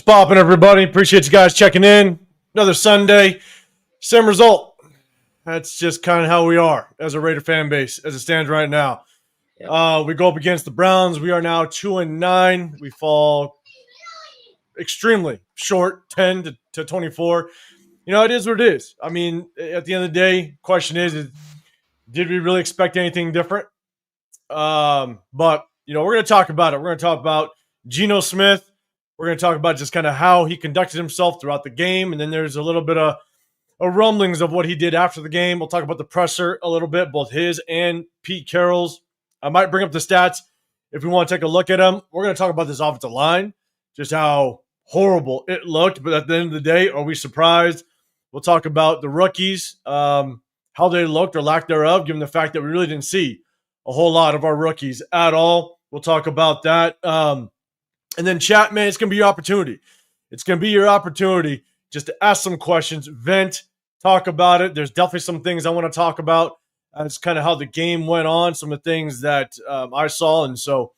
What's poppin', everybody? Appreciate you guys checking in. Another Sunday, same result. That's just kind of how we are as a Raider fan base as it stands right now. Yep. We go up against the Browns. We are now 2-9. We fall extremely short, 10 to 24. You know, it is what it is. I mean, at the end of the day, question is did we really expect anything different? But, you know, we're going to talk about it. We're going to talk about Geno Smith. We're going to talk about just kind of how he conducted himself throughout the game. And then there's a little bit of rumblings of what he did after the game. We'll talk about the presser a little bit, both his and Pete Carroll's. I might bring up the stats if we want to take a look at them. We're going to talk about this offensive line, just how horrible it looked. But at the end of the day, are we surprised? We'll talk about the rookies, how they looked or lack thereof, given the fact that we really didn't see a whole lot of our rookies at all. We'll talk about that. And then chat, man, it's going to be your opportunity. It's going to be your opportunity just to ask some questions, vent, talk about it. There's definitely some things I want to talk about. It's kind of how the game went on, some of the things that I saw. And so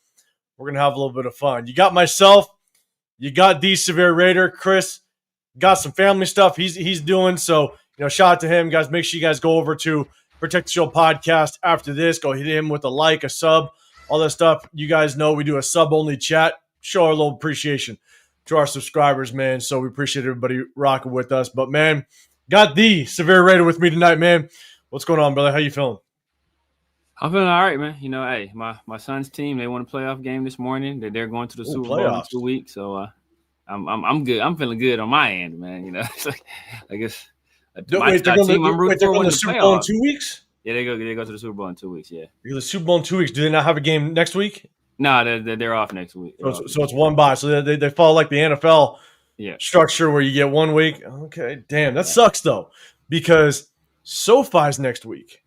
we're going to have a little bit of fun. You got myself. You got the Severe Raider. Chris got some family stuff he's doing. So, you know, shout out to him. Guys, make sure you guys go over to Protect the Show podcast after this. Go hit him with a like, a sub, all that stuff. You guys know we do a sub-only chat. Show our little appreciation to our subscribers, man. So we appreciate everybody rocking with us. But, man, got the Severe Raider with me tonight, man. What's going on, brother? How you feeling? I'm feeling all right, man. You know, hey, my son's team, they won a playoff game this morning. They're going to the Super Bowl in 2 weeks. So I'm good. I'm feeling good on my end, man. You know, it's like, I guess they're going to the Super Bowl in 2 weeks? Yeah, they go to the Super Bowl in 2 weeks, yeah. They go to the Super Bowl in 2 weeks. Do they not have a game next week? No, they're off next week. So it's one bye. So they follow like the NFL structure where you get 1 week. Okay, damn. That sucks, though, because SoFi's next week.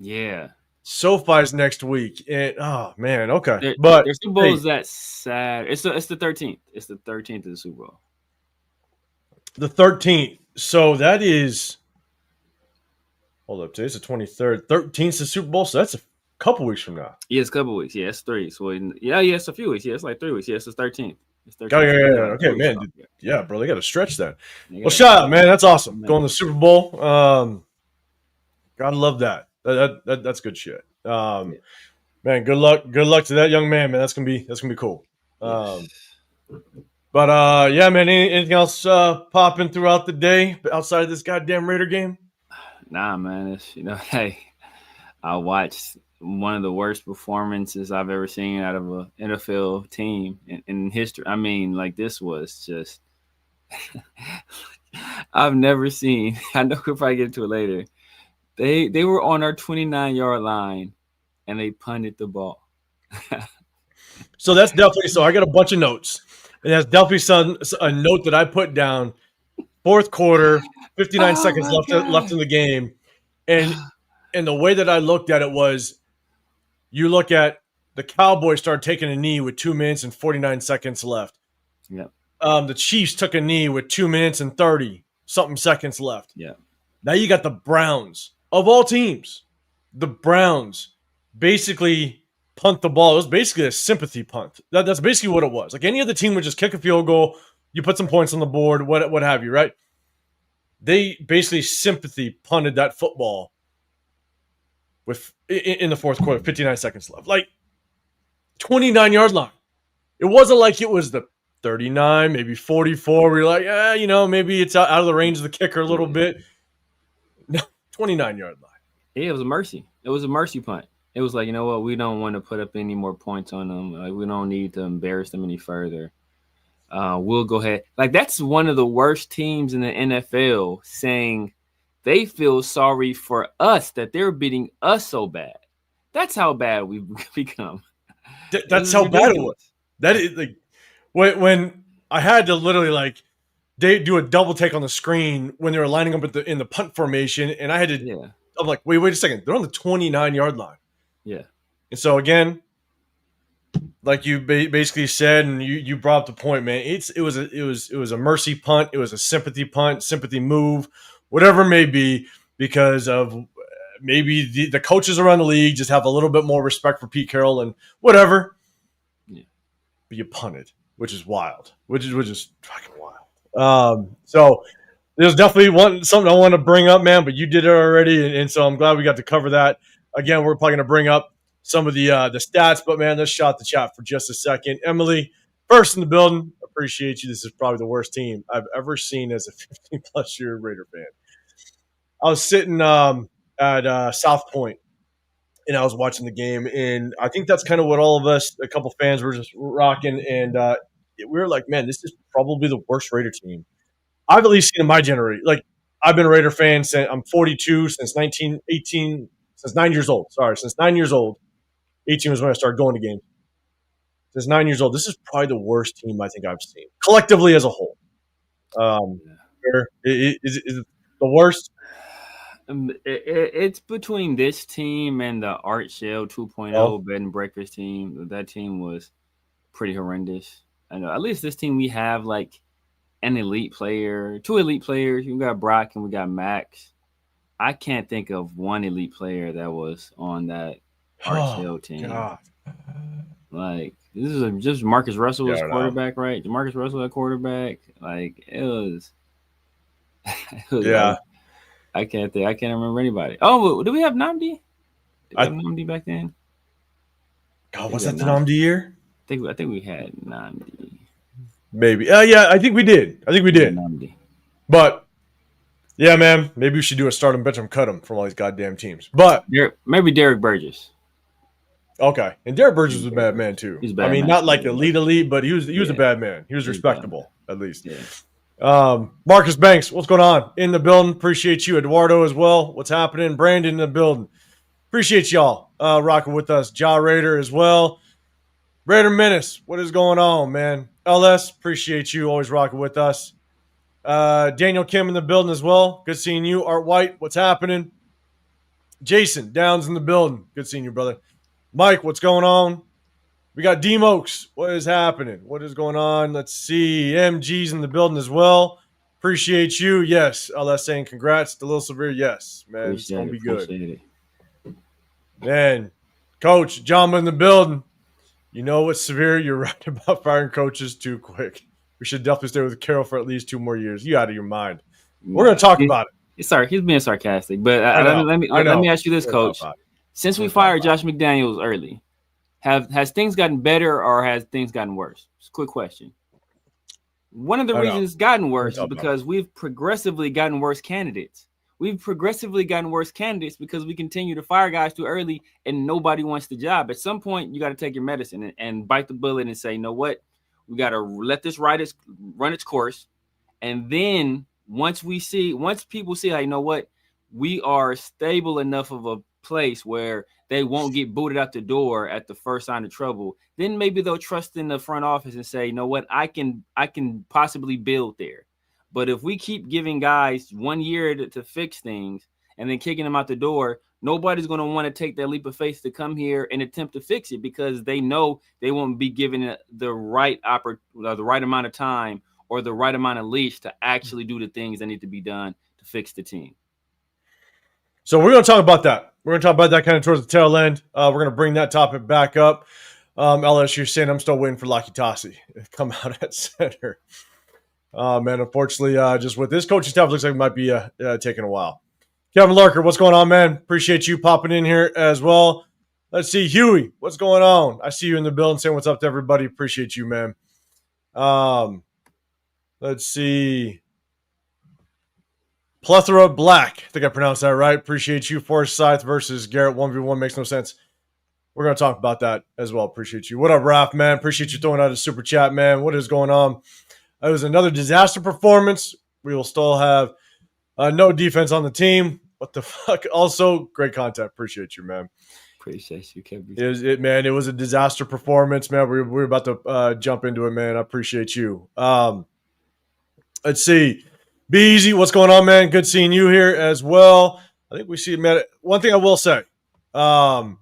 Yeah. SoFi's next week. And, oh, man, okay. Their Super Bowl is that sad. It's the 13th. It's the 13th of the Super Bowl. The 13th. So that is – hold up. Today's the 23rd. 13th is the Super Bowl, so that's a couple weeks from now. Yeah, it's a couple weeks. Yeah, it's 3. So it's a few weeks. Yeah, it's like 3 weeks. Yeah, it's the 13th. It's 13th. Oh, yeah. Okay, man. Yeah, bro, they got to stretch that. Well, shout out, man. That's awesome. Going to the Super Bowl. Gotta love that. That's good shit. Man, good luck to that young man. That's gonna be cool. But yeah, man. Anything else popping throughout the day outside of this goddamn Raider game? Nah, man. It's, you know, hey, I watched one of the worst performances I've ever seen out of an NFL team in history. I mean, like, this was just I've never seen. I know we'll probably get into it later. They were on our 29-yard line, and they punted the ball. So that's definitely – so I got a bunch of notes. And that's definitely a note that I put down. Fourth quarter, 59 seconds left in the game. And the way that I looked at it was you look at the Cowboys started taking a knee with 2 minutes and 49 seconds left. Yep. The Chiefs took a knee with 2 minutes and 30-something seconds left. Yeah. Now you got the Browns. Of all teams, the Browns basically punt the ball. It was basically a sympathy punt. That's basically what it was. Like any other team would just kick a field goal, you put some points on the board, what have you, right? They basically sympathy punted that football in the fourth quarter, 59 seconds left. Like 29-yard line. It wasn't like it was the 39, maybe 44. Where you're like, you know, maybe it's out of the range of the kicker a little bit. No. 29-yard line. Yeah, it was a mercy. It was a mercy punt. It was like, you know what? We don't want to put up any more points on them. Like, we don't need to embarrass them any further. We'll go ahead. Like, that's one of the worst teams in the NFL saying they feel sorry for us that they're beating us so bad. That's how bad we've become. That's how bad it was. That is like when I had to literally like they do a double take on the screen when they were lining up in the punt formation, and I had to. Yeah. I'm like, wait a second. They're on the 29-yard line. Yeah. And so again, like you basically said, and you brought up the point, man. It was a mercy punt. It was a sympathy punt, sympathy move, whatever it may be, because of maybe the coaches around the league just have a little bit more respect for Pete Carroll and whatever. Yeah. But you punted. which is wild, which is fucking wild. So there's definitely something I want to bring up, man, but you did it already, and so I'm glad we got to cover that. Again, we're probably going to bring up some of the stats, but man, let's shot the chat for just a second. Emily, first in the building, appreciate you. This is probably the worst team I've ever seen as a 15-plus year Raider fan. I was sitting at South Point, and I was watching the game, and I think that's kind of what all of us, a couple fans, were just rocking, and we were like, man, this is probably the worst Raider team I've at least seen in my generation. Like, I've been a Raider fan since I'm 42, since 1918, since 9 years old. Sorry, since 9 years old. 18 was when I started going to games. Since 9 years old, this is probably the worst team I think I've seen collectively as a whole. Is it the worst? It's between this team and the Art Shell 2.0 bed and breakfast team. That team was pretty horrendous. I know. At least this team, we have like an elite player, 2 elite players. We got Brock and we got Max. I can't think of one elite player that was on that Art Shell team. God. Like, this is just Marcus Russell was quarterback, right? Marcus Russell at quarterback. Like, it was yeah. Like, I can't remember anybody. Oh, do we have Namdi? Did we have Namdi back then? God, was that the Namdi year? I think we had Namdi. Maybe. Yeah, I think we did. Namdi. But yeah, man, maybe we should do a start and bench them, cut them from all these goddamn teams. But maybe Derek Burgess. Okay, and Derek Burgess was a bad man too. He's a bad I mean, man, not like elite, but he was a bad man. He was respectable, at least. Yeah. Marcus Banks, what's going on in the building? Appreciate you, Eduardo, as well. What's happening? Brandon in the building. Appreciate y'all rocking with us. Ja Raider as well. Raider Menace, what is going on, man? LS, appreciate you always rocking with us. Daniel Kim in the building as well. Good seeing you. Art White, what's happening? Jason Downs in the building. Good seeing you, brother. Mike, what's going on? We got D-Mokes. What is happening? What is going on? Let's see. MG's in the building as well. Appreciate you. Yes. LS saying congrats to Lil Severe. Yes, man. It's going to be good. Man, Coach, John in the building. You know what, Severe? You're right about firing coaches too quick. We should definitely stay with Carroll for at least 2 more years. You out of your mind. We're going to talk about it. Sorry, he's being sarcastic. But let me ask you this, Coach. Since we fired Josh McDaniels early, has things gotten better or has things gotten worse? It's a quick question. One of the reasons it's gotten worse is because we've progressively gotten worse candidates. We've progressively gotten worse candidates because we continue to fire guys too early and nobody wants the job. At some point, you got to take your medicine and bite the bullet and say, you know what? We got to let this run its course. And then once people see, like, you know what? We are stable enough of a place where they won't get booted out the door at the first sign of trouble, then maybe they'll trust in the front office and say, you know what, I can possibly build there. But if we keep giving guys 1 year to fix things and then kicking them out the door, nobody's going to want to take that leap of faith to come here and attempt to fix it because they know they won't be given the right amount of time or the right amount of leash to actually do the things that need to be done to fix the team. So we're going to talk about that. We're going to talk about that kind of towards the tail end. We're going to bring that topic back up. LS, you're saying I'm still waiting for Lucky Tassi to come out at center. Man, unfortunately, just with this coaching staff, looks like it might be taking a while. Kevin Larker, what's going on, man? Appreciate you popping in here as well. Let's see. Huey, what's going on? I see you in the building saying what's up to everybody. Appreciate you, man. Let's see. Plethora Black. I think I pronounced that right. Appreciate you. Forsyth versus Garrett 1v1 makes no sense. We're going to talk about that as well. Appreciate you. What up, Raph, man? Appreciate you throwing out a super chat, man. What is going on? It was another disaster performance. We will still have no defense on the team. What the fuck? Also, great content. Appreciate you, man. Appreciate you, Kevin. It was a disaster performance, man. We're about to jump into it, man. I appreciate you. Let's see. Be easy. What's going on, man? Good seeing you here as well. I think we see, man. One thing I will say, and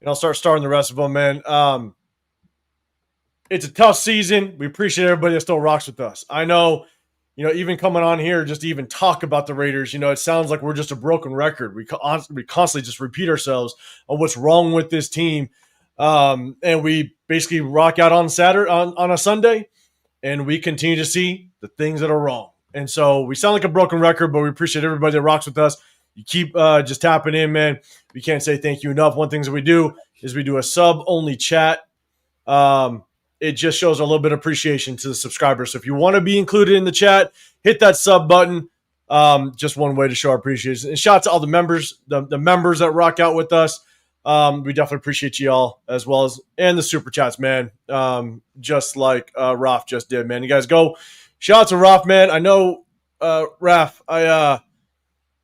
I'll start starting the rest of them, man. It's a tough season. We appreciate everybody that still rocks with us. I know, even coming on here just to even talk about the Raiders, it sounds like we're just a broken record. We constantly just repeat ourselves on what's wrong with this team. And we basically rock out on Saturday on a Sunday, and we continue to see the things that are wrong. And so we sound like a broken record, but we appreciate everybody that rocks with us. You keep just tapping in, man. We can't say thank you enough. One thing that we do is we do a sub-only chat. It just shows a little bit of appreciation to the subscribers. So if you want to be included in the chat, hit that sub button. Just one way to show our appreciation. And shout out to all the members, the members that rock out with us. We definitely appreciate you all, as well as and the super chats, man. Just like Raf just did, man. You guys go. Shout out to Raf, man. I know, Raf.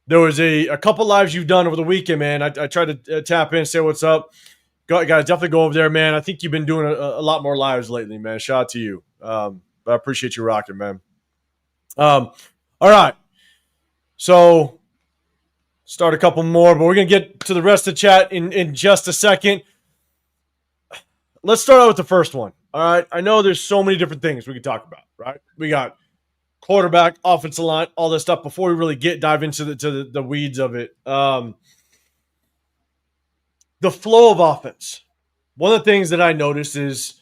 There was a couple lives you've done over the weekend, man. I tried to tap in, say what's up. Got to definitely go over there, man. I think you've been doing a lot more lives lately, man. Shout out to you. But I appreciate you rocking, man. All right. So start a couple more, but we're going to get to the rest of the chat in just a second. Let's start out with the first one. All right. I know there's so many different things we could talk about, right? We got quarterback, offensive line, all this stuff before we really dive into the weeds of it. The flow of offense. One of the things that I noticed is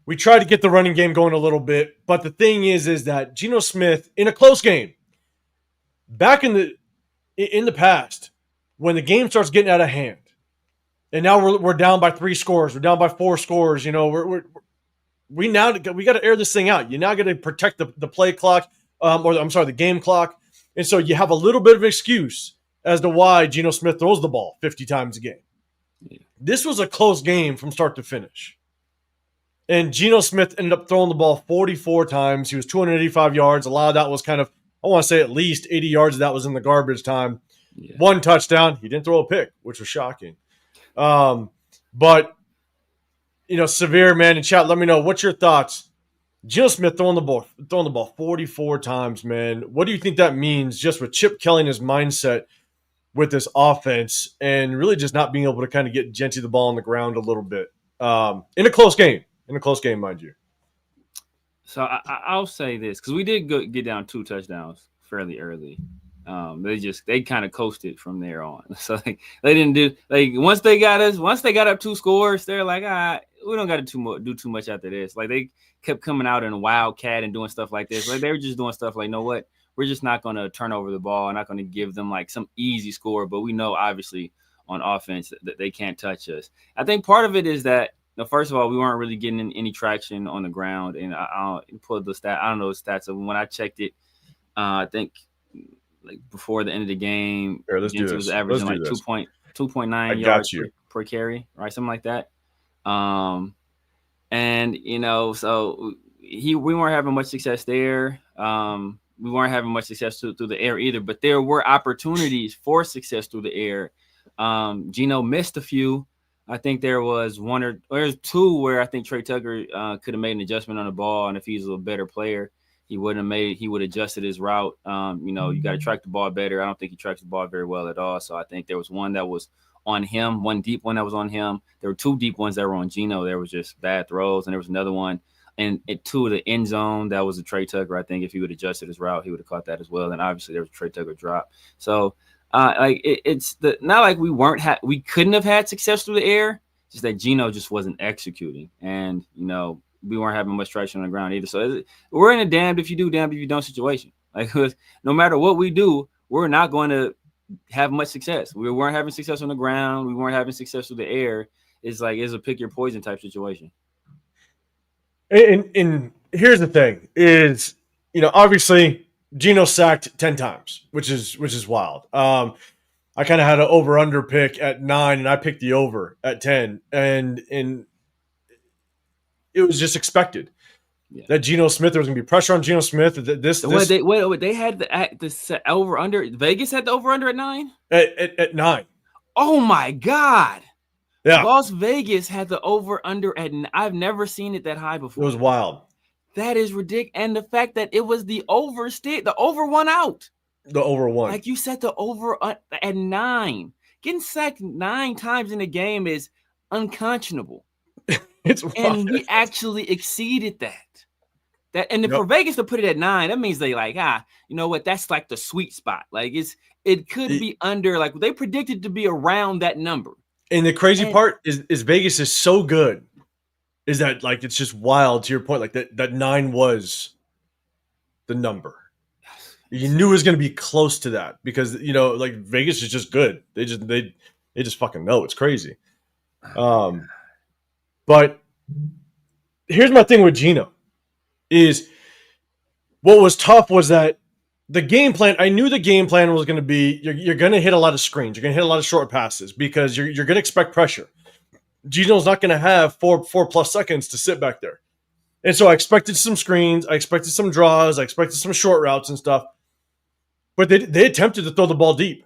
we tried to get the running game going a little bit, but the thing is that Geno Smith, in a close game, back in the past, when the game starts getting out of hand, and now we're down by 3 scores, we're down by 4 scores, you know, we got to air this thing out. You now got to protect the play clock, the game clock, and so you have a little bit of an excuse as to why Geno Smith throws the ball 50 times a game. Yeah. This was a close game from start to finish. And Geno Smith ended up throwing the ball 44 times. He was 285 yards. A lot of that was kind of, I want to say at least 80 yards of that was in the garbage time. Yeah. 1 touchdown. He didn't throw a pick, which was shocking. But, you know, Severe, man, in chat, let me know. What's your thoughts? Geno Smith throwing the ball 44 times, man. What do you think that means just with Chip Kelly and his mindset with this offense and really just not being able to kind of get Genty the ball on the ground a little bit in a close game? In a close game, mind you. So I'll say this, because we did get down 2 touchdowns fairly early. They kind of coasted from there on. So they didn't do once they got up 2 scores, they're like, we don't got to do too much after this. Like they kept coming out in a wildcat and doing stuff like this. Like they were just doing stuff like, you know what? We're just not going to turn over the ball. Not going to give them like some easy score, but we know obviously on offense that they can't touch us. I think part of it is that, first of all, we weren't really getting any traction on the ground, and I pulled the stat. I don't know the stats. So when I checked it, I think like before the end of the game, it was averaging like 2.9 yards per carry, right? Something like that. And so we weren't having much success there. We weren't having much success through the air either, but there were opportunities for success through the air. Geno missed a few. I think there was there's 2 where I think Trey Tucker could have made an adjustment on the ball, and if he's a better player, he would have adjusted his route. You got to track the ball better. I don't think he tracks the ball very well at all. So I think there was one that was on him, one deep one that was on him. There were 2 deep ones that were on Geno. There was just bad throws, and there was another one and to the end zone that was a Trey Tucker. I think if he would have adjusted his route, he would have caught that as well. And obviously there was a Trey Tucker drop. So it's not like we couldn't have had success through the air. Just that Geno just wasn't executing, and we weren't having much traction on the ground either. So we're in a damned if you do, damned if you don't situation. Like no matter what we do, we're not going to have much success. We weren't having success on the ground. We weren't having success through the air. It's a pick your poison type situation. And here's the thing: is obviously Geno sacked 10 times, which is wild. I kind of had an over/under pick at 9, and I picked the over at 10, and it was just expected that Geno Smith, there was going to be pressure on Geno Smith. They had the over/under. Vegas had the over/under at 9. At 9. Oh my God! Yeah, Las Vegas had the over/under at. I've never seen it that high before. It was wild. That is ridiculous, and the fact that it was the over won out. The over one. Like you said, the over at 9. Getting sacked 9 times in a game is unconscionable. It's wild. And we actually exceeded that. For Vegas to put it at 9, that means they you know what? That's like the sweet spot. Like it could be under. Like they predicted to be around that number. And the crazy part is Vegas is so good. Is that like it's just wild to your point? Like that 9 was the number. You knew it was going to be close to that because like Vegas is just good. They just fucking know. It's crazy. But here's my thing with Gino is what was tough was that the game plan. I knew the game plan was going to be you're going to hit a lot of screens. You're going to hit a lot of short passes because you're going to expect pressure. Gino's not going to have 4+ seconds to sit back there. And so I expected some screens. I expected some draws. I expected some short routes and stuff. But they attempted to throw the ball deep.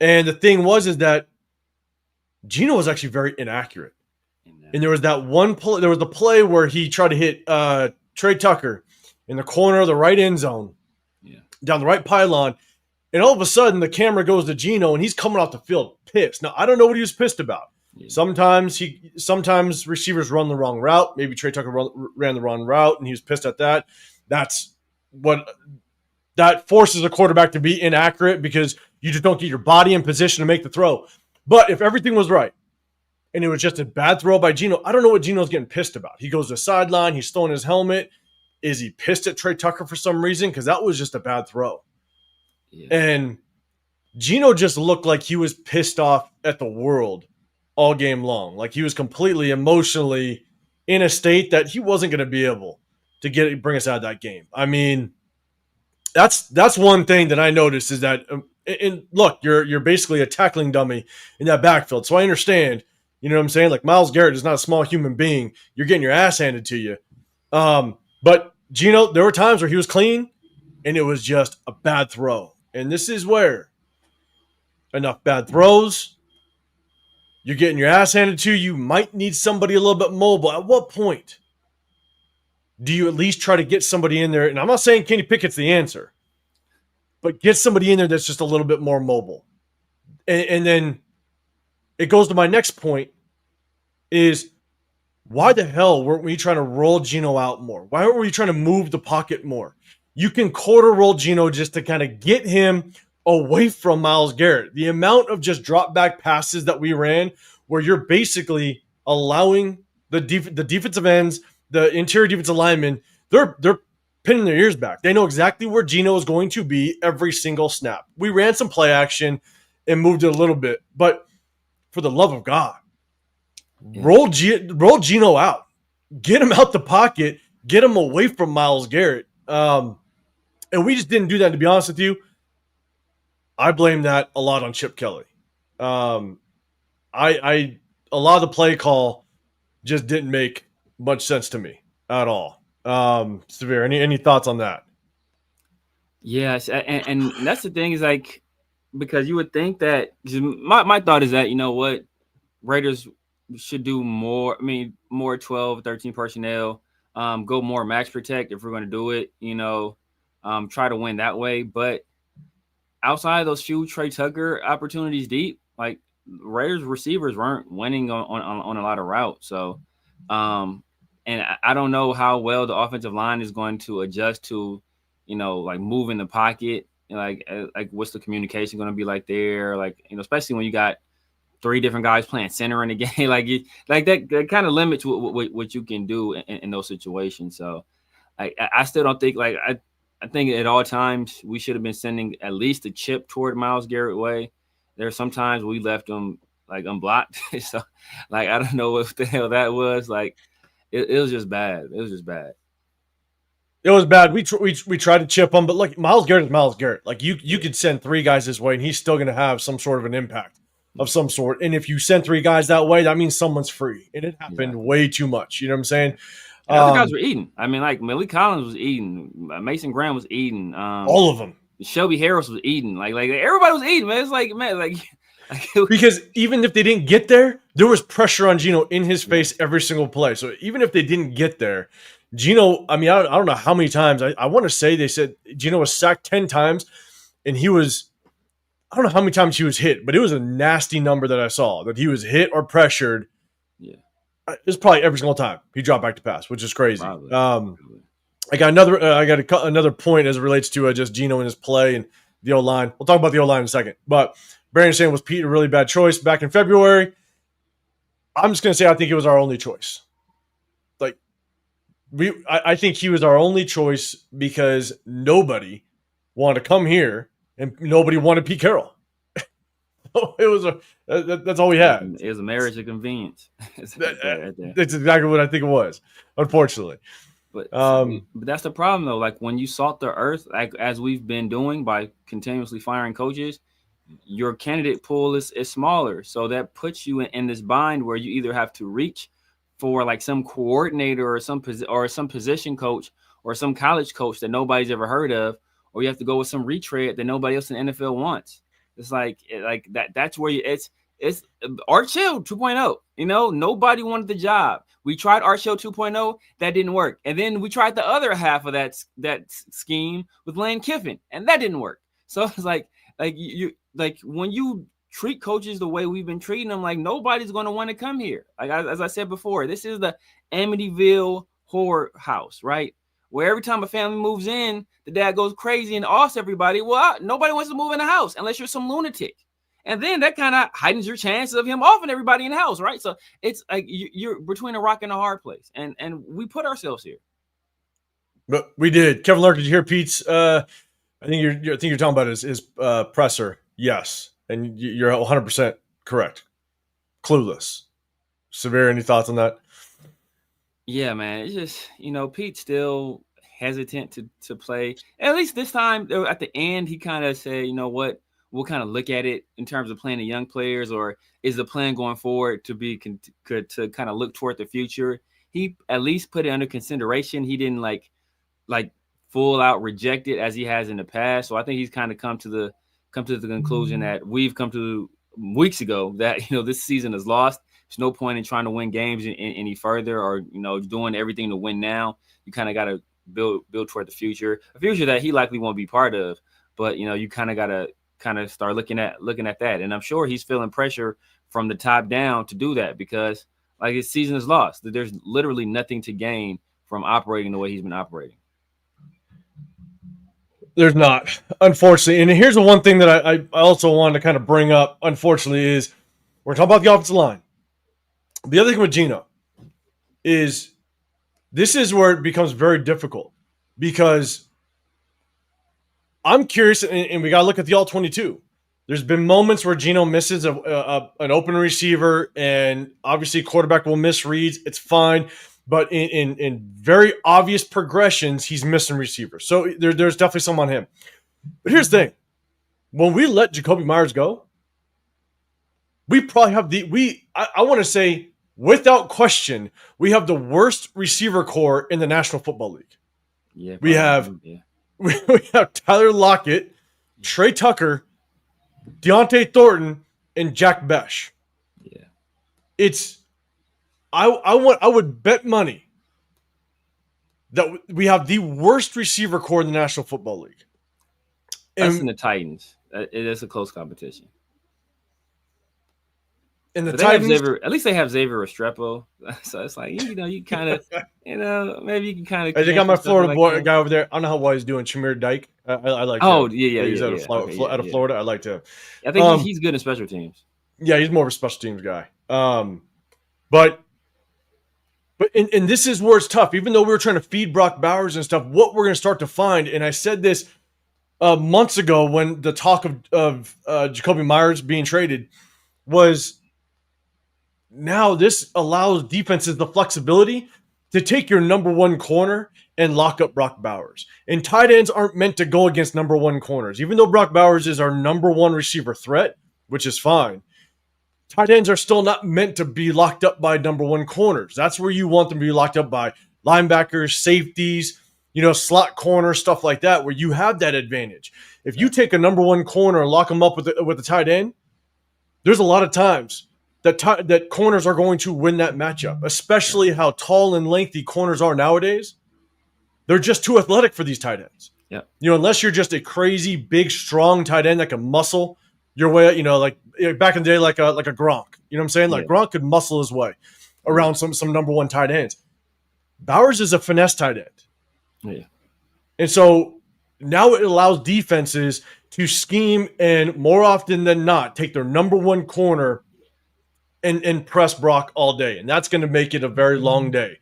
And the thing is that Gino was actually very inaccurate. And there was that one play. There was the play where he tried to hit Trey Tucker in the corner of the right end zone, down the right pylon. And all of a sudden, the camera goes to Gino, and he's coming off the field pissed. Now, I don't know what he was pissed about. Yeah. Sometimes receivers run the wrong route. Maybe Trey Tucker ran the wrong route, and he was pissed at that. That forces a quarterback to be inaccurate because you just don't get your body in position to make the throw. But if everything was right and it was just a bad throw by Gino, I don't know what Gino's getting pissed about. He goes to the sideline. He's throwing his helmet. Is he pissed at Trey Tucker for some reason? Because that was just a bad throw. Yeah. And Gino just looked like he was pissed off at the world all game long. Like he was completely emotionally in a state that he wasn't going to be able to bring us out of that game. I mean, that's one thing that I noticed is that, and look, you're basically a tackling dummy in that backfield. So I understand, you know what I'm saying? Like Myles Garrett is not a small human being. You're getting your ass handed to you. But Gino, there were times where he was clean and it was just a bad throw. And this is where enough bad throws, you're getting your ass handed to you. You might need somebody a little bit mobile. At what point do you at least try to get somebody in there? And I'm not saying Kenny Pickett's the answer, but get somebody in there that's just a little bit more mobile. And then it goes to my next point is why the hell weren't we trying to roll Gino out more? Why weren't we trying to move the pocket more? You can quarter roll Gino just to kind of get him away from Myles Garrett. The amount of just drop back passes that we ran where you're basically allowing the defensive ends, the interior defensive linemen, they're pinning their ears back. They know exactly where Gino is going to be every single snap. We ran some play action and moved it a little bit, but for the love of God, roll Gino out. Get him out the pocket. Get him away from Myles Garrett. And we just didn't do that, to be honest with you. I blame that a lot on Chip Kelly. A lot of the play call just didn't make much sense to me at all. Severe, any thoughts on that? Yes, and that's the thing is like because you would think that my thought is that you know what Raiders should do more. I mean, more 12, 13 personnel. Go more max protect if we're going to do it. You know, try to win that way. But outside of those few Trey Tucker opportunities deep, like Raiders receivers weren't winning on a lot of routes. So, and I don't know how well the offensive line is going to adjust to, you know, like moving the pocket. Like what's the communication going to be like there? Like, you know, especially when you got 3 different guys playing center in the game, like that kind of limits what you can do in those situations. So I still don't think I think at all times we should have been sending at least a chip toward Myles Garrett way. There's sometimes we left him like unblocked. So like, I don't know what the hell that was. Like it was just bad. It was just bad. It was bad. We tried to chip him, but like Myles Garrett is Myles Garrett. Like you could send 3 guys this way and he's still going to have some sort of an impact of some sort. And if you send 3 guys that way, that means someone's free. And it happened way too much. You know what I'm saying? And other guys were eating. I mean, like Malik Collins was eating. Mason Graham was eating. All of them. Shelby Harris was eating. Like everybody was eating, man. It's like, man, like because even if they didn't get there was pressure on Gino in his face every single play. So even if they didn't get there, Gino, I mean, I don't know how many times. I want to say they said Gino was sacked 10 times, and I don't know how many times he was hit, but it was a nasty number that I saw, that he was hit or pressured. Yeah. It's probably every single time he dropped back to pass, which is crazy. Probably. I got another point as it relates to just Gino and his play and the O-line. We'll talk about the O-line in a second. But Brandon saying, was Pete a really bad choice back in February? I'm just going to say I think it was our only choice. Like, I think he was our only choice because nobody wanted to come here and nobody wanted Pete Carroll. It was that's all we had. It was a marriage of convenience. That's exactly what I think it was, unfortunately. But that's the problem, though. Like, when you salt the earth, like as we've been doing by continuously firing coaches, your candidate pool is smaller. So that puts you in this bind where you either have to reach for like some coordinator or some position coach or some college coach that nobody's ever heard of, or you have to go with some retread that nobody else in the NFL wants. It's like that. That's where it's Art Shell 2.0. You know, nobody wanted the job. We tried Art Shell 2.0, that didn't work, and then we tried the other half of that scheme with Lane Kiffin, and that didn't work. So it's like you when you treat coaches the way we've been treating them, like nobody's going to want to come here. Like as I said before, this is the Amityville horror house, right? Where every time a family moves in, the dad goes crazy and asks everybody, well, nobody wants to move in the house unless you're some lunatic. And then that kind of heightens your chances of him offing everybody in the house, right? So it's like you're between a rock and a hard place. And we put ourselves here. But we did. Kevin Lark, did you hear Pete's? I think you're talking about his presser. Yes. And you're 100% correct. Clueless. Severe, any thoughts on that? Yeah, man. It's just, Pete's still hesitant to play. At least this time, at the end, he kind of said, you know what, we'll kind of look at it in terms of playing the young players, or is the plan going forward to be to kind of look toward the future? He at least put it under consideration. He didn't like full out reject it as he has in the past. So I think he's kind of come to the conclusion that we've come to weeks ago, that this season is lost. There's no point in trying to win games any further, or doing everything to win now. You kind of got to build toward the future, a future that he likely won't be part of. But you kind of got to start looking at that, and I'm sure he's feeling pressure from the top down to do that, because like his season is lost. There's literally nothing to gain from operating the way he's been operating. There's not, unfortunately. And here's the one thing that I also wanted to kind of bring up, unfortunately, is we're talking about the offensive line. The other thing with Geno is this is where it becomes very difficult, because I'm curious, and we got to look at the all-22. There's been moments where Geno misses an open receiver, and obviously quarterback will miss reads. It's fine. But in very obvious progressions, he's missing receivers. So there's definitely some on him. But here's the thing. When we let Jakobi Meyers go, we probably have I want to say, without question, we have the worst receiver core in the National Football League. Yeah, we have Tyler Lockett, Trey Tucker, Deontay Thornton, and Jack Besh. Yeah. I would bet money that we have the worst receiver core in the National Football League. Us and the Titans. It is a close competition. And the Titans, at least they have Xavier Restrepo. So it's like, you kind of, maybe you can kind of. I think I'm my Florida guy over there. I don't know how well he's doing. Shamir Dyke. I like him. Oh, yeah. He's out of Florida. I liked him. I think he's good in special teams. Yeah, he's more of a special teams guy. But this is where it's tough. Even though we were trying to feed Brock Bowers and stuff, what we're going to start to find, and I said this months ago when the talk of Jakobi Meyers being traded was, now this allows defenses the flexibility to take your number one corner and lock up Brock Bowers. And tight ends aren't meant to go against number one corners. Even though Brock Bowers is our number one receiver threat, which is fine, tight ends are still not meant to be locked up by number one corners. That's where you want them to be locked up by linebackers, safeties, slot corners, stuff like that, where you have that advantage. If you take a number one corner and lock them up with the tight end, there's a lot of times that corners are going to win that matchup, especially how tall and lengthy corners are nowadays. They're just too athletic for these tight ends. Yeah. Unless you're just a crazy, big, strong tight end that can muscle your way, like back in the day, like a Gronk. You know what I'm saying? Like Gronk could muscle his way around some number one tight ends. Bowers is a finesse tight end. Yeah. And so now it allows defenses to scheme and more often than not take their number one corner and press Brock all day. And that's going to make it a very long day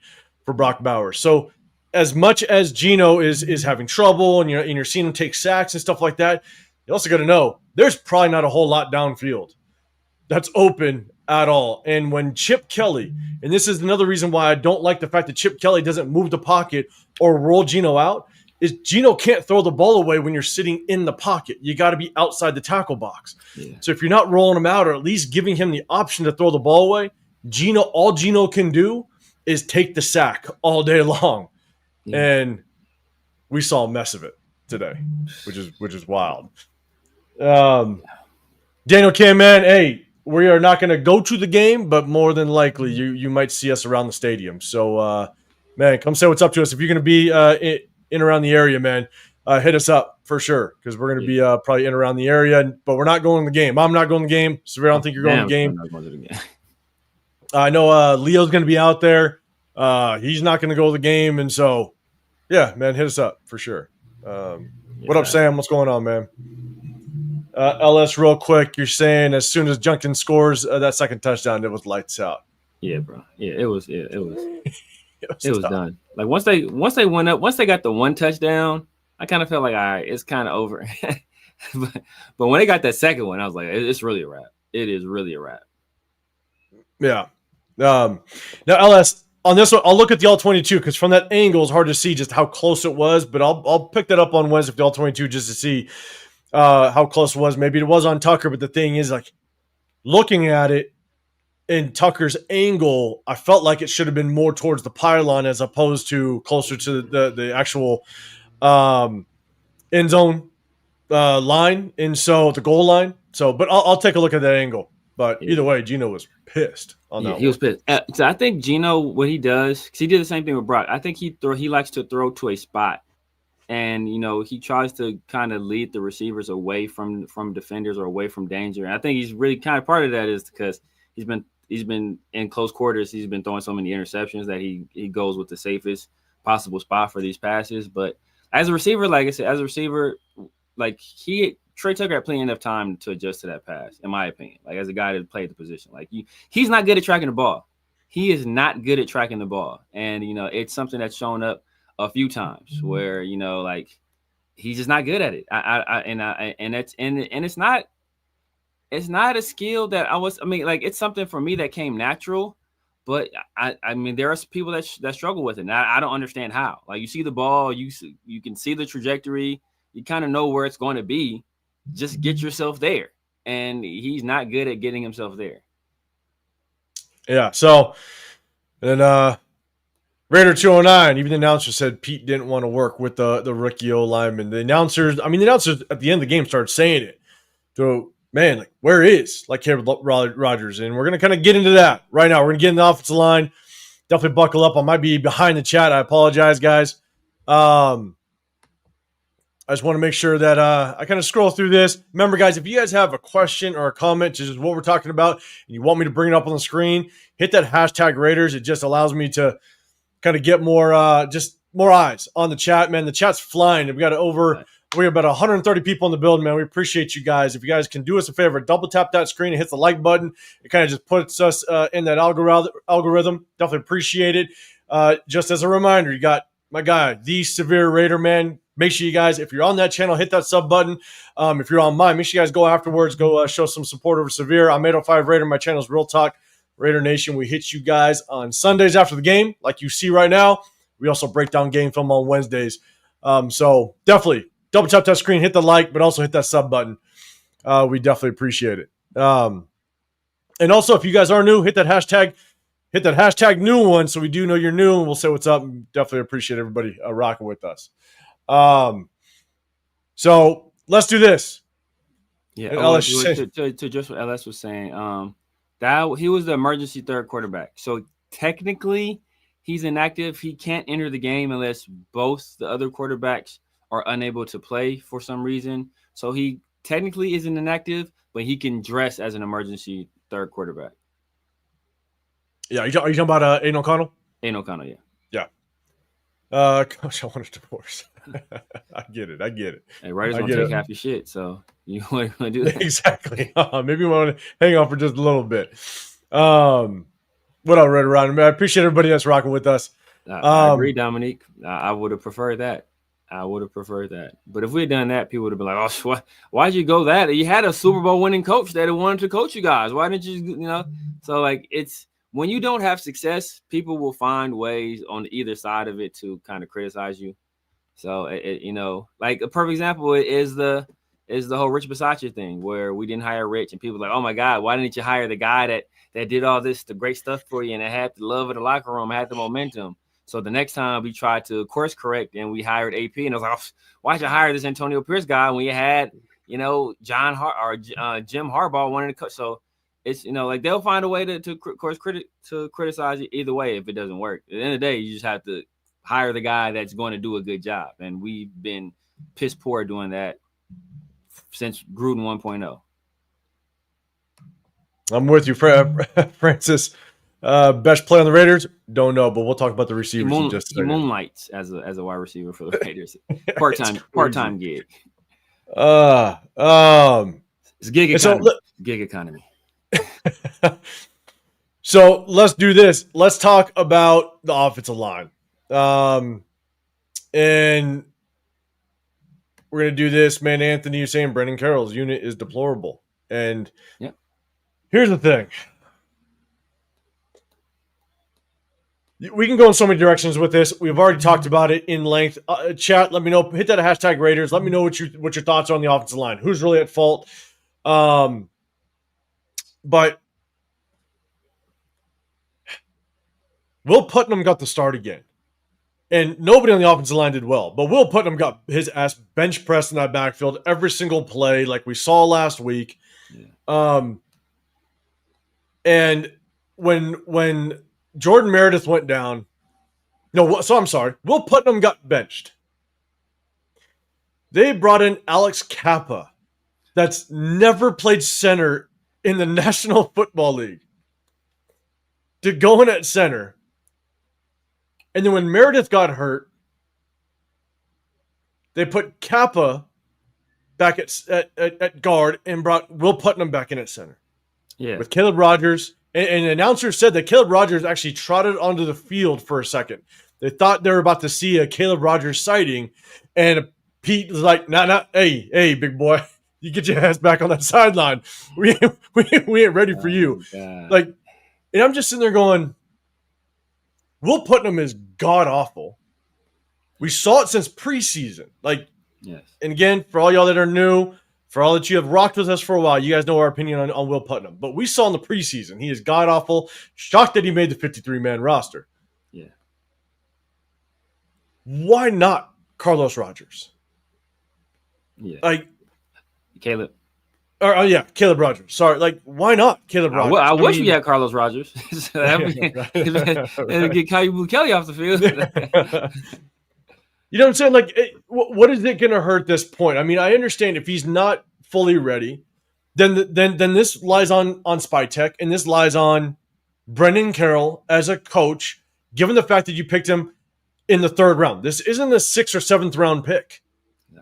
for Brock Bowers. So as much as Geno is having trouble and you're seeing him take sacks and stuff like that, you also got to know there's probably not a whole lot downfield that's open at all. And when Chip Kelly, and this is another reason why I don't like the fact that Chip Kelly doesn't move the pocket or roll Geno out, is Geno can't throw the ball away when you're sitting in the pocket. You got to be outside the tackle box. Yeah. So if you're not rolling him out or at least giving him the option to throw the ball away, all Geno can do is take the sack all day long. Yeah. And we saw a mess of it today, which is wild. Daniel Kim, man, hey, we are not going to go to the game, but more than likely you might see us around the stadium. So, man, come say what's up to us. If you're going to be in around the area, man, hit us up for sure because we're going to be probably in around the area, but we're not going to the game. I'm not going to the game. So I don't think you're going to the game. I know Leo's going to be out there. He's not going to go to the game. And so, yeah, man, hit us up for sure. What up, Sam? What's going on, man? LS, real quick, you're saying as soon as Junkin scores that second touchdown, it was lights out. Yeah, bro. Yeah, it was it was done. Like once they went up, once they got the one touchdown, I kind of felt like, all right, it's kind of over. but when they got that second one, I was like, it's really a wrap. It is really a wrap. Yeah. Now, LS, on this one, I'll look at the all-22 because from that angle, it's hard to see just how close it was. But I'll pick that up on Wednesday for the all-22 just to see how close it was. Maybe it was on Tucker, but the thing is, like, looking at it in Tucker's angle, I felt like it should have been more towards the pylon as opposed to closer to the actual end zone line, and so the goal line. So, but I'll take a look at that angle. But either way, Geno was pissed on that. He was pissed. So I think Geno, what he does, because he did the same thing with Brock. I think he likes to throw to a spot. And, he tries to kind of lead the receivers away from defenders or away from danger. And I think he's really kind of part of that is because he's been in close quarters. He's been throwing so many interceptions that he goes with the safest possible spot for these passes. But as a receiver, like I said, Trey Tucker had plenty enough time to adjust to that pass, in my opinion. Like as a guy that played the position, he's not good at tracking the ball. He is not good at tracking the ball. And, it's something that's shown up a few times where he's just not good at it. It's not a skill that it's something for me that came natural, but there are people that struggle with it. And I don't understand how. Like you see the ball, you can see the trajectory, you kind of know where it's going to be. Just get yourself there, and he's not good at getting himself there. Yeah. So then. Raider 209, even the announcer said Pete didn't want to work with the rookie O-lineman. The announcers at the end of the game started saying it. So, man, where is Caleb Rogers? And we're going to kind of get into that right now. We're going to get in the offensive line. Definitely buckle up. I might be behind the chat. I apologize, guys. I just want to make sure that I kind of scroll through this. Remember, guys, if you guys have a question or a comment, just what we're talking about, and you want me to bring it up on the screen, hit that hashtag Raiders. It just allows me to kind of get more eyes on the chat, man. The chat's flying. We got about 130 people in the building, man. We appreciate you guys. If you guys can do us a favor, double tap that screen and hit the like button. It kind of just puts us in that algorithm. Definitely appreciate it. Just as a reminder, you got my guy, the Severe Raider, man. Make sure you guys, if you're on that channel, hit that sub button. If you're on mine, make sure you guys go afterwards. Go show some support over Severe. I'm 805 Raider. My channel is Real Talk Raider Nation. We hit you guys on Sundays after the game, like you see right now. We also break down game film on Wednesdays. So definitely double tap that screen, hit the like, but also hit that sub button. We definitely appreciate it. And also, if you guys are new, hit that hashtag new one so we do know you're new and we'll say what's up. Definitely appreciate everybody rocking with us. So let's do this. Yeah, to just what LS was saying, that he was the emergency third quarterback. So technically, he's inactive. He can't enter the game unless both the other quarterbacks are unable to play for some reason. So he technically isn't inactive, but he can dress as an emergency third quarterback. Yeah, are you talking about Aiden O'Connell? Aiden O'Connell, yeah. Yeah. Coach, I want a divorce. I get it. Hey, Raiders gonna take half your shit, so you want to do that? Exactly. Maybe we want to hang on for just a little bit. What up, Red Around? I appreciate everybody that's rocking with us. I agree, Dominique. I would have preferred that. But if we had done that, people would have been like, "Oh, why'd you go that? You had a Super Bowl winning coach that wanted to coach you guys. Why didn't you, So, like, it's when you don't have success, people will find ways on either side of it to kind of criticize you. So, like a perfect example is the whole Rich Bisaccia thing, where we didn't hire Rich, and people were like, "Oh my God, why didn't you hire the guy that did all the great stuff for you and that had the love of the locker room, had the momentum?" So the next time we tried to course correct and we hired AP, and I was like, "Oh, why'd you hire this Antonio Pierce guy when you had, Jim Harbaugh wanting to coach?" So it's, like they'll find a way to criticize you either way if it doesn't work. At the end of the day, you just have to hire the guy that's going to do a good job. And we've been piss poor doing that since Gruden 1.0. I'm with you, Francis. Best play on the Raiders? Don't know, but we'll talk about the receivers in just a second. He moonlights as a wide receiver for the Raiders. Part-time gig. It's gig economy. Gig economy. So let's do this. Let's talk about the offensive line. And we're going to do this. Man, Anthony, you're saying Brendan Carroll's unit is deplorable. And here's the thing. We can go in so many directions with this. We've already talked about it in length. Chat, let me know. Hit that hashtag Raiders. Let me know what your thoughts are on the offensive line. Who's really at fault? But Will Putnam got the start again. And nobody on the offensive line did well. But Will Putnam got his ass bench pressed in that backfield every single play like we saw last week. Yeah. And when Jordan Meredith went down. I'm sorry. Will Putnam got benched. They brought in Alex Kappa, that's never played center in the National Football League, to go in at center. And then when Meredith got hurt, they put Kappa back at guard and brought Will Putnam back in at center. Yeah. With Caleb Rogers. And the announcer said that Caleb Rogers actually trotted onto the field for a second. They thought they were about to see a Caleb Rogers sighting. And Pete was like, nah, hey, big boy, you get your ass back on that sideline. We ain't ready for you. God. And I'm just sitting there going, Will Putnam is god-awful. We saw it since preseason. Yes. And again, for all y'all that are new, for all that you have rocked with us for a while, you guys know our opinion on Will Putnam. But we saw in the preseason, he is god-awful. Shocked that he made the 53-man roster. Yeah. Why not Carlos Rogers? Yeah. Caleb. Caleb Rogers. Sorry. Why not Caleb Rogers? I wish we had Carlos Rogers. Get Kyle Blue Kelly off the field. You know what I'm saying? What is it going to hurt this point? I mean, I understand if he's not fully ready, then this lies on Spytek, and this lies on Brendan Carroll as a coach, given the fact that you picked him in the 3rd round. This isn't a 6th or 7th round pick.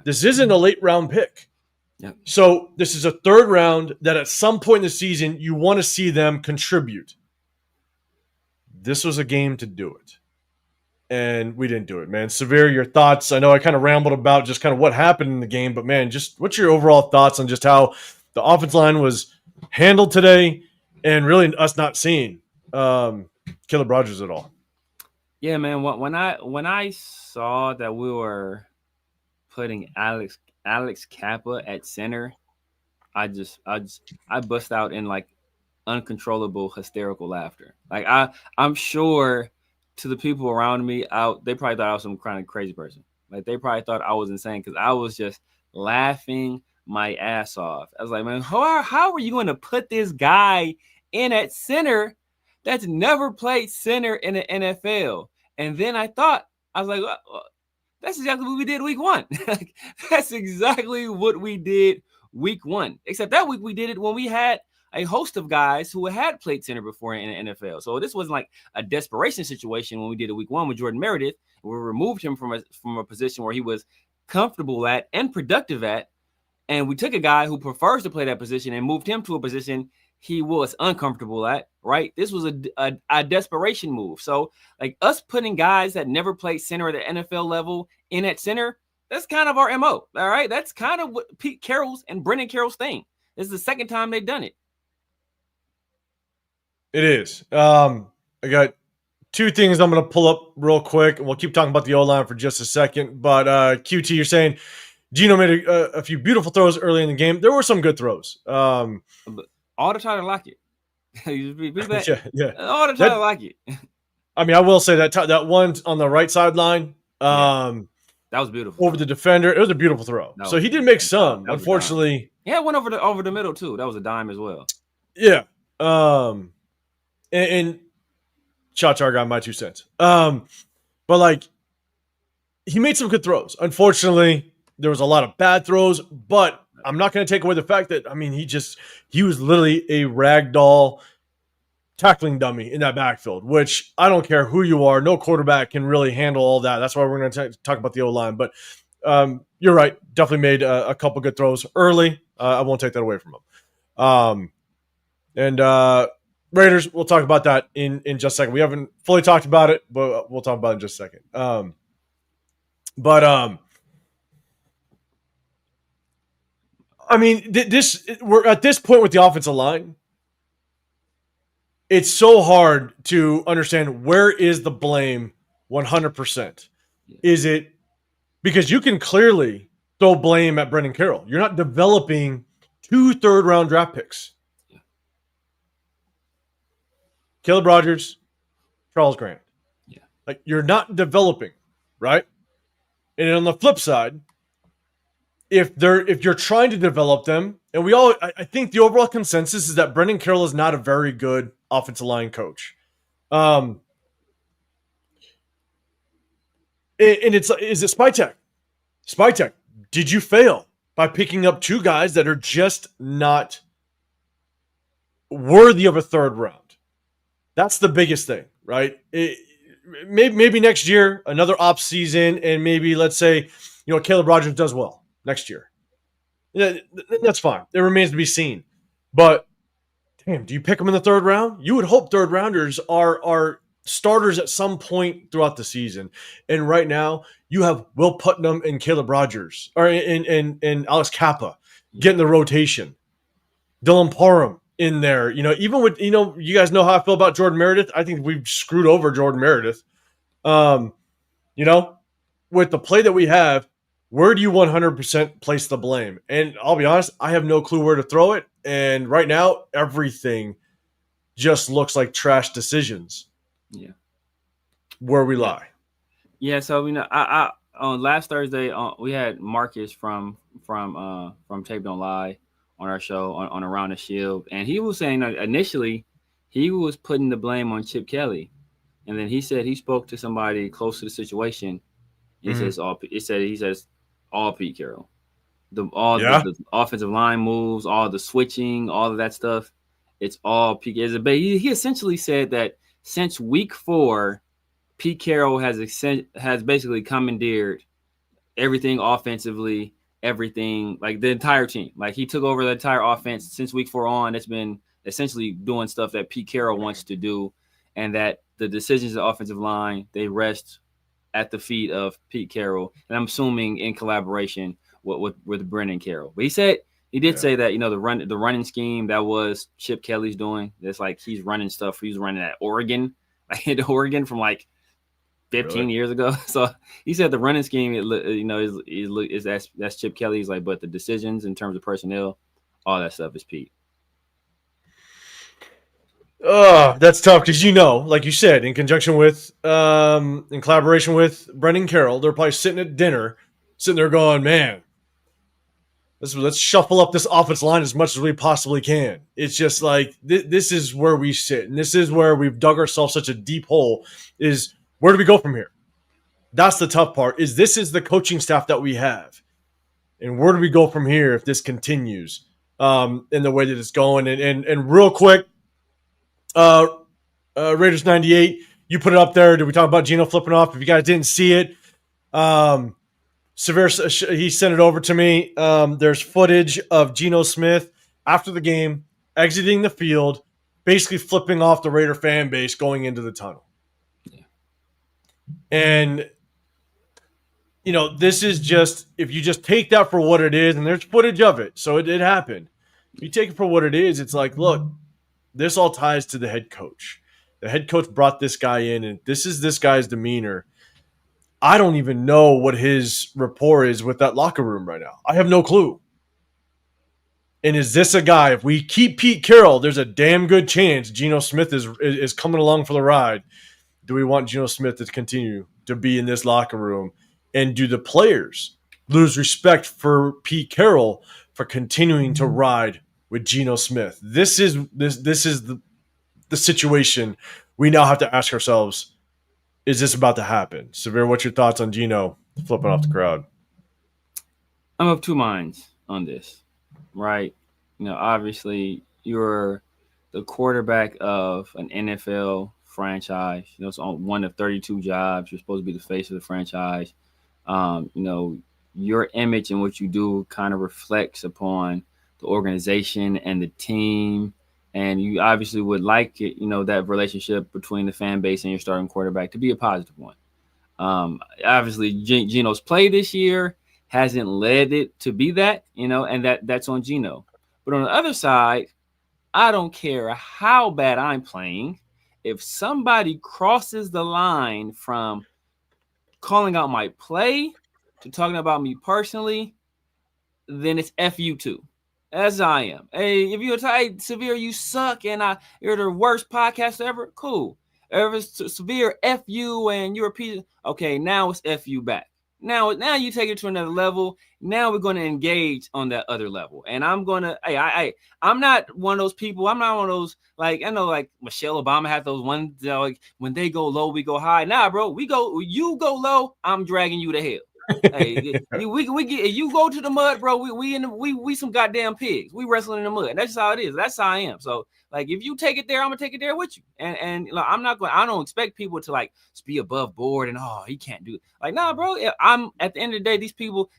This isn't a late round pick. Yeah. So this is a 3rd round that at some point in the season you want to see them contribute. This was a game to do it. And we didn't do it, man. Severe, your thoughts? I know I kind of rambled about just kind of what happened in the game, but, man, just what's your overall thoughts on just how the offensive line was handled today and really us not seeing Caleb Rogers at all? Yeah, man. When I saw that we were putting Alex Kappa at center, I bust out in uncontrollable hysterical laughter. I'm sure to the people around me, they probably thought I was some kind of crazy person. They probably thought I was insane because I was just laughing my ass off. I was like, man, how are you going to put this guy in at center that's never played center in the NFL? And then I was like, well, that's exactly what we did week 1. That's exactly what we did week 1. Except that week we did it when we had a host of guys who had played center before in the NFL. So this wasn't like a desperation situation when we did a week 1 with Jordan Meredith. We removed him from a position where he was comfortable at and productive at. And we took a guy who prefers to play that position and moved him to a position he was uncomfortable at, right? This was a desperation move. So like us putting guys that never played center at the NFL level in at center, that's kind of our MO, all right? That's kind of what Pete Carroll's and Brendan Carroll's thing. This is the second time they've done it. It is. I got 2 things I'm going to pull up real quick, and we'll keep talking about the O-line for just a second. But QT, you're saying Gino made a few beautiful throws early in the game. There were some good throws. All the time I like it. yeah. All the time I like it. I mean, I will say that one on the right sideline, that was beautiful. Over the defender, it was a beautiful throw. So he did make some. Unfortunately, yeah, one over the middle too. That was a dime as well. Yeah. And shots are got my 2 cents. But like, he made some good throws. Unfortunately, there was a lot of bad throws, but I'm not going to take away the fact that, I mean, he was literally a ragdoll tackling dummy in that backfield, which I don't care who you are. No quarterback can really handle all that. That's why we're going to talk about the O-line. But you're right. Definitely made a couple good throws early. I won't take that away from him. And Raiders, we'll talk about that in just a second. We haven't fully talked about it, but we'll talk about it in just a second. I mean, we're at this point with the offensive line. It's so hard to understand where is the blame 100%. Is it because you can clearly throw blame at Brendan Carroll? You're not developing 2 third-round draft picks. Caleb Rogers, Charles Grant. Yeah. Like, you're not developing, right? And on the flip side, if you're trying to develop them, and I think the overall consensus is that Brendan Carroll is not a very good offensive line coach. And is it Spytek? Spytek, did you fail by picking up 2 guys that are just not worthy of a third round? That's the biggest thing, right? Maybe next year, another off season, and maybe let's say, Caleb Rogers does well next year. That's fine. It remains to be seen. But damn, do you pick them in the 3rd round? You would hope 3rd rounders are starters at some point throughout the season. And right now, you have Will Putnam and Caleb Rogers, or and Alex Kappa getting the rotation. Dylan Parham in there, even with, you guys know how I feel about Jordan Meredith. I think we've screwed over Jordan Meredith. With the play that we have, where do you 100% place the blame? And I'll be honest, I have no clue where to throw it. And right now, everything just looks like trash decisions. Yeah. Where we lie. Yeah. So, I on last Thursday, we had Marcus from Tape Don't Lie on our show on Around the Shield. And he was saying that initially he was putting the blame on Chip Kelly. And then he said he spoke to somebody close to the situation. He says all Pete Carroll. The offensive line moves, all the switching, all of that stuff. It's all Pete. He essentially said that since week 4, Pete Carroll has basically commandeered everything offensively, everything, like the entire team. Like he took over the entire offense since week 4 on. It's been essentially doing stuff that Pete Carroll wants to do, and that the decisions of the offensive line, they rest at the feet of Pete Carroll, and I'm assuming in collaboration with Brendan Carroll. But he did say that, the running scheme that was Chip Kelly's doing. It's like he's running stuff. He's running at Oregon, from like 15 years ago. So he said the running scheme, is that's Chip Kelly's, like, but the decisions in terms of personnel, all that stuff is Pete. Oh, that's tough because, like you said, in conjunction with, in collaboration with Brendan Carroll, they're probably sitting at dinner, sitting there going, man, let's shuffle up this offensive line as much as we possibly can. It's just like, this is where we sit, and this is where we've dug ourselves such a deep hole, is where do we go from here? That's the tough part, this is the coaching staff that we have. And where do we go from here if this continues? in the way that it's going. And real quick, Raiders 98, you put it up there. Did we talk about Geno flipping off? If you guys didn't see it, Severe, he sent it over to me. There's footage of Geno Smith after the game exiting the field, basically flipping off the Raider fan base going into the tunnel. Yeah. And, you know, this is just, if you just take that for what it is, and there's footage of it, so it did happen. If you take it for what it is, it's like, look, this all ties to the head coach. The head coach brought this guy in, and this is this guy's demeanor. I don't even know what his rapport is with that locker room right now. I have no clue. And is this a guy, if we keep Pete Carroll, there's a damn good chance Geno Smith is coming along for the ride. Do we want Geno Smith to continue to be in this locker room? And do the players lose respect for Pete Carroll for continuing to ride with Geno Smith? This is the situation we now have to ask ourselves. Is this about to happen? Severe, what's your thoughts on Geno flipping off the crowd? I'm of two minds on this, right? You know, obviously you're the quarterback of an NFL franchise. You know, it's on one of 32 jobs. You're supposed to be the face of the franchise. You know, your image and what you do kind of reflects upon the organization and the team. And you obviously would like it, you know, that relationship between the fan base and your starting quarterback to be a positive one. Obviously, Geno's play this year hasn't led it to be that, you know, and that's on Geno. But on the other side, I don't care how bad I'm playing. If somebody crosses the line from calling out my play to talking about me personally, then it's F you too. As I am. Hey, if you're hey, Severe, you suck, and you're the worst podcast ever. Cool. Ever Severe, F you, and you're a piece. Okay, now it's F you back. Now you take it to another level. Now we're going to engage on that other level, and I'm gonna. I'm not one of those people. I'm not one of those like I know like Michelle Obama had those ones you know, like when they go low, we go high. Nah, bro, you go low, I'm dragging you to hell. Hey, we get you go to the mud, bro. We some goddamn pigs. We wrestling in the mud. That's just how it is. That's how I am. So like, if you take it there, I'm gonna take it there with you. And like, I'm not going. I don't expect people to like be above board and he can't do it. Like, nah, bro. I'm at the end of the day, these people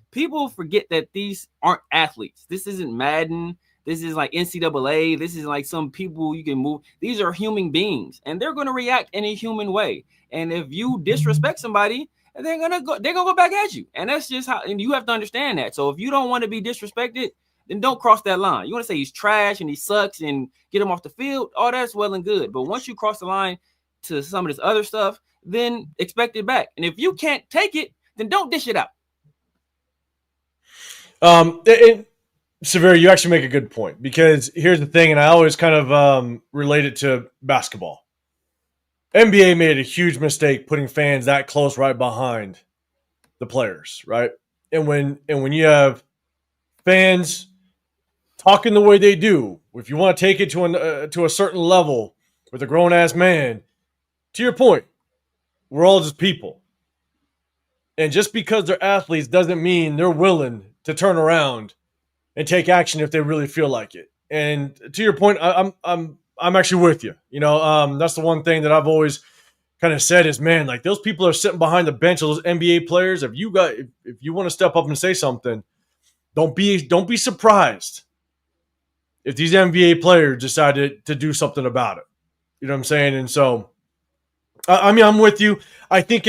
forget that these aren't athletes. This isn't Madden. This is like NCAA. This is like some people you can move. These are human beings, and they're gonna react in a human way. And if you disrespect somebody, they're gonna go back at you, and that's just how. And you have to understand that. So if you don't want to be disrespected, then don't cross that line. You want to say he's trash and he sucks and get him off the field. All that's well and good, but once you cross the line to some of this other stuff, then expect it back. And if you can't take it, then don't dish it out. Severe, you actually make a good point, because here's the thing, and I always kind of relate it to basketball. NBA made a huge mistake putting fans that close right behind the players, right? And when you have fans talking the way they do, if you want to take it to a certain level with a grown ass man, to your point, we're all just people, and just because they're athletes doesn't mean they're willing to turn around and take action if they really feel like it. And to your point, I'm actually with you. You know, that's the one thing that I've always kind of said is, man, like those people are sitting behind the bench of those NBA players. If you want to step up and say something, don't be surprised if these NBA players decided to do something about it. You know what I'm saying? And so, I mean, I'm with you. I think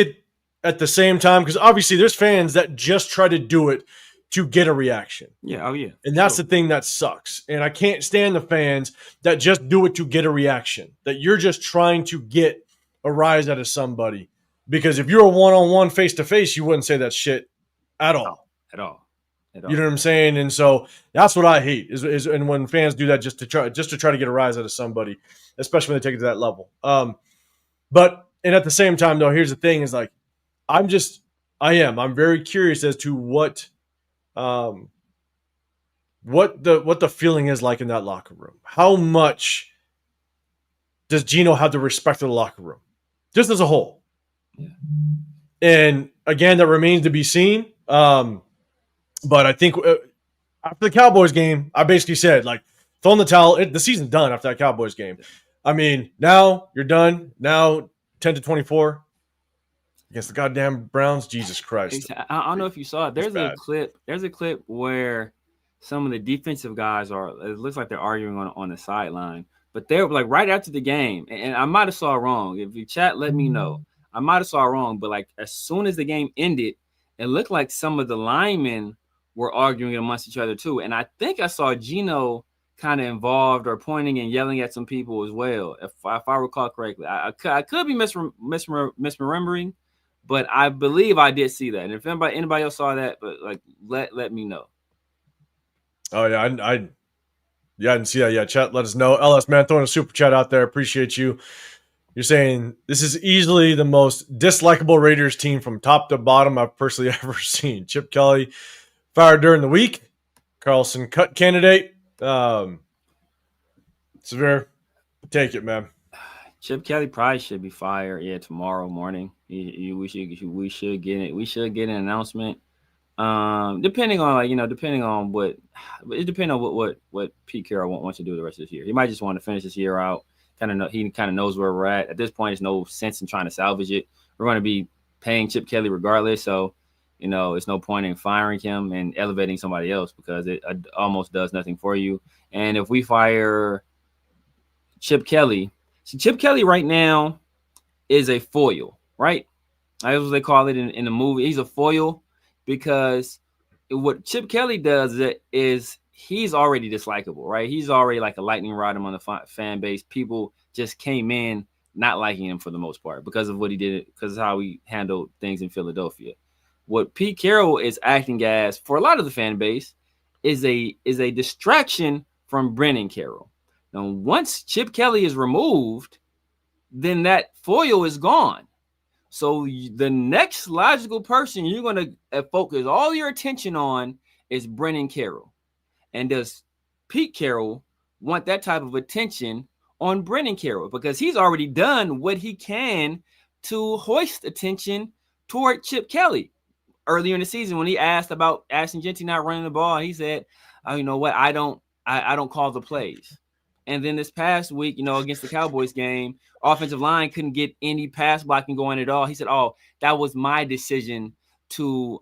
at the same time, because obviously there's fans that just try to do it to get a reaction. Yeah, oh yeah. And that's the thing that sucks. And I can't stand the fans that just do it to get a reaction, that you're just trying to get a rise out of somebody. Because if you're a one-on-one face-to-face, you wouldn't say that shit at all. At all. You know what I'm saying? And so that's what I hate is and when fans do that just to try to get a rise out of somebody, especially when they take it to that level. But at the same time though, here's the thing is like I'm very curious as to what the feeling is like in that locker room. How much does Geno have the respect of the locker room, just as a whole? Yeah. And again, that remains to be seen. But I think after the Cowboys game, I basically said, like, throw in the towel. The season's done after that Cowboys game. I mean, now you're done. Now 10-24 against the goddamn Browns. Jesus Christ. I don't know if you saw it. There's a bad. clip. There's a clip where some of the defensive guys are. It looks like they're arguing on the sideline, but they're like right after the game. And I might have saw wrong. If you chat, let me know. I might have saw wrong, but like as soon as the game ended, it looked like some of the linemen were arguing amongst each other too. And I think I saw Gino kind of involved or pointing and yelling at some people as well, if I recall correctly. I could be misremembering, but I believe I did see that. And if anybody else saw that, but like let me know. Oh yeah, I didn't see that. Yeah, chat, let us know. LS man, throwing a super chat out there. Appreciate you. You're saying this is easily the most dislikable Raiders team from top to bottom I've personally ever seen. Chip Kelly fired during the week. Carlson cut candidate. Severe, take it, man. Chip Kelly probably should be fired. Yeah, tomorrow morning. We should get it. We should get an announcement. Depending on what it depends on what Pete Carroll wants to do the rest of this year. He might just want to finish this year out. He kind of knows where we're at. At this point, there's no sense in trying to salvage it. We're going to be paying Chip Kelly regardless. So, it's no point in firing him and elevating somebody else because it almost does nothing for you. And if we fire Chip Kelly, Chip Kelly right now is a foil, right? That's what they call it in the movie. He's a foil because what Chip Kelly does is he's already dislikable, right? He's already like a lightning rod among the fan base. People just came in not liking him for the most part because of what he did, because of how he handled things in Philadelphia. What Pete Carroll is acting as for a lot of the fan base is a distraction from Brennan Carroll. Now, once Chip Kelly is removed, then that foil is gone. So the next logical person you're going to focus all your attention on is Brennan Carroll. And does Pete Carroll want that type of attention on Brennan Carroll? Because he's already done what he can to hoist attention toward Chip Kelly. Earlier in the season, when he asked about Ashton Jeanty not running the ball, he said, "Oh, you know what? I don't call the plays." And then this past week, against the Cowboys game, offensive line couldn't get any pass blocking going at all. He said, "Oh, that was my decision to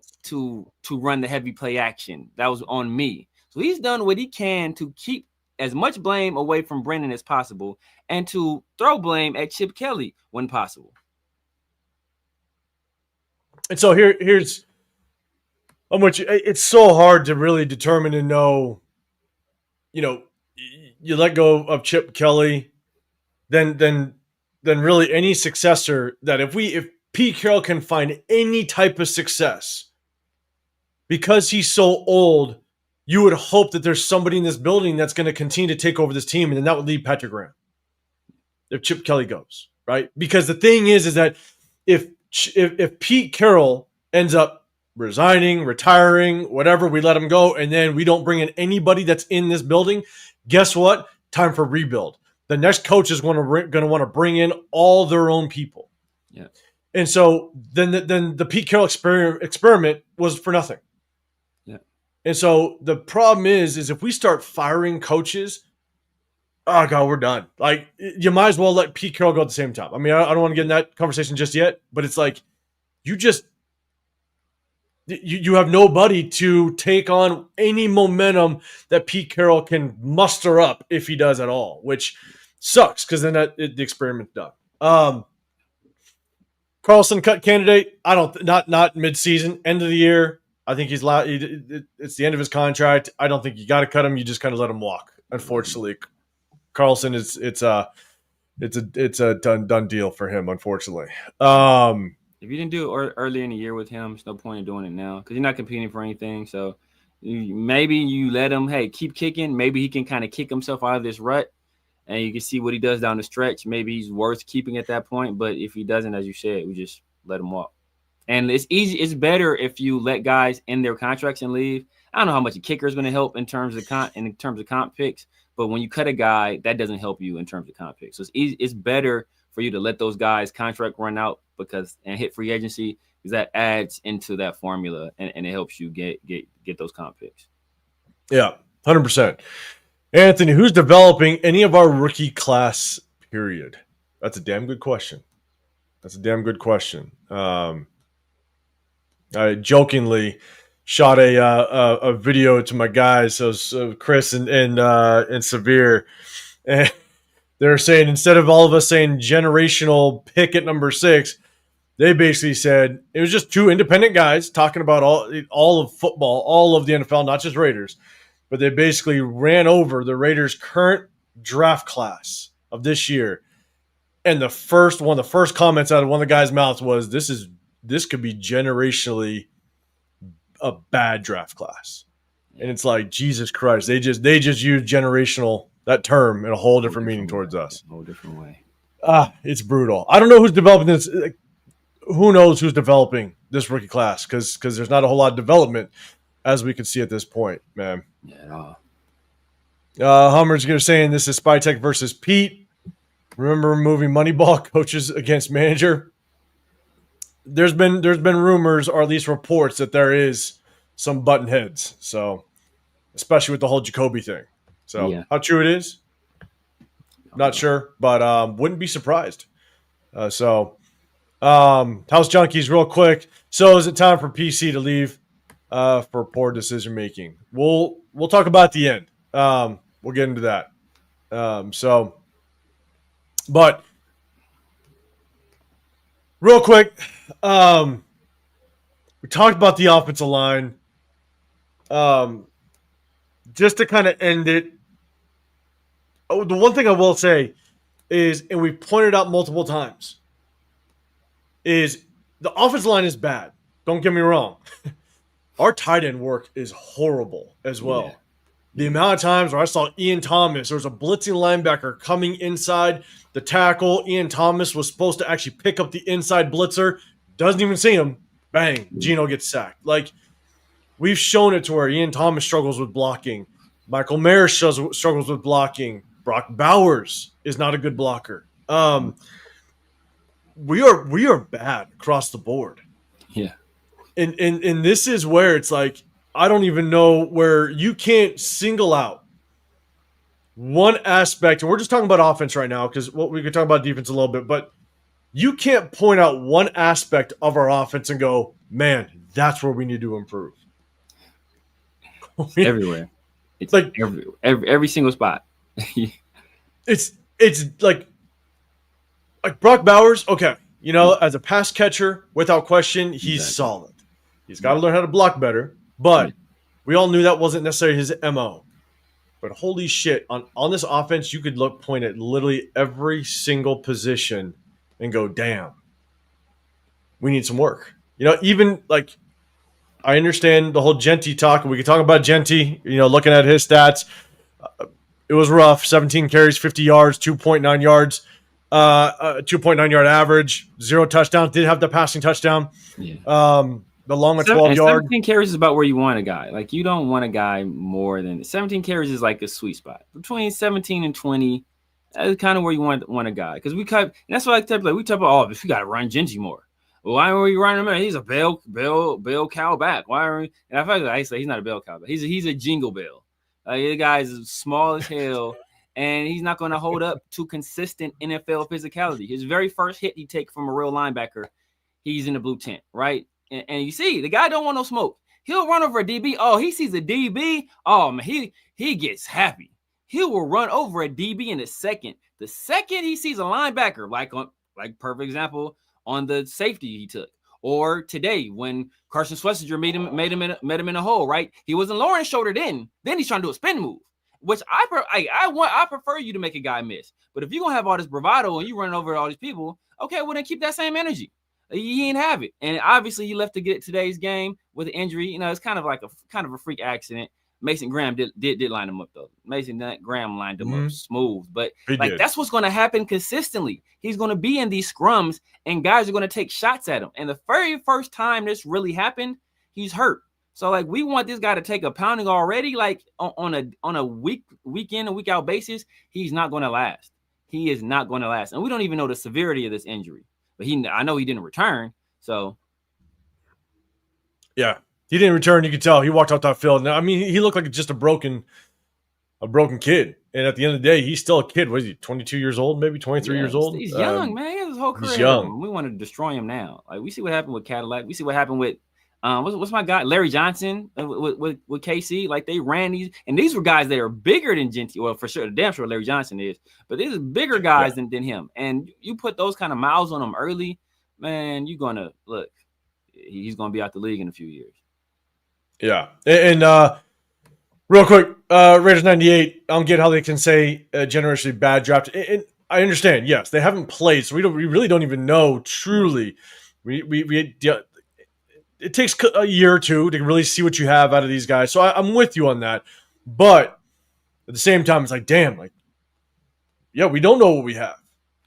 run the heavy play action. That was on me." So he's done what he can to keep as much blame away from Brennan as possible and to throw blame at Chip Kelly when possible. And so here's how much it's so hard to really determine and know, you let go of Chip Kelly, then really any successor that if Pete Carroll can find any type of success, because he's so old, you would hope that there's somebody in this building that's going to continue to take over this team, and then that would leave Patrick Graham if Chip Kelly goes, right? Because the thing is that if Pete Carroll ends up resigning, retiring, whatever, we let him go, and then we don't bring in anybody that's in this building, guess what? Time for rebuild. The next coach is going to want to bring in all their own people. Yeah. And so then the Pete Carroll experiment was for nothing. Yeah. And so the problem is if we start firing coaches, oh God, we're done. Like, you might as well let Pete Carroll go at the same time. I mean, I don't want to get in that conversation just yet, but it's like you have nobody to take on any momentum that Pete Carroll can muster up if he does at all, which sucks because then the experiment's done. Carlson cut candidate. Not mid-season, end of the year. I think it's the end of his contract. I don't think you got to cut him. You just kind of let him walk. Unfortunately, Carlson it's a done deal for him. Unfortunately. If you didn't do it early in the year with him, there's no point in doing it now because you're not competing for anything. So maybe you let him, keep kicking. Maybe he can kind of kick himself out of this rut, and you can see what he does down the stretch. Maybe he's worth keeping at that point. But if he doesn't, as you said, we just let him walk. And it's easy. It's better if you let guys end their contracts and leave. I don't know how much a kicker is going to help in terms of comp picks, but when you cut a guy, that doesn't help you in terms of comp picks. So it's easy. It's better for you to let those guys' contract run out and hit free agency, because that adds into that formula and it helps you get those comp picks. Yeah, 100%. Anthony, who's developing any of our rookie class? Period. That's a damn good question. I jokingly shot a video to my guys, so Chris and Severe, and they're saying instead of all of us saying generational pick at number 6, they basically said it was just two independent guys talking about all of football, all of the NFL, not just Raiders, but they basically ran over the Raiders' current draft class of this year. And the first comments out of one of the guys' mouths was, "This could be generationally a bad draft class." And it's like, Jesus Christ, they just use generational, that term, in a whole different meaning towards us. A whole different way. It's brutal. I don't know who's developing this. Who knows who's developing this rookie class? Because there's not a whole lot of development as we can see at this point, man. Yeah, at all. Hummer's going to saying this is Spytek versus Pete. Remember movie Moneyball, coaches against manager? There's been rumors, or at least reports, that there is some button heads. So, especially with the whole Jacoby thing. So, Yeah. How true it is, not sure, but wouldn't be surprised. House Junkies, real quick. So, is it time for PC to leave for poor decision making? We'll talk about at the end. We'll get into that. But real quick, we talked about the offensive line. Just to kind of end it, the one thing I will say is, and we pointed out multiple times, is the offensive line is bad. Don't get me wrong. Our tight end work is horrible as well. Yeah. The amount of times where I saw Ian Thomas, there was a blitzing linebacker coming inside the tackle. Ian Thomas was supposed to actually pick up the inside blitzer. Doesn't even see him. Bang. Gino gets sacked. Like, we've shown it to where Ian Thomas struggles with blocking. Michael Mayer struggles with blocking. Brock Bowers is not a good blocker. We are bad across the board. Yeah. And this is where it's like, I don't even know where you can't single out one aspect. And we're just talking about offense right now, because we could talk about defense a little bit, but you can't point out one aspect of our offense and go, man, that's where we need to improve. Everywhere. It's like every single spot. it's like Brock Bowers. Okay. As a pass catcher, without question, he's solid. He's got to learn how to block better. But we all knew that wasn't necessarily his MO. But holy shit, on this offense, you could point at literally every single position and go, damn, we need some work. Even like, I understand the whole Genty talk. We could talk about Genty, looking at his stats. It was rough. 17 carries, 50 yards, 2.9 yards, 2.9 yard average, 0 touchdowns. Did have the passing touchdown. Yeah. The long 12 yard. 17 carries is about where you want a guy. Like, you don't want a guy more than 17 carries is like a sweet spot. Between 17 and 20, that's kind of where you want a guy. Because we cut, and that's why we type of, if you got to run Genji more. Well, why are we running him? He's a bell cow back. Why are we? And I say he's not a bell cow back. He's a jingle bell. The guy's small as hell, and he's not going to hold up to consistent NFL physicality. His very first hit he take from a real linebacker, he's in the blue tent, right? And you see, the guy don't want no smoke. He'll run over a DB. Oh, he sees a DB. Oh, man, he gets happy. He will run over a DB in a second. The second he sees a linebacker, like perfect example on the safety he took. Or today when Carson Schlesinger met him in a hole, right? He wasn't lowering his shoulder then. Then he's trying to do a spin move, which I prefer you to make a guy miss. But if you're going to have all this bravado and you running over all these people, okay, well, then keep that same energy. He didn't have it. And obviously he left to get today's game with an injury. It's kind of like a freak accident. Mason Graham did line him up though. Mason Graham lined him up smooth. But that's what's going to happen consistently. He's going to be in these scrums and guys are going to take shots at him. And the very first time this really happened, he's hurt. So like, we want this guy to take a pounding already, like on a week in and week out basis. He's not going to last. He is not going to last. And we don't even know the severity of this injury. But I know he didn't return, so. Yeah. He didn't return. You could tell he walked off that field. Now, I mean, he looked like just a broken kid. And at the end of the day, he's still a kid. What is he? 22 years old, maybe 23 years old. He's young, man. He has his whole career. He's young. We want to destroy him now. Like we see what happened with Cadillac. We see what happened with what's my guy Larry Johnson with KC. Like they ran these, and these were guys that are bigger than Genty. Well, for sure, damn sure Larry Johnson is, but these are bigger guys than him. And you put those kind of miles on him early, man. You're gonna look. He's gonna be out the league in a few years. Yeah, and real quick, Raiders 98. I don't get how they can say generationally bad draft. And I understand. Yes, they haven't played, so we really don't even know truly. It takes a year or two to really see what you have out of these guys. So I'm with you on that, but at the same time, it's like, damn, like, yeah, we don't know what we have,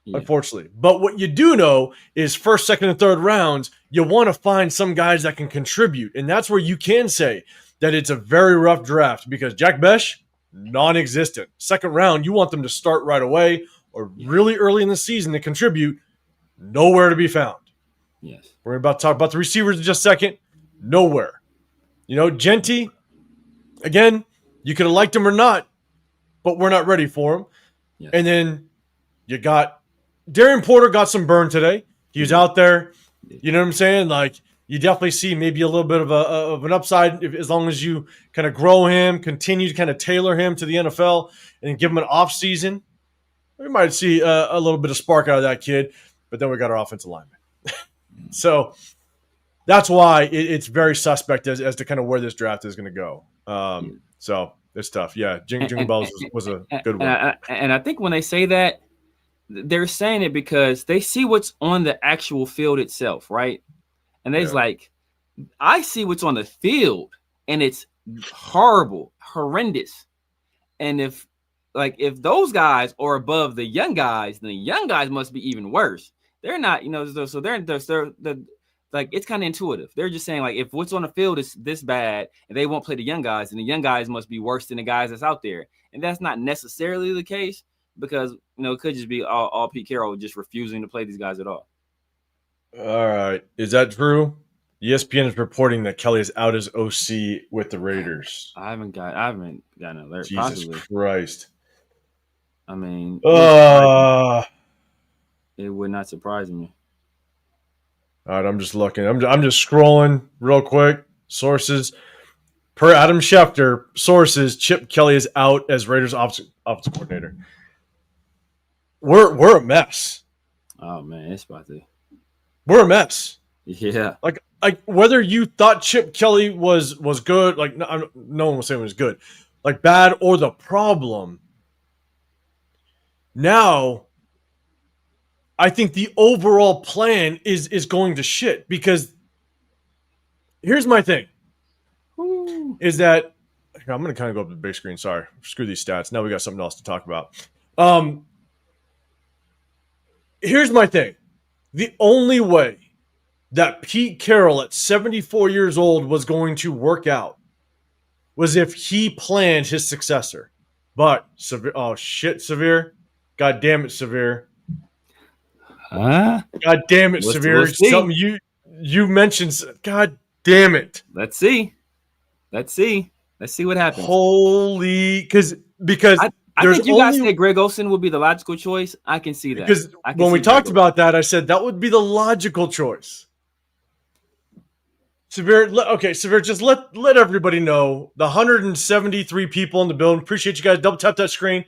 unfortunately. But what you do know is first, second, and third rounds, you want to find some guys that can contribute, and that's where you can say that it's a very rough draft because Jack Besh, non-existent. Second round, you want them to start right away or really early in the season to contribute. Nowhere to be found. Yes. We're about to talk about the receivers in just a second. Nowhere. You know, Genty, again, you could have liked him or not, but we're not ready for him. Yes. And then you got Darian Porter got some burn today. He was out there. You know what I'm saying? Like, you definitely see maybe a little bit of an upside as long as you kind of grow him, continue to kind of tailor him to the NFL, and give him an off season. We might see a little bit of spark out of that kid, but then we got our offensive lineman. So that's why it's very suspect as to kind of where this draft is going to go. So it's tough. Yeah, Jingle Bells was a good one. And I think when they say that, they're saying it because they see what's on the actual field itself, right? And they're like, I see what's on the field, and it's horrible, horrendous. And if those guys are above the young guys, then the young guys must be even worse. They're not, so they're like, it's kind of intuitive. They're just saying, like, if what's on the field is this bad and they won't play the young guys, then the young guys must be worse than the guys that's out there. And that's not necessarily the case because, it could just be all Pete Carroll just refusing to play these guys at all. All right. Is that true? ESPN is reporting that Kelly is out as OC with the Raiders. I haven't gotten an alert. Jesus possibly. Christ. I mean, it would not surprise me. All right, I'm just looking. I'm just scrolling real quick. Sources. Per Adam Schefter, sources, Chip Kelly is out as Raiders offensive coordinator. We're a mess. Oh, man, it's about to. We're a mess. Yeah. Like whether you thought Chip Kelly was good, like no one was saying it was good, like bad or the problem. Now, I think the overall plan is going to shit because here's my thing. Is that I'm going to kind of go up to the big screen. Sorry. Screw these stats. Now we got something else to talk about. Here's my thing. The only way that Pete Carroll at 74 years old was going to work out was if he planned his successor. But, Severe. God damn it, Severe. Huh? God damn it, Severe. Something you mentioned. God damn it. Let's see what happens. Holy, because I think you guys said Greg Olsen would be the logical choice. I can see that. Because when we talked about that, I said that would be the logical choice. Severe, just let everybody know, the 173 people in the building, appreciate you guys, double tap that screen.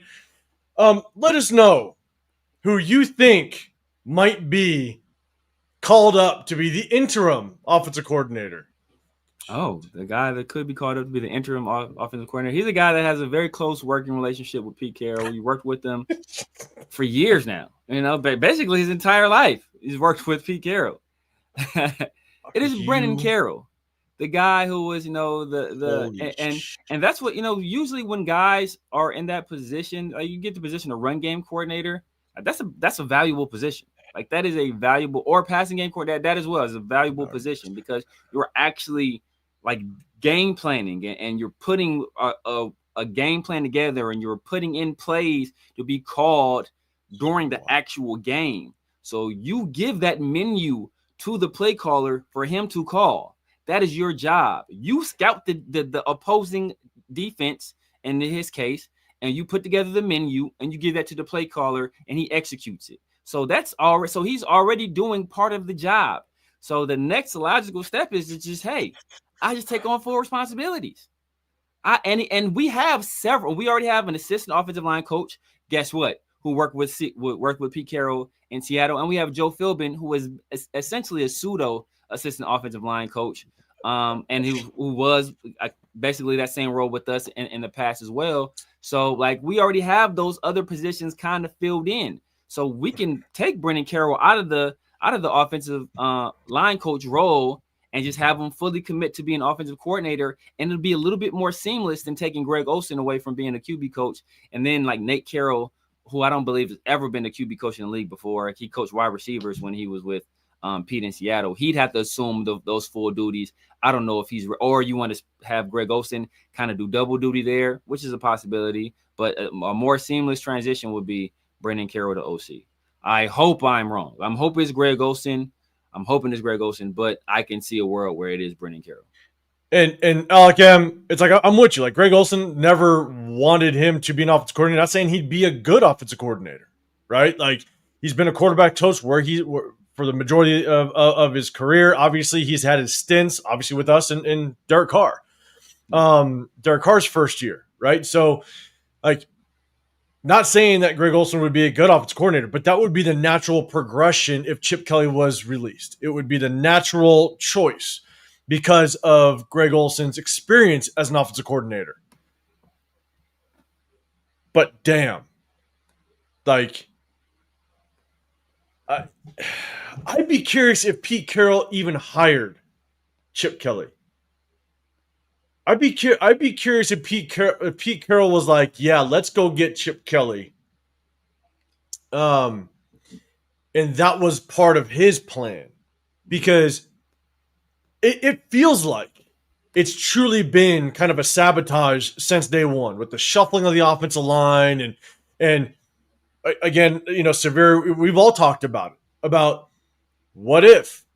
Let us know who you think might be called up to be the interim offensive coordinator. Oh, the guy that could be called up to be the interim offensive coordinator. He's a guy that has a very close working relationship with Pete Carroll. He worked with them for years now. Basically his entire life. He's worked with Pete Carroll. It is Brennan Carroll, the guy who was, and that's what, usually when guys are in that position, you get the position of run game coordinator. That's a valuable position. Like that is a valuable, or passing game coordinator. That as well is a valuable position because you're actually like game planning and you're putting a game plan together and you're putting in plays to be called during the actual game. So you give that menu to the play caller for him to call. That is your job. You scout the opposing defense in his case, and you put together the menu and you give that to the play caller and he executes it. So that's already, so he's already doing part of the job. So the next logical step is to just, hey, I just take on full responsibilities. And we have several. We already have an assistant offensive line coach. Guess what? Who worked with Pete Carroll in Seattle, and we have Joe Philbin, who is essentially a pseudo assistant offensive line coach, and who was basically that same role with us in the past as well. So like we already have those other positions kind of filled in, so we can take Brendan Carroll out of the offensive line coach role and just have him fully commit to being an offensive coordinator. And it'll be a little bit more seamless than taking Greg Olsen away from being a QB coach. And then like Nate Carroll, who I don't believe has ever been a QB coach in the league before. He coached wide receivers when he was with Pete in Seattle. He'd have to assume those full duties. I don't know if he's, or you want to have Greg Olsen kind of do double duty there, which is a possibility. But a more seamless transition would be Brendan Carroll to OC. I hope I'm wrong. I'm hoping it's Greg Olsen. But I can see a world where it is Brendan Carroll. And Alec M, it's like I'm with you. Like Greg Olsen never wanted him to be an offensive coordinator. Not saying he'd be a good offensive coordinator, right? Like he's been a quarterback coach for the majority of his career. Obviously, he's had his stints, obviously with us and Derek Carr. Derek Carr's first year, right? So, like, not saying that Greg Olsen would be a good offensive coordinator, but that would be the natural progression if Chip Kelly was released. It would be the natural choice because of Greg Olsen's experience as an offensive coordinator. But damn, like, I'd be curious if Pete Carroll even hired Chip Kelly. I'd be curious if Pete Carroll was like, yeah, let's go get Chip Kelly. And that was part of his plan. Because it feels like it's truly been kind of a sabotage since day one with the shuffling of the offensive line and again, severe. We've all talked about it. About what if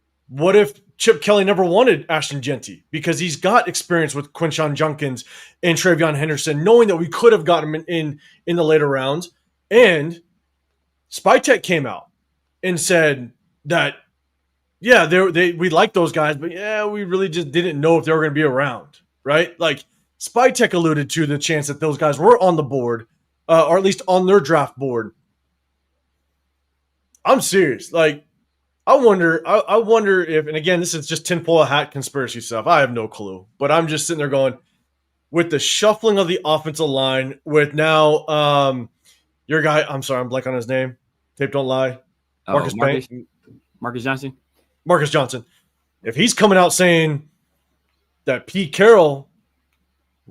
Chip Kelly never wanted Ashton Genty because he's got experience with Quinshon Junkins and Travion Henderson, knowing that we could have gotten him in the later rounds. And Spytek came out and said that, yeah, we like those guys, but yeah, we really just didn't know if they were going to be around, right? Like Spytek alluded to the chance that those guys were on the board, or at least on their draft board. I'm serious. Like, I wonder if, and again, this is just tinfoil hat conspiracy stuff. I have no clue, but I'm just sitting there going, with the shuffling of the offensive line, with now your guy, I'm sorry, I'm blank on his name. Tape don't lie. Marcus Johnson. Marcus Johnson. If he's coming out saying that Pete Carroll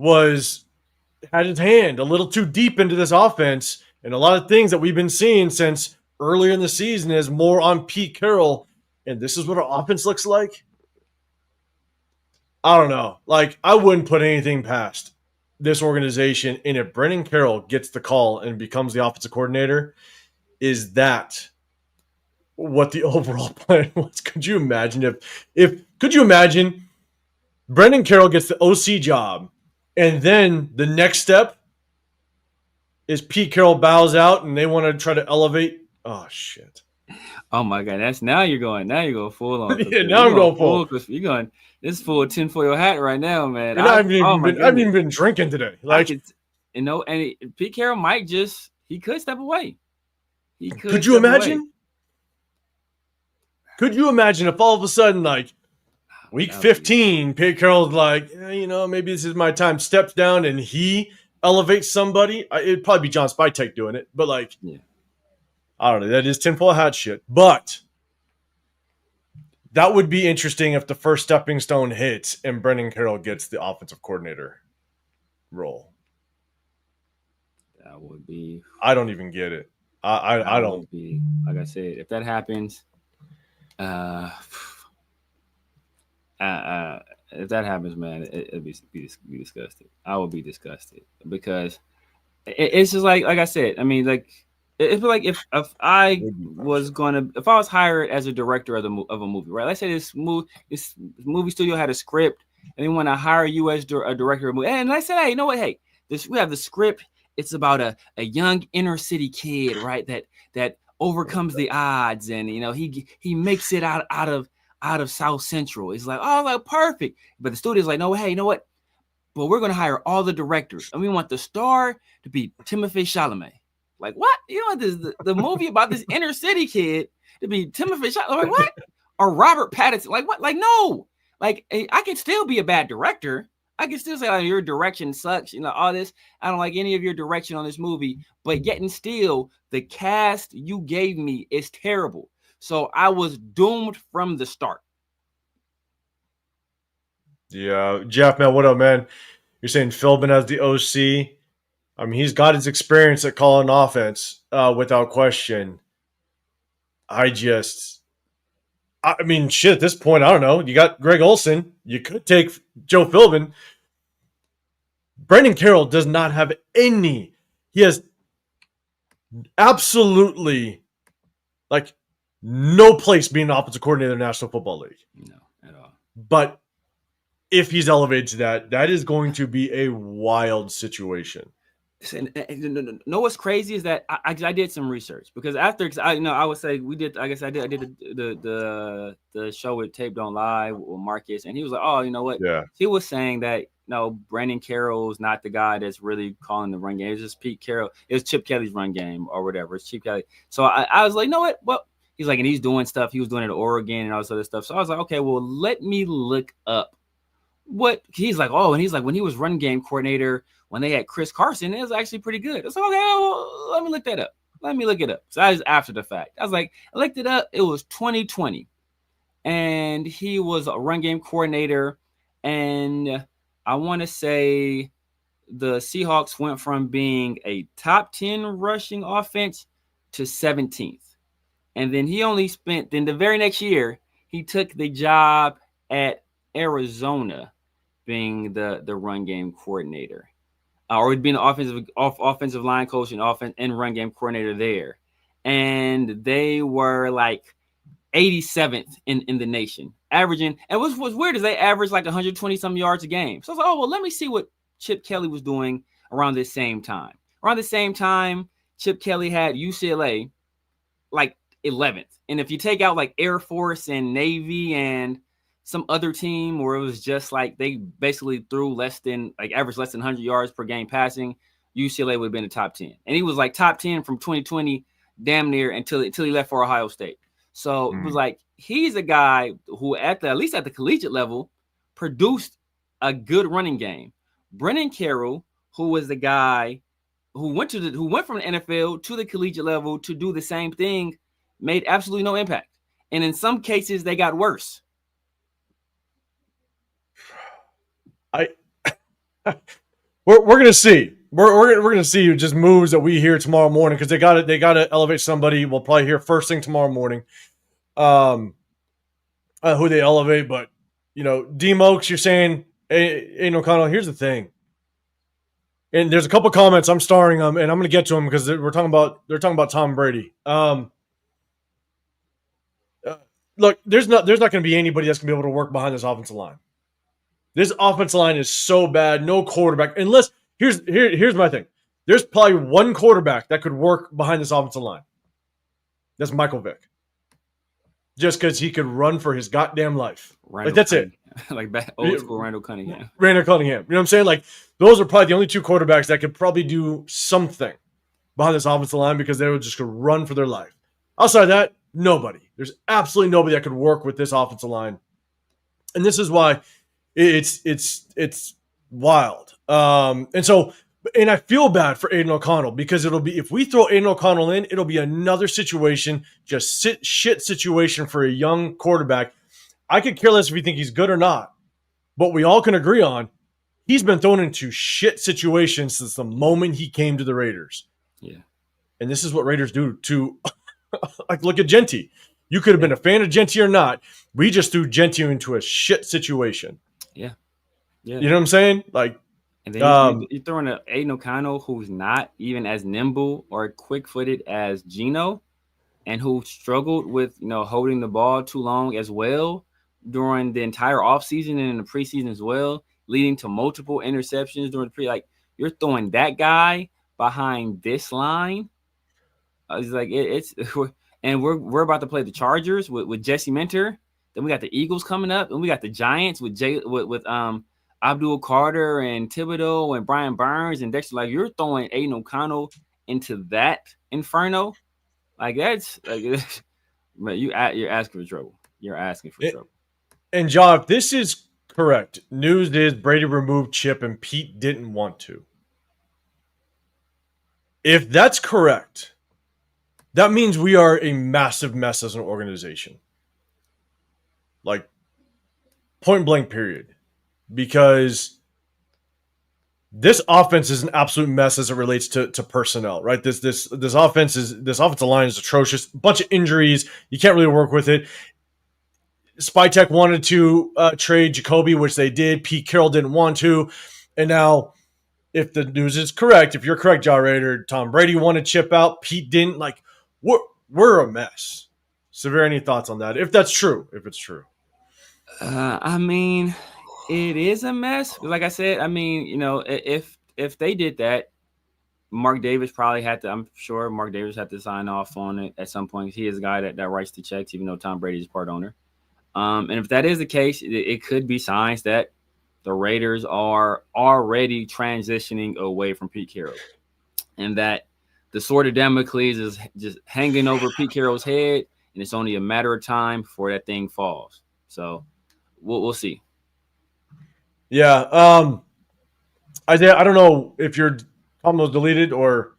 had his hand a little too deep into this offense, and a lot of things that we've been seeing since earlier in the season is more on Pete Carroll, and this is what our offense looks like. I don't know. Like, I wouldn't put anything past this organization. And if Brendan Carroll gets the call and becomes the offensive coordinator, is that what the overall plan was? Could you imagine could you imagine Brendan Carroll gets the OC job and then the next step is Pete Carroll bows out and they want to try to elevate? Oh shit! Oh my god! Now you're going full on. Yeah, now I'm going full. You're going. This full tinfoil hat right now, man. I haven't even been drinking today. Like, and Pete Carroll he could step away. Could you imagine? Could you imagine if all of a sudden, like week 15, Pete Carroll's like, maybe this is my time, steps down and he elevates somebody? It'd probably be John Spytek doing it, but like. Yeah. I don't know. That is tinfoil hat shit. But that would be interesting if the first stepping stone hits and Brendan Carroll gets the offensive coordinator role. That would be. I don't even get it. I don't. Be, like I said, if that happens, if that happens, man, it'd be disgusted. I would be disgusted because it's just like I said. I mean, like. It's like if I was if I was hired as a director of a movie, right? Let's say this movie studio had a script and they want to hire you as a director of a movie, and I said, hey, you know what? Hey, we have the script. It's about a young inner city kid, right? That overcomes the odds, and he makes it out of South Central. It's like, oh, like perfect. But the studio's like, no, hey, you know what? But we're gonna hire all the directors, and we want the star to be Timothée Chalamet. Like, what? You know, the movie about this inner city kid to be Timothée Chalamet. Like, what? Or Robert Pattinson. Like, what? Like, no. Like, I can still be a bad director. I can still say, oh, your direction sucks. All this. I don't like any of your direction on this movie. But yet and still, the cast you gave me is terrible. So I was doomed from the start. Yeah, Jeff, man, what up, man? You're saying Philbin as the OC. I mean, he's got his experience at calling offense, without question. I mean, shit, at this point, I don't know. You got Greg Olson. You could take Joe Philbin. Brandon Carroll does not have any. He has absolutely, like, no place being an offensive coordinator in the National Football League. No, at all. But if he's elevated to that is going to be a wild situation. And know what's crazy is that I did some research because because I would say we did. I guess I did the show with Tape Don't Lie with Marcus, and he was like, oh, you know what? Yeah. He was saying that Brandon Carroll is not the guy that's really calling the run game. It's just Pete Carroll. It was Chip Kelly's run game or whatever. It's Chip Kelly. So I was like, you know what? Well, he's like, and he's doing stuff. He was doing it at Oregon and all this other stuff. So I was like, okay, well, let me look up what he's like. Oh, and he's like, when he was run game coordinator, when they had Chris Carson, it was actually pretty good. I was like, okay, well, let me look that up. Let me look it up. So I was after the fact. I was like, I looked it up. It was 2020. And he was a run game coordinator. And I want to say the Seahawks went from being a top 10 rushing offense to 17th. And then he only spent, then the very next year, he took the job at Arizona being the run game coordinator. Or he'd been the offensive line coach and run game coordinator there. And they were like 87th in the nation, averaging. And what's weird is they averaged like 120 some yards a game. So I was like, oh, well, let me see what Chip Kelly was doing around this same time. Around the same time, Chip Kelly had UCLA like 11th. And if you take out like Air Force and Navy and some other team where it was just like they basically threw average less than 100 yards per game passing, UCLA would have been the top 10. And he was like top 10 from 2020 damn near until he left for Ohio State. So it was like he's a guy who at least at the collegiate level produced a good running game. Brennan Carroll, who was the guy who went from the NFL to the collegiate level to do the same thing, made absolutely no impact. And in some cases they got worse. We're gonna see. We're gonna see just moves that we hear tomorrow morning because they gotta elevate somebody. We'll probably hear first thing tomorrow morning. Who they elevate, but D-Mokes, you're saying Aiden O'Connell. Here's the thing, and there's a couple comments I'm starring them, and I'm gonna get to them because they're talking about Tom Brady. Look, there's not gonna be anybody that's gonna be able to work behind this offensive line. This offensive line is so bad. No quarterback. Unless here's my thing. There's probably one quarterback that could work behind this offensive line. That's Michael Vick. Just because he could run for his goddamn life. That's it. Like old school Randall Cunningham. Randall Cunningham. You know what I'm saying? Like those are probably the only two quarterbacks that could probably do something behind this offensive line because they would just could run for their life. Outside of that, nobody. There's absolutely nobody that could work with this offensive line. And this is why it's wild. And I feel bad for Aiden O'Connell because if we throw Aiden O'Connell in, it'll be another situation, just shit situation for a young quarterback. I could care less if we think he's good or not, but we all can agree on he's been thrown into shit situations since the moment he came to the Raiders. Yeah. And this is what Raiders do to like look at Genty. You could have been a fan of Genty or not. We just threw Genty into a shit situation. Yeah. Yeah. You know what I'm saying? Like, And then you're throwing a Aiden O'Connell who's not even as nimble or quick-footed as Geno, and who struggled with holding the ball too long as well during the entire offseason and in the preseason as well, leading to multiple interceptions during the pre. You're throwing that guy behind this line. It's like and we're about to play the Chargers with Jesse Minter. Then we got the Eagles coming up, and we got the Giants with Abdul Carter and Thibodeau and Brian Burns and Dexter. You're throwing Aiden O'Connell into that inferno. That's you're asking for trouble. You're asking for trouble. And John, if this is correct, news is Brady removed Chip and Pete didn't want to. If that's correct, that means we are a massive mess as an organization. Point blank period. Because this offense is an absolute mess as it relates to personnel, right? This offensive line is atrocious. A bunch of injuries. You can't really work with it. Spytek wanted to trade Jacoby, which they did. Pete Carroll didn't want to. And now, if the news is correct, if you're correct, John Raider, Tom Brady wanted Chip out. Pete didn't. We're a mess. Severe, any thoughts on that? If that's true, if it's true. It is a mess. Like I said, if they did that, Mark Davis probably had to. I'm sure Mark Davis had to sign off on it at some point. He is a guy that writes the checks, even though Tom Brady is part owner. And if that is the case, it could be signs that the Raiders are already transitioning away from Pete Carroll, and that the sword of Damocles is just hanging over Pete Carroll's head, and it's only a matter of time before that thing falls. So we'll see. Yeah. I don't know if your comment was deleted or,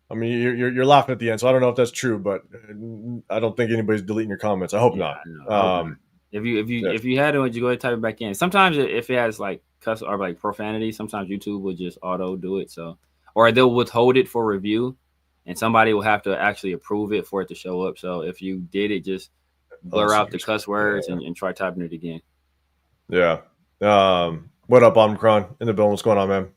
you're laughing at the end, so I don't know if that's true, but I don't think anybody's deleting your comments. I hope not. If you had to, would you go ahead and type it back in? Sometimes if it has cuss or profanity, sometimes YouTube will just auto do it. So, or they'll withhold it for review, and somebody will have to actually approve it for it to show up. So if you did it, just blur out the cuss words and try typing it again. Yeah. What up, Omicron in the building? What's going on, man?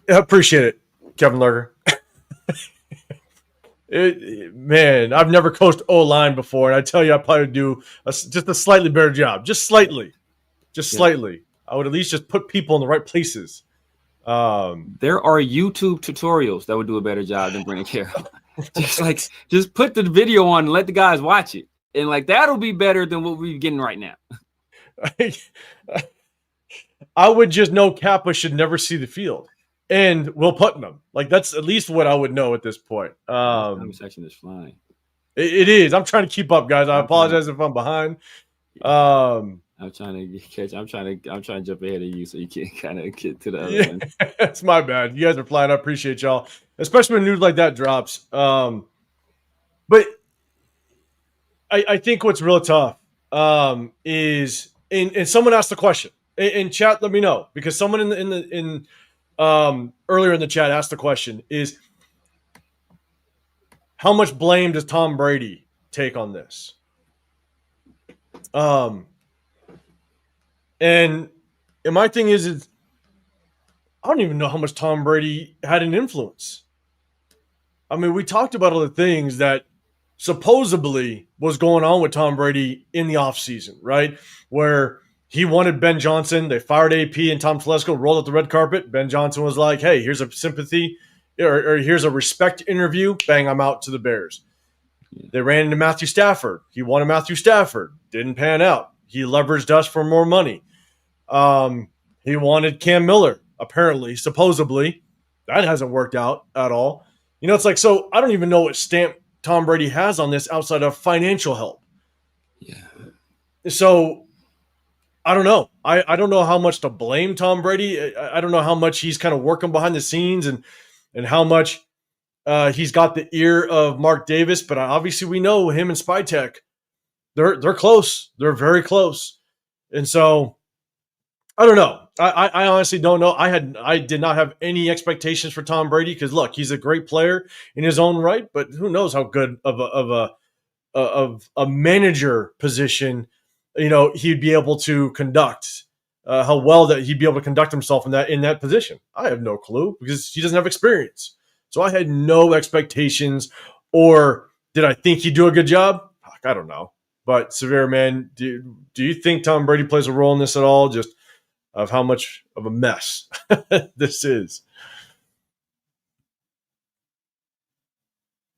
I appreciate it, Kevin Lurker. Man, I've never coached O-line before, and I tell you, I probably do just a slightly better job. Just slightly. I would at least just put people in the right places. There are YouTube tutorials that would do a better job than Brandon Carroll. just put the video on and let the guys watch it. And that'll be better than what we're getting right now. I would just know Kappa should never see the field. And Will Putnam. That's at least what I would know at this point. Conversation is flying. It is. I'm trying to keep up, guys. I apologize if I'm behind. I'm trying to catch. I'm trying to jump ahead of you so you can kind of get to the other one. That's my bad. You guys are flying. I appreciate y'all, especially when news like that drops. But I think what's real tough is, and someone asked the question in chat. Let me know, because someone in earlier in the chat asked the question: is how much blame does Tom Brady take on this? And my thing is I don't even know how much Tom Brady had an influence. We talked about all the things that supposedly was going on with Tom Brady in the offseason, right? Where he wanted Ben Johnson. They fired AP and Tom Telesco, rolled out the red carpet. Ben Johnson was like, hey, here's a sympathy or here's a respect interview. Bang, I'm out to the Bears. They ran into Matthew Stafford. He wanted Matthew Stafford. Didn't pan out. He leveraged us for more money. He wanted Cam Miller, apparently, supposedly. That hasn't worked out at all. So I don't even know what stamp Tom Brady has on this outside of financial help. Yeah. So I don't know. I don't know how much to blame Tom Brady. I don't know how much he's kind of working behind the scenes and how much he's got the ear of Mark Davis. But obviously we know him and Spytek, they're close. They're very close. And so I don't know. I honestly don't know. I did not have any expectations for Tom Brady because, look, he's a great player in his own right, but who knows how good of a manager position, he'd be able to conduct. How well that he'd be able to conduct himself in that position. I have no clue because he doesn't have experience. So I had no expectations, or did I think he'd do a good job? I don't know. But Severe, man, do you think Tom Brady plays a role in this at all? Just of how much of a mess this is.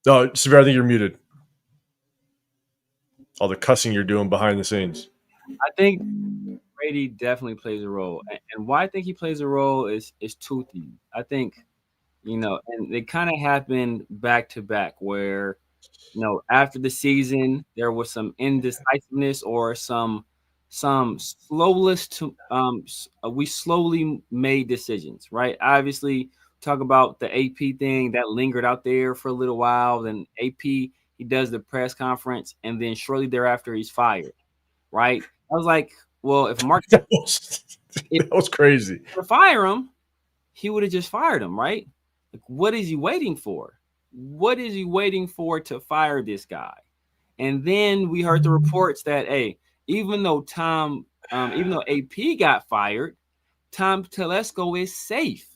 Oh, Severe, I think you're muted. All the cussing you're doing behind the scenes. I think Brady definitely plays a role, and why I think he plays a role is two things. I think, and it kind of happened back to back where, after the season there was some indecisiveness or some slowness to we slowly made decisions, right? Obviously, talk about the AP thing that lingered out there for a little while. Then AP, he does the press conference, and then shortly thereafter he's fired, right? I was like, well, if Mark that was crazy. To fire him, he would have just fired him, right? Like, what is he waiting for? What is he waiting for to fire this guy? And then we heard the reports that, hey, even though AP got fired, Tom Telesco is safe.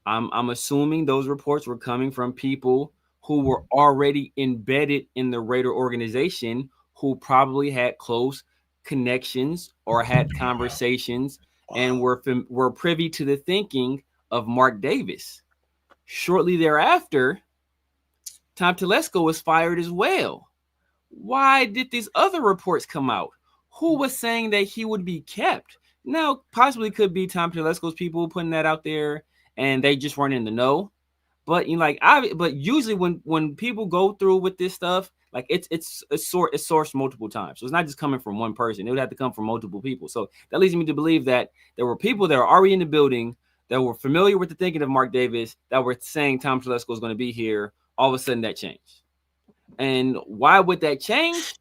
I'm assuming those reports were coming from people who were already embedded in the Raider organization, who probably had close connections or had conversations and were privy to the thinking of Markdavis. Shortly thereafter, Tom Telesco was fired as well. Why did these other reports come out? Who was saying that he would be kept? Now, possibly could be Tom Telesco's people putting that out there, and they just weren't in the know. But but usually when people go through with this stuff, like it's sourced multiple times. So it's not just coming from one person. It would have to come from multiple people. So that leads me to believe that there were people that were already in the building that were familiar with the thinking of Markdavis that were saying Tom Telesco is going to be here. All of a sudden that changed. And why would that change?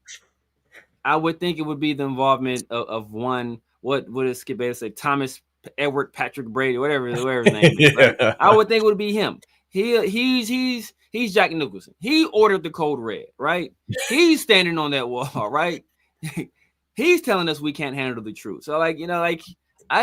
I would think it would be the involvement of one. What does Skip Bayless say? Thomas Edward Patrick Brady, whatever his name is. Right? Yeah. I would think it would be him. He's Jack Nicholson. He ordered the code red, right? He's standing on that wall, right? He's telling us we can't handle the truth. So I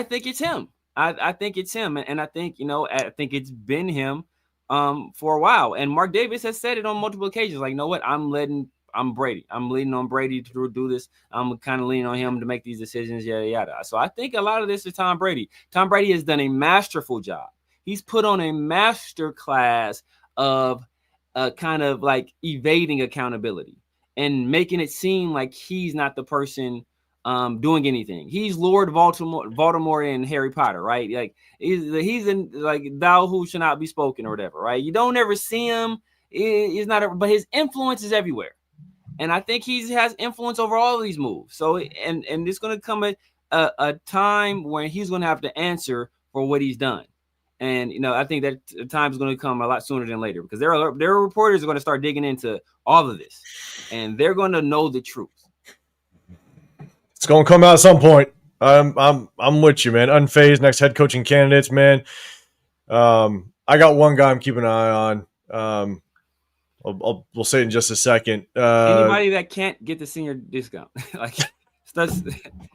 think it's him. I think it's him, and I think I think it's been him for a while. And Markdavis has said it on multiple occasions. Like, you know what? I'm leaning on Brady to do this. I'm kind of leaning on him to make these decisions, yada yada. So I think a lot of this is Tom Brady. Tom Brady has done a masterful job. He's put on a master class of kind of like evading accountability and making it seem like he's not the person doing anything. He's Lord Voldemort in Harry Potter, right? Like he's in like thou who should not be spoken or whatever, right? You don't ever see him. He's not, but his influence is everywhere. And I think he has influence over all of these moves. So, and it's going to come at a time when he's going to have to answer for what he's done. And, I think that time is going to come a lot sooner than later, because there are reporters who are going to start digging into all of this, and they're going to know the truth. It's going to come out at some point. I'm with you, man. Unfazed, next head coaching candidates, man. I got one guy I'm keeping an eye on. We'll say it in just a second. Anybody that can't get the senior discount, like that's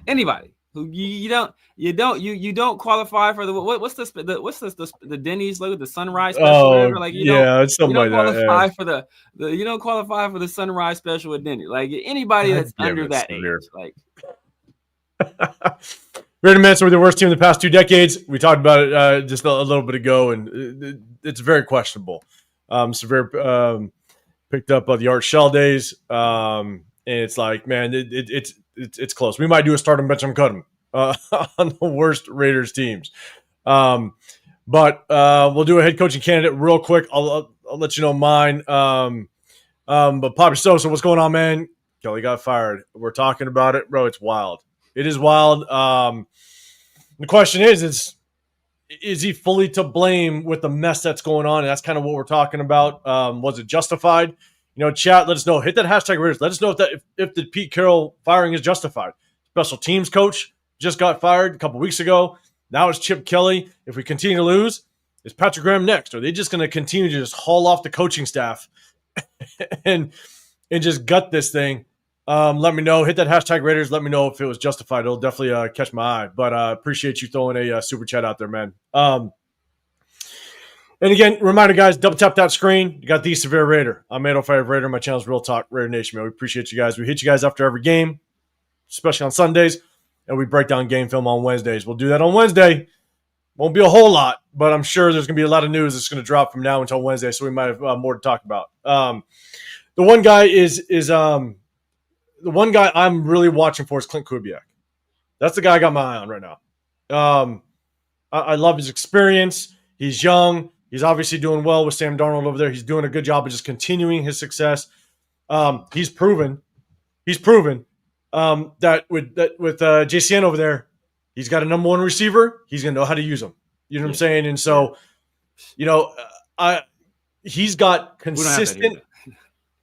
anybody who you don't qualify for the what's the Denny's, like the Sunrise special, whatever. Like you don't qualify for the you don't qualify for the Sunrise special at Denny's. Like anybody that's under that age, like. Raider Mets were the worst team in the past 2 decades. We talked about it just a little bit ago, and it's very questionable. Severe picked up the Art Shell days, and it's like, man, it's close. We might do a start and bench and cut him on the worst Raiders teams. But we'll do a head coaching candidate real quick. I'll let you know mine. But Papa Sosa, what's going on, man? Kelly got fired. We're talking about it, bro. It's wild. It is wild. The question is he fully to blame with the mess that's going on? And that's kind of what we're talking about. Was it justified? Chat, let us know. Hit that hashtag Raiders. Let us know if the Pete Carroll firing is justified. Special teams coach just got fired a couple weeks ago. Now it's Chip Kelly. If we continue to lose, is Patrick Graham next? Are they just going to continue to just haul off the coaching staff? And and just gut this thing, let me know. Hit that hashtag Raiders. Let me know if it was justified. It'll definitely catch my eye. But appreciate you throwing a super chat out there, man. And again, reminder, guys, double tap that screen. You got the Severe Raider. I'm 805 Raider. My channel's Real Talk Raider Nation, man. We appreciate you guys. We hit you guys after every game, especially on Sundays, and we break down game film on Wednesdays. We'll do that on Wednesday. Won't be a whole lot, but I'm sure there's going to be a lot of news that's going to drop from now until Wednesday, so we might have more to talk about. The one guy the one guy I'm really watching for is Clint Kubiak. That's the guy I got my eye on right now. I love his experience. He's young. He's obviously doing well with Sam Darnold over there. He's doing a good job of just continuing his success. He's proven that with JCN over there, he's got a number one receiver. He's going to know how to use them. You know what I'm saying? And so, he's got consistent.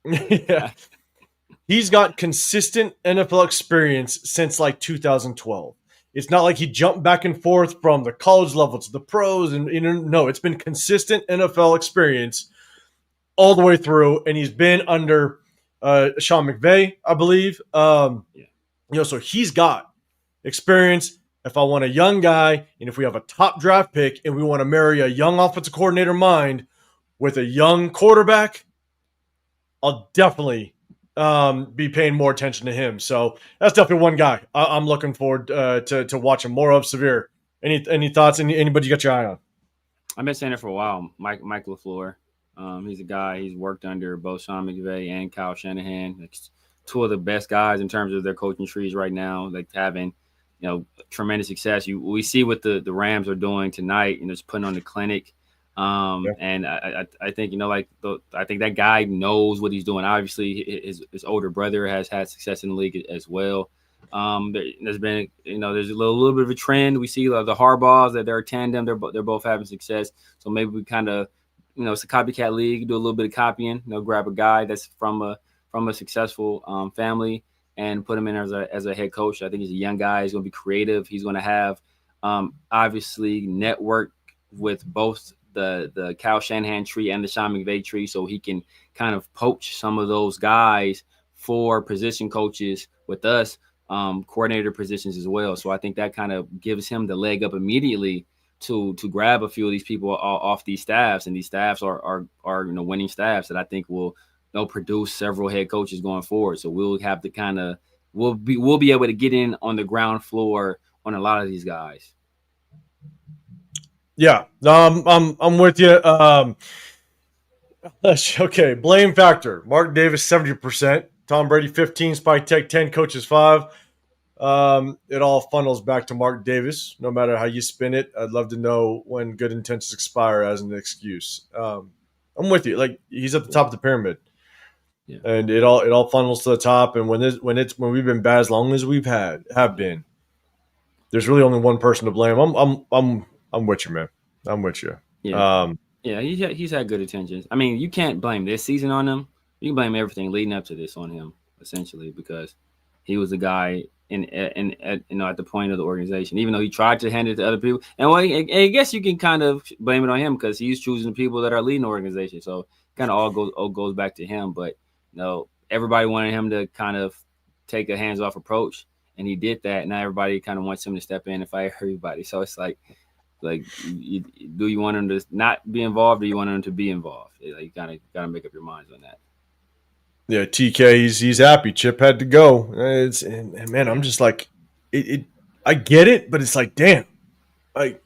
Yeah, he's got consistent NFL experience since like 2012. It's not like he jumped back and forth from the college level to the pros, and no, it's been consistent NFL experience all the way through, and he's been under Sean McVay, I believe. So he's got experience. If I want a young guy, and if we have a top draft pick, and we want to marry a young offensive coordinator mind with a young quarterback, I'll definitely be paying more attention to him. So that's definitely one guy I'm looking forward to watching more of. Severe. Any thoughts? Anybody you got your eye on? I've been saying it for a while. Mike LaFleur. He's a guy. He's worked under both Sean McVay and Kyle Shanahan. It's two of the best guys in terms of their coaching trees right now. Like having, tremendous success. We see what the Rams are doing tonight, just putting on the clinic. And I think, I think that guy knows what he's doing. Obviously, his older brother has had success in the league as well. There's been, there's a little bit of a trend. We see the Harbaughs that they're a tandem. They're both having success. So maybe we kind of, it's a copycat league. Do a little bit of copying. Grab a guy that's from a successful family and put him in as a head coach. I think he's a young guy. He's going to be creative. He's going to have obviously network with both the Kyle Shanahan tree and the Sean McVay tree, so he can kind of poach some of those guys for position coaches with us, coordinator positions as well. So I think that kind of gives him the leg up immediately to grab a few of these people off these staffs, and these staffs are winning staffs that I think will produce several head coaches going forward. So we'll have to kind of we'll be able to get in on the ground floor on a lot of these guys. Yeah, I'm with you. Okay, blame factor. Mark Davis 70%, Tom Brady 15, Spytek 10, coaches 5. It all funnels back to Mark Davis. No matter how you spin it, I'd love to know when good intentions expire as an excuse. I'm with you. Like, he's at the top of the pyramid, and it all funnels to the top. And when we've been bad as long as have been, there's really only one person to blame. I'm with you, man. I'm with you. Yeah. He's had good intentions. I mean, you can't blame this season on him. You can blame everything leading up to this on him, essentially, because he was the guy at the point of the organization, even though he tried to hand it to other people. And I guess you can kind of blame it on him because he's choosing the people that are leading the organization. So kind of all goes back to him. But everybody wanted him to kind of take a hands-off approach, and he did that. Now everybody kind of wants him to step in and fire everybody. So it's like, do you want him to not be involved, or you want him to be involved? You kind of got to make up your minds on that. Yeah, TK, he's happy. Chip had to go. Man, I'm just like, I get it, but it's like, damn, like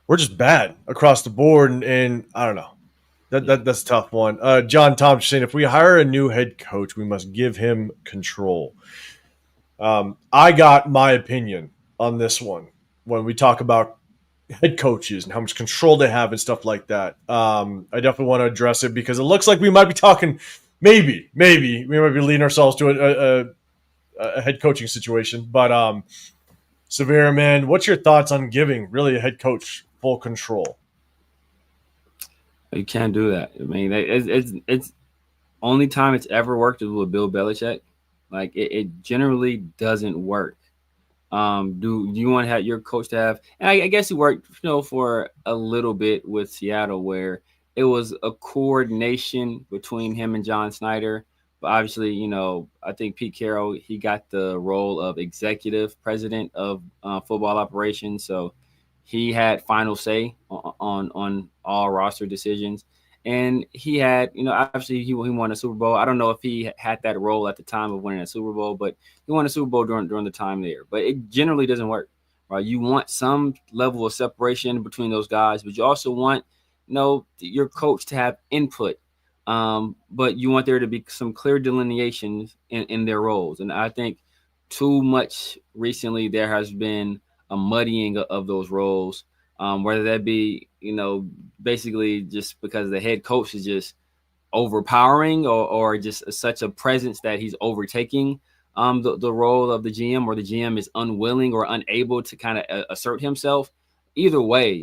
we're just bad across the board, and I don't know. That's a tough one. John Thompson saying, if we hire a new head coach, we must give him control. I got my opinion on this one when we talk about head coaches and how much control they have and stuff like that. I definitely want to address it because it looks like we might be talking. Maybe we might be leading ourselves to a head coaching situation. But Severe, man, what's your thoughts on giving really a head coach full control? You can't do that. I mean, it's only time it's ever worked is with Bill Belichick. Like it generally doesn't work. Do you want to have your coach to have? And I guess he worked, for a little bit with Seattle, where it was a coordination between him and John Snyder, But obviously, I think Pete Carroll, he got the role of executive president of football operations, so he had final say on all roster decisions. And he had, obviously he won a Super Bowl. I don't know if he had that role at the time of winning a Super Bowl, but he won a Super Bowl during the time there. But it generally doesn't work, right? You want some level of separation between those guys, but you also want, your coach to have input. But you want there to be some clear delineations in their roles. And I think too much recently there has been a muddying of those roles, whether that be, basically just because the head coach is just overpowering or just such a presence that he's overtaking the role of the GM, or the GM is unwilling or unable to kind of assert himself. Either way,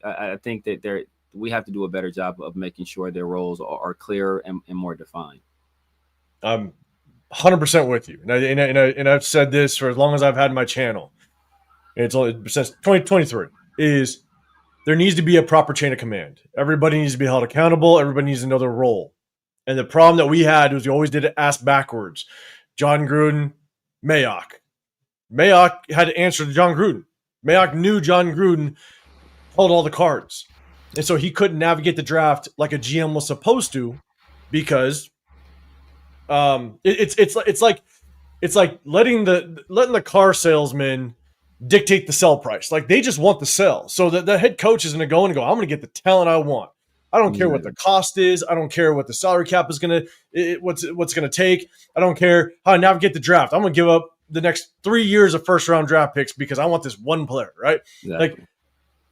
I think that we have to do a better job of making sure their roles are clear and more defined. I'm 100% with you. And I've said this for as long as I've had my channel. And it's only since 2023 is there needs to be a proper chain of command. Everybody needs to be held accountable. Everybody needs to know their role. And the problem that we had was we always did it ass backwards. John Gruden, Mayock. Mayock had to answer to John Gruden. Mayock knew John Gruden held all the cards. And so he couldn't navigate the draft like a GM was supposed to, because it's like letting the car salesman dictate the sell price. Like, they just want the sell. So the head coach is going to go and go, I'm going to get the talent I want. I don't care what the cost is. I don't care what the salary cap is what's going to take. I don't care how I navigate the draft. I'm going to give up the next 3 years of first round draft picks because I want this one player, right? Exactly. Like,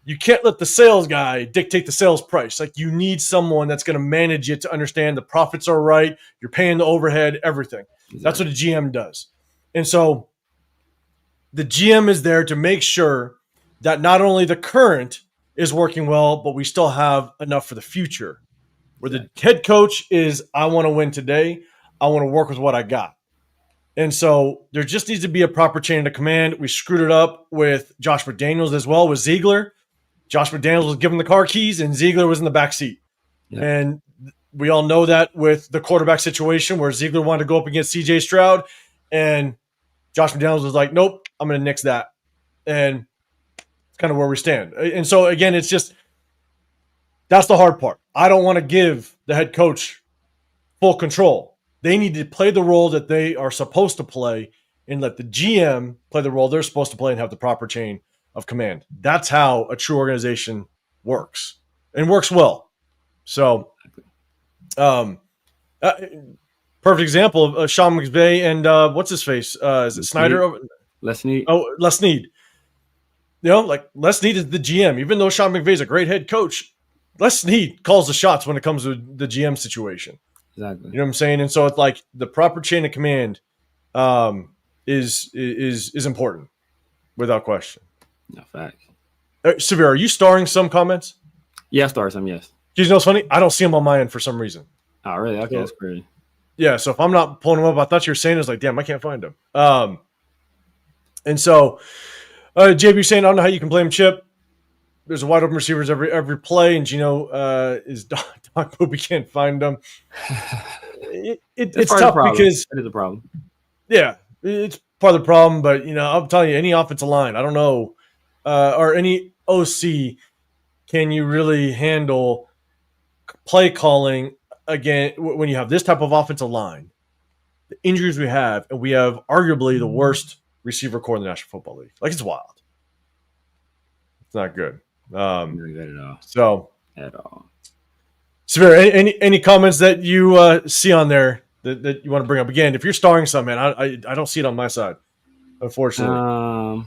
you can't let the sales guy dictate the sales price. Like, you need someone that's going to manage it to understand the profits are right. You're paying the overhead, everything. Exactly. That's what a GM does. And so the GM is there to make sure that not only the current is working well, but we still have enough for the future. Where the head coach is, I want to win today. I want to work with what I got. And so there just needs to be a proper chain of command. We screwed it up with Josh McDaniels as well, with Ziegler. Josh McDaniels was given the car keys and Ziegler was in the back seat. Yeah. And we all know that with the quarterback situation where Ziegler wanted to go up against CJ Stroud and Josh McDaniels was like, nope, I'm going to nix that. And it's kind of where we stand. And so, again, it's just, that's the hard part. I don't want to give the head coach full control. They need to play the role that they are supposed to play and let the GM play the role they're supposed to play and have the proper chain of command. That's how a true organization works, and works well. So, perfect example of Sean McVay and what's his face? Is it Snyder? Les Snead. Oh, Les Snead. Like, Les Snead is the GM. Even though Sean McVay is a great head coach, Les Snead calls the shots when it comes to the GM situation. Exactly. You know what I'm saying? And so it's like the proper chain of command is important, without question. No, fact. Severe, are you starring some comments? Yeah, I star some, yes. You know what's funny? I don't see them on my end for some reason. Oh, really? Okay, that's crazy. Yeah, so if I'm not pulling them up, I thought you were saying it. I was like, damn, I can't find them. And so, JB saying, I don't know how you can blame Chip. There's a wide open receivers every play, and Gino is dog poop. We can't find them. It's tough because it is a problem. Yeah, it's part of the problem. But I'm telling you, any offensive line, I don't know, or any OC, can you really handle play calling again when you have this type of offensive line? The injuries we have, and we have arguably the worst receiver core in the National Football League. Like, it's wild. It's not good. Not good at all. So at all. Severe, any comments that you see on there that you want to bring up? Again, if you're starring some, man, I don't see it on my side, unfortunately.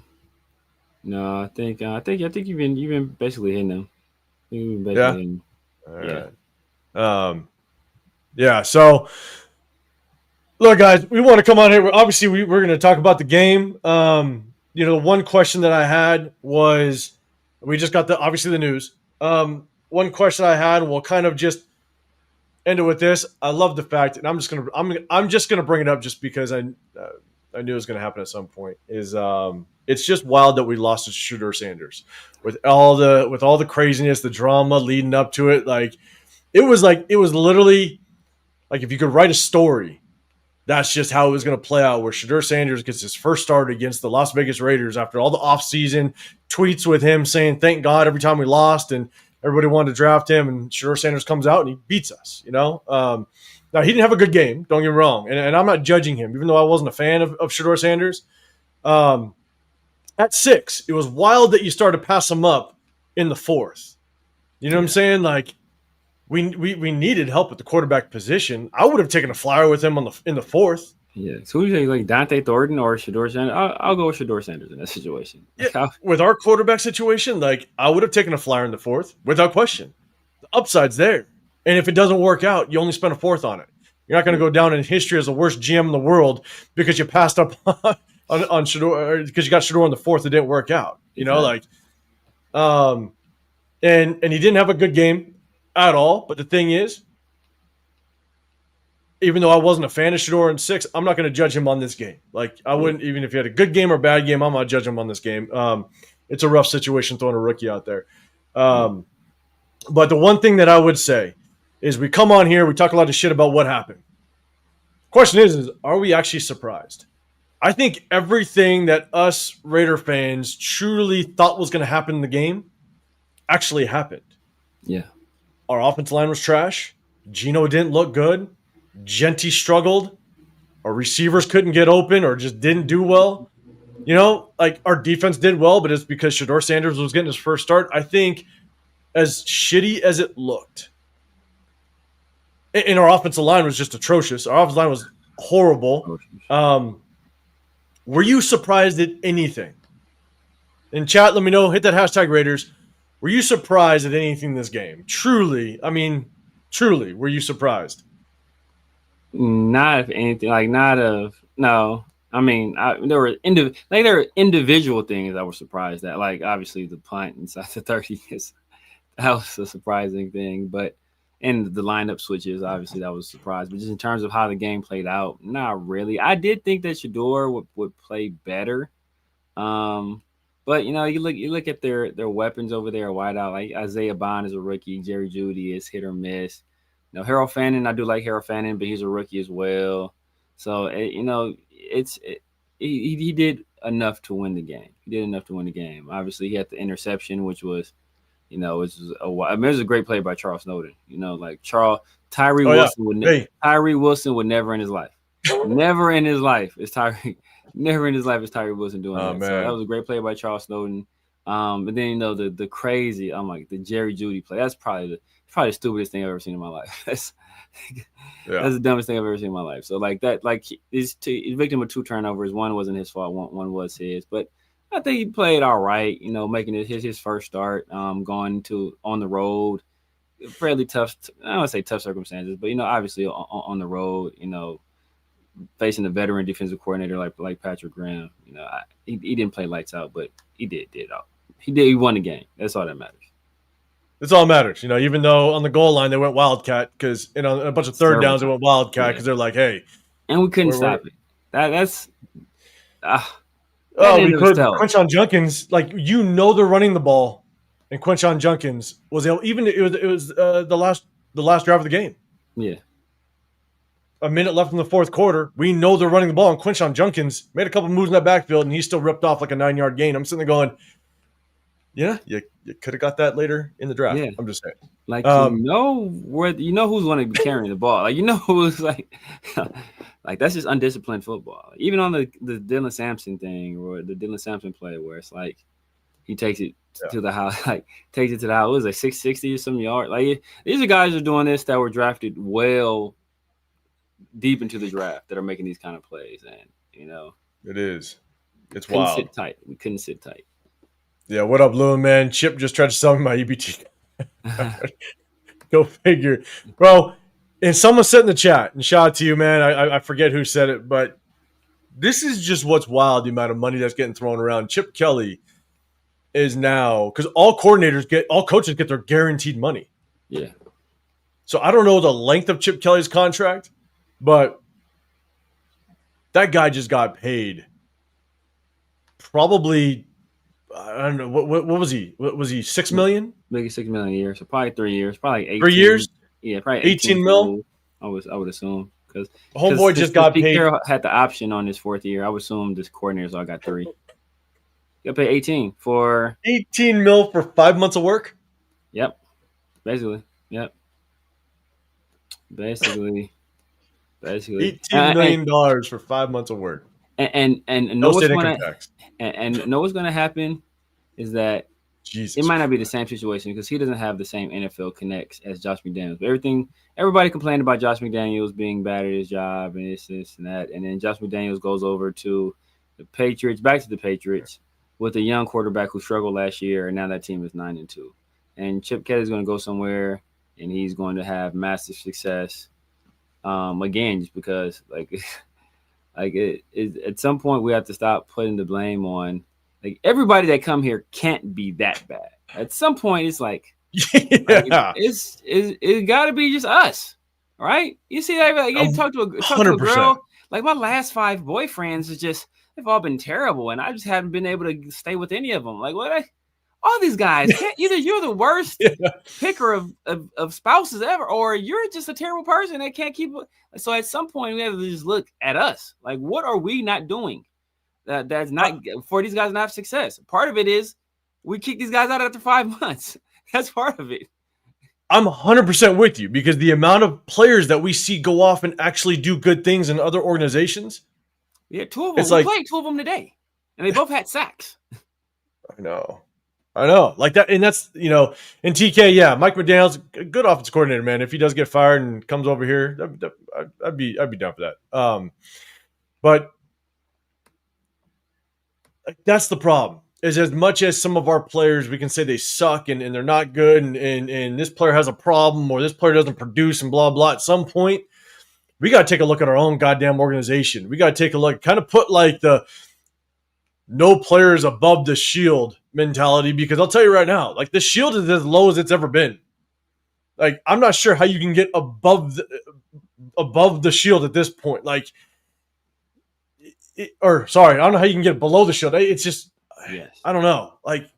No, I think you've been basically hitting them. Hitting them. All right. Yeah. So, look, guys, we want to come on here. Obviously, we're going to talk about the game. One question that I had was, we just got the news. One question I had, and we'll kind of just end it with this. I love the fact, and I'm just gonna bring it up just because I knew it was gonna happen at some point. Is it's just wild that we lost to Shooter Sanders with all the craziness, the drama leading up to it. Like, it was literally like if you could write a story that's just how it was going to play out, where Shedeur Sanders gets his first start against the Las Vegas Raiders after all the offseason tweets with him saying, thank God every time we lost and everybody wanted to draft him, and Shedeur Sanders comes out and he beats us, Now, he didn't have a good game, don't get me wrong, and I'm not judging him, even though I wasn't a fan of Shedeur Sanders. At 6, it was wild that you started to pass him up in the 4th. You know what I'm saying? Like, we needed help at the quarterback position. I would have taken a flyer with him in the 4th. Yeah. So who do you think, like Dante Thornton or Shedeur Sanders? I'll go with Shedeur Sanders in that situation. Yeah, with our quarterback situation, like I would have taken a flyer in the 4th without question. The upside's there. And if it doesn't work out, you only spend a 4th on it. You're not going to go down in history as the worst GM in the world because you passed up on Shedeur, because you got Shedeur in the 4th. It didn't work out. And he didn't have a good game at all. But the thing is, even though I wasn't a fan of Shedeur in 6, I'm not going to judge him on this game. Like, I wouldn't, even if he had a good game or bad game, I'm not judging him on this game. It's a rough situation throwing a rookie out there. But the one thing that I would say is we come on here, we talk a lot of shit about what happened. Question is are we actually surprised? I think everything that us Raider fans truly thought was going to happen in the game actually happened. Yeah. Our offensive line was trash. Geno didn't look good. Genty struggled. Our receivers couldn't get open or just didn't do well. Like our defense did well, but it's because Shedeur Sanders was getting his first start. I think as shitty as it looked, and our offensive line was just atrocious. Our offensive line was horrible. Were you surprised at anything? In chat, let me know. Hit that hashtag Raiders. Were you surprised at anything in this game? Truly, were you surprised? Not of anything. Like, not of no. I mean, there were individual things I was surprised at. Like, obviously, the punt inside the 30 that was a surprising thing. But and the lineup switches, obviously, that was a surprise. But just in terms of how the game played out, not really. I did think that Shedeur would play better. But you look at their weapons over there, wideout. Like Isaiah Bond is a rookie, Jerry Jeudy is hit or miss. Harold Fannin, I do like Harold Fannin, but he's a rookie as well. So he did enough to win the game. Obviously, he had the interception, which was, it was a great play by Charles Snowden. Tyree Wilson would never in his life. Never in his life is Tyree Wilson doing that. Man. So that was a great play by Charles Snowden. But then the crazy, the Jerry Jeudy play. That's probably the stupidest thing I've ever seen in my life. That's the dumbest thing I've ever seen in my life. So he's victim of 2 turnovers. One wasn't his fault. One was his. But I think he played all right. Making it his first start. Going on the road, fairly tough. I don't want to say tough circumstances, but obviously on the road. Facing a veteran defensive coordinator like Patrick Graham. He didn't play lights out, but he did all. He won the game. That's all that matters. That's all that matters. Even though on the goal line they went Wildcat because a bunch of third downs they went Wildcat because they're like, hey, and we couldn't stop it. That's we could. Quinshon Junkins, they're running the ball, and Quinshon Junkins was the last drive of the game. Yeah. A minute left in the 4th quarter. We know they're running the ball, and Quinshon Junkins made a couple moves in that backfield, and he still ripped off like a 9-yard gain. I'm sitting there going, yeah, you could have got that later in the draft. Yeah. I'm just saying. Who's going to be carrying the ball. Who's that's just undisciplined football. Even on the Dylan Sampson thing or the Dylan Sampson play where it's like he takes it to the house, takes it to the house. It was 660 or some yard. These are guys who are doing this that were drafted well deep into the draft that are making these kind of plays. And, it is. It's couldn't wild. We couldn't sit tight. Yeah, what up, Lou, man? Chip just tried to sell me my EBT. Go figure. Bro, and someone said in the chat, and shout out to you, man. I forget who said it, but this is just what's wild, the amount of money that's getting thrown around. Chip Kelly is now, because all coaches get their guaranteed money. Yeah. So I don't know the length of Chip Kelly's contract, but that guy just got paid probably, I don't know, what was he? What was he, $6 million? Maybe $6 million a year. So probably 3 years. Probably 18. 3 years? Yeah, probably 18 mil? I would assume. because Homeboy just got Pete paid. Carroll had the option on his 4th year. I would assume this coordinator's all got 3. Got paid 18 for 18 mil for 5 months of work. Yep, basically. Yep, basically. $18 million for 5 months of work. And know No what's state income going tax. and know what's going to happen is that Jesus, it might not be the same situation because he doesn't have the same NFL connects as Josh McDaniels. But everybody complained about Josh McDaniels being bad at his job and this and that, and then Josh McDaniels goes over to the Patriots, back to the Patriots, with a young quarterback who struggled last year, and now that team is 9-2. And Chip Kelly's going to go somewhere, and he's going to have massive success again, just because at some point we have to stop putting the blame on everybody that come here can't be that bad. At some point, it's it's got to be just us, right? You see, you talk to a girl. Like my last 5 boyfriends is just they've all been terrible, and I just haven't been able to stay with any of them. Like what? All these guys, either you're the worst picker of spouses ever, or you're just a terrible person that can't keep. So at some point, we have to just look at us. Like, what are we not doing? That's not for these guys not have success. Part of it is we kick these guys out after 5 months. That's part of it. I'm 100% with you because the amount of players that we see go off and actually do good things in other organizations. Yeah, 2 of them. We played 2 of them today, and they both had sacks. I know. Like that, and that's in TK. Yeah, Mike McDaniel's a good offense coordinator, man. If he does get fired and comes over here, I'd be down for that. But that's the problem. Is as much as some of our players, we can say they suck and they're not good, and this player has a problem or this player doesn't produce and blah blah. At some point, we got to take a look at our own goddamn organization. We got to take a look, kind of put like the no players above the shield mentality, because I'll tell you right now, like the shield is as low as it's ever been. Like I'm not sure how you can get above the shield at this point. Like, I don't know how you can get below the shield. It's just, yes. I don't know. Like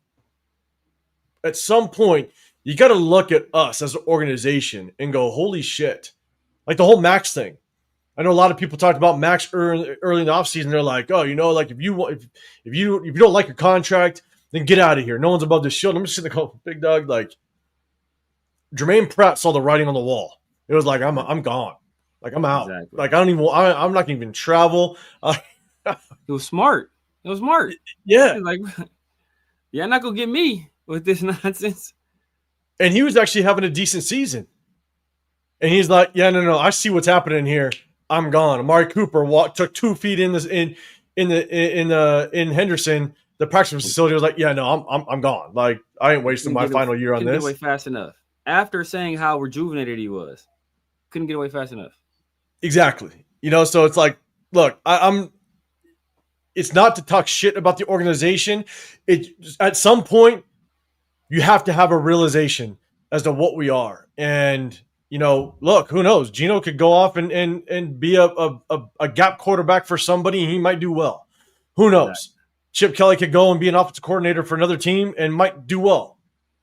at some point, you got to look at us as an organization and go, holy shit! Like the whole Max thing. I know a lot of people talked about Max early in the offseason. They're like, oh, like if you don't like your contract, then get out of here. No one's above the shield. I'm just sitting there going, big dog, like Jermaine Pratt saw the writing on the wall. It was like, I'm gone. Like I'm out. Exactly. Like I'm not going to even travel. It was smart. Yeah. Like, you're not going to get me with this nonsense. And he was actually having a decent season. And he's like, yeah, no, I see what's happening here. I'm gone. Amari Cooper took 2 feet in Henderson, the practice facility. Was like, yeah, no, I'm gone. Like I ain't wasting my final year on this. Couldn't get away fast enough. After saying how rejuvenated he was, couldn't get away fast enough. Exactly. So it's like, look, it's not to talk shit about the organization. At some point, you have to have a realization as to what we are. And look, who knows? Gino could go off and be a gap quarterback for somebody, and he might do well. Who knows? Right. Chip Kelly could go and be an offensive coordinator for another team and might do well.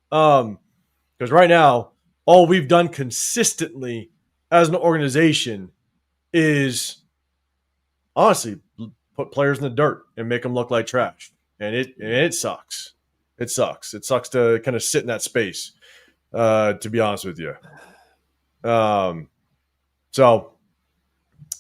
Because right now, all we've done consistently as an organization is honestly put players in the dirt and make them look like trash. And it sucks. It sucks. It sucks to kind of sit in that space, to be honest with you. So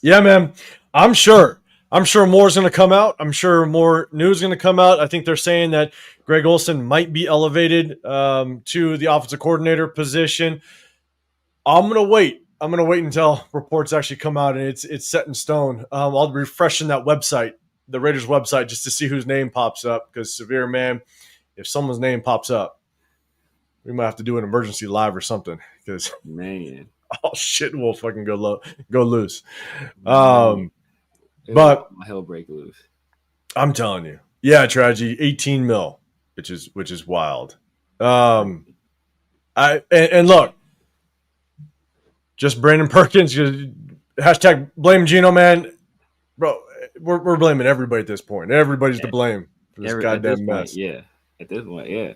yeah, man, I'm sure more is going to come out. I'm sure more news is going to come out. I think they're saying that Greg Olsen might be elevated to the offensive coordinator position. I'm going to wait until reports actually come out and it's set in stone. I'll be refreshing that website, the Raiders website, just to see whose name pops up, because Severe, man, if someone's name pops up, we might have to do an emergency live or something, because man, all shit will fucking go loose. My hell break loose. I'm telling you, yeah, tragedy, 18 mil, which is wild. And look, just Brandon Perkins, hashtag blame Gino, man, bro. We're blaming everybody at this point. Everybody's to blame for this goddamn mess. At this point, yeah.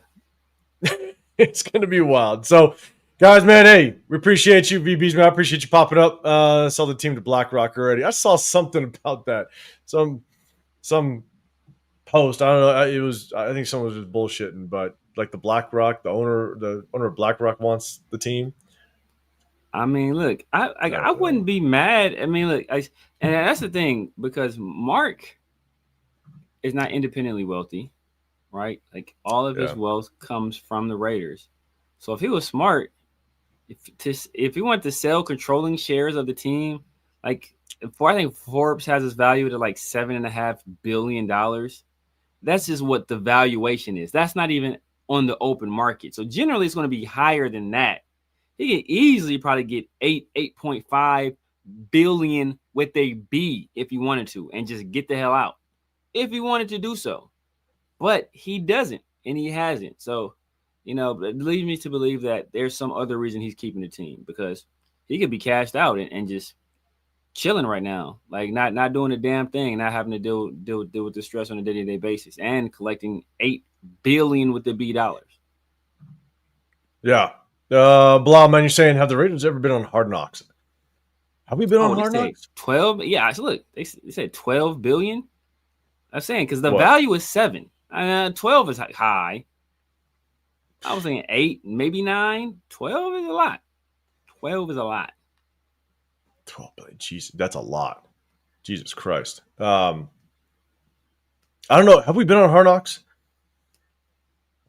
It's going to be wild. So, Guys, man, hey, we appreciate you, VBs, man. I appreciate you popping up. Saw the team to BlackRock already. I saw something about that. Some post. I don't know. It was. I think someone was just bullshitting, but like the owner of BlackRock wants the team. I mean, look, I wouldn't be mad. I mean, look, and that's the thing because Mark is not independently wealthy, right? Like all of his wealth comes from the Raiders. So if he was smart, if he wanted to sell controlling shares of the team, like I think Forbes has his value to like $7.5 billion. That's just what the valuation is. That's not even on the open market. So generally, it's going to be higher than that. He can easily probably get 8.5 billion with a B if he wanted to, and just get the hell out if he wanted to do so. But he doesn't, and he hasn't. So, it leads me to believe that there's some other reason he's keeping the team, because he could be cashed out and just chilling right now, like not doing a damn thing, not having to deal with the stress on a day-to-day basis, and collecting $8 billion with the B dollars. Yeah. Blah, man, you're saying, have the Raiders ever been on Hard Knocks? Have we been on Hard Knocks? 12. Yeah, so look, they said 12 billion. I'm saying because the value is 7. 12 is high. I was thinking 8, maybe 9. 12 is a lot. 12 is a lot. 12 billion. Jesus, that's a lot. Jesus Christ. I don't know. Have we been on Hard Knocks?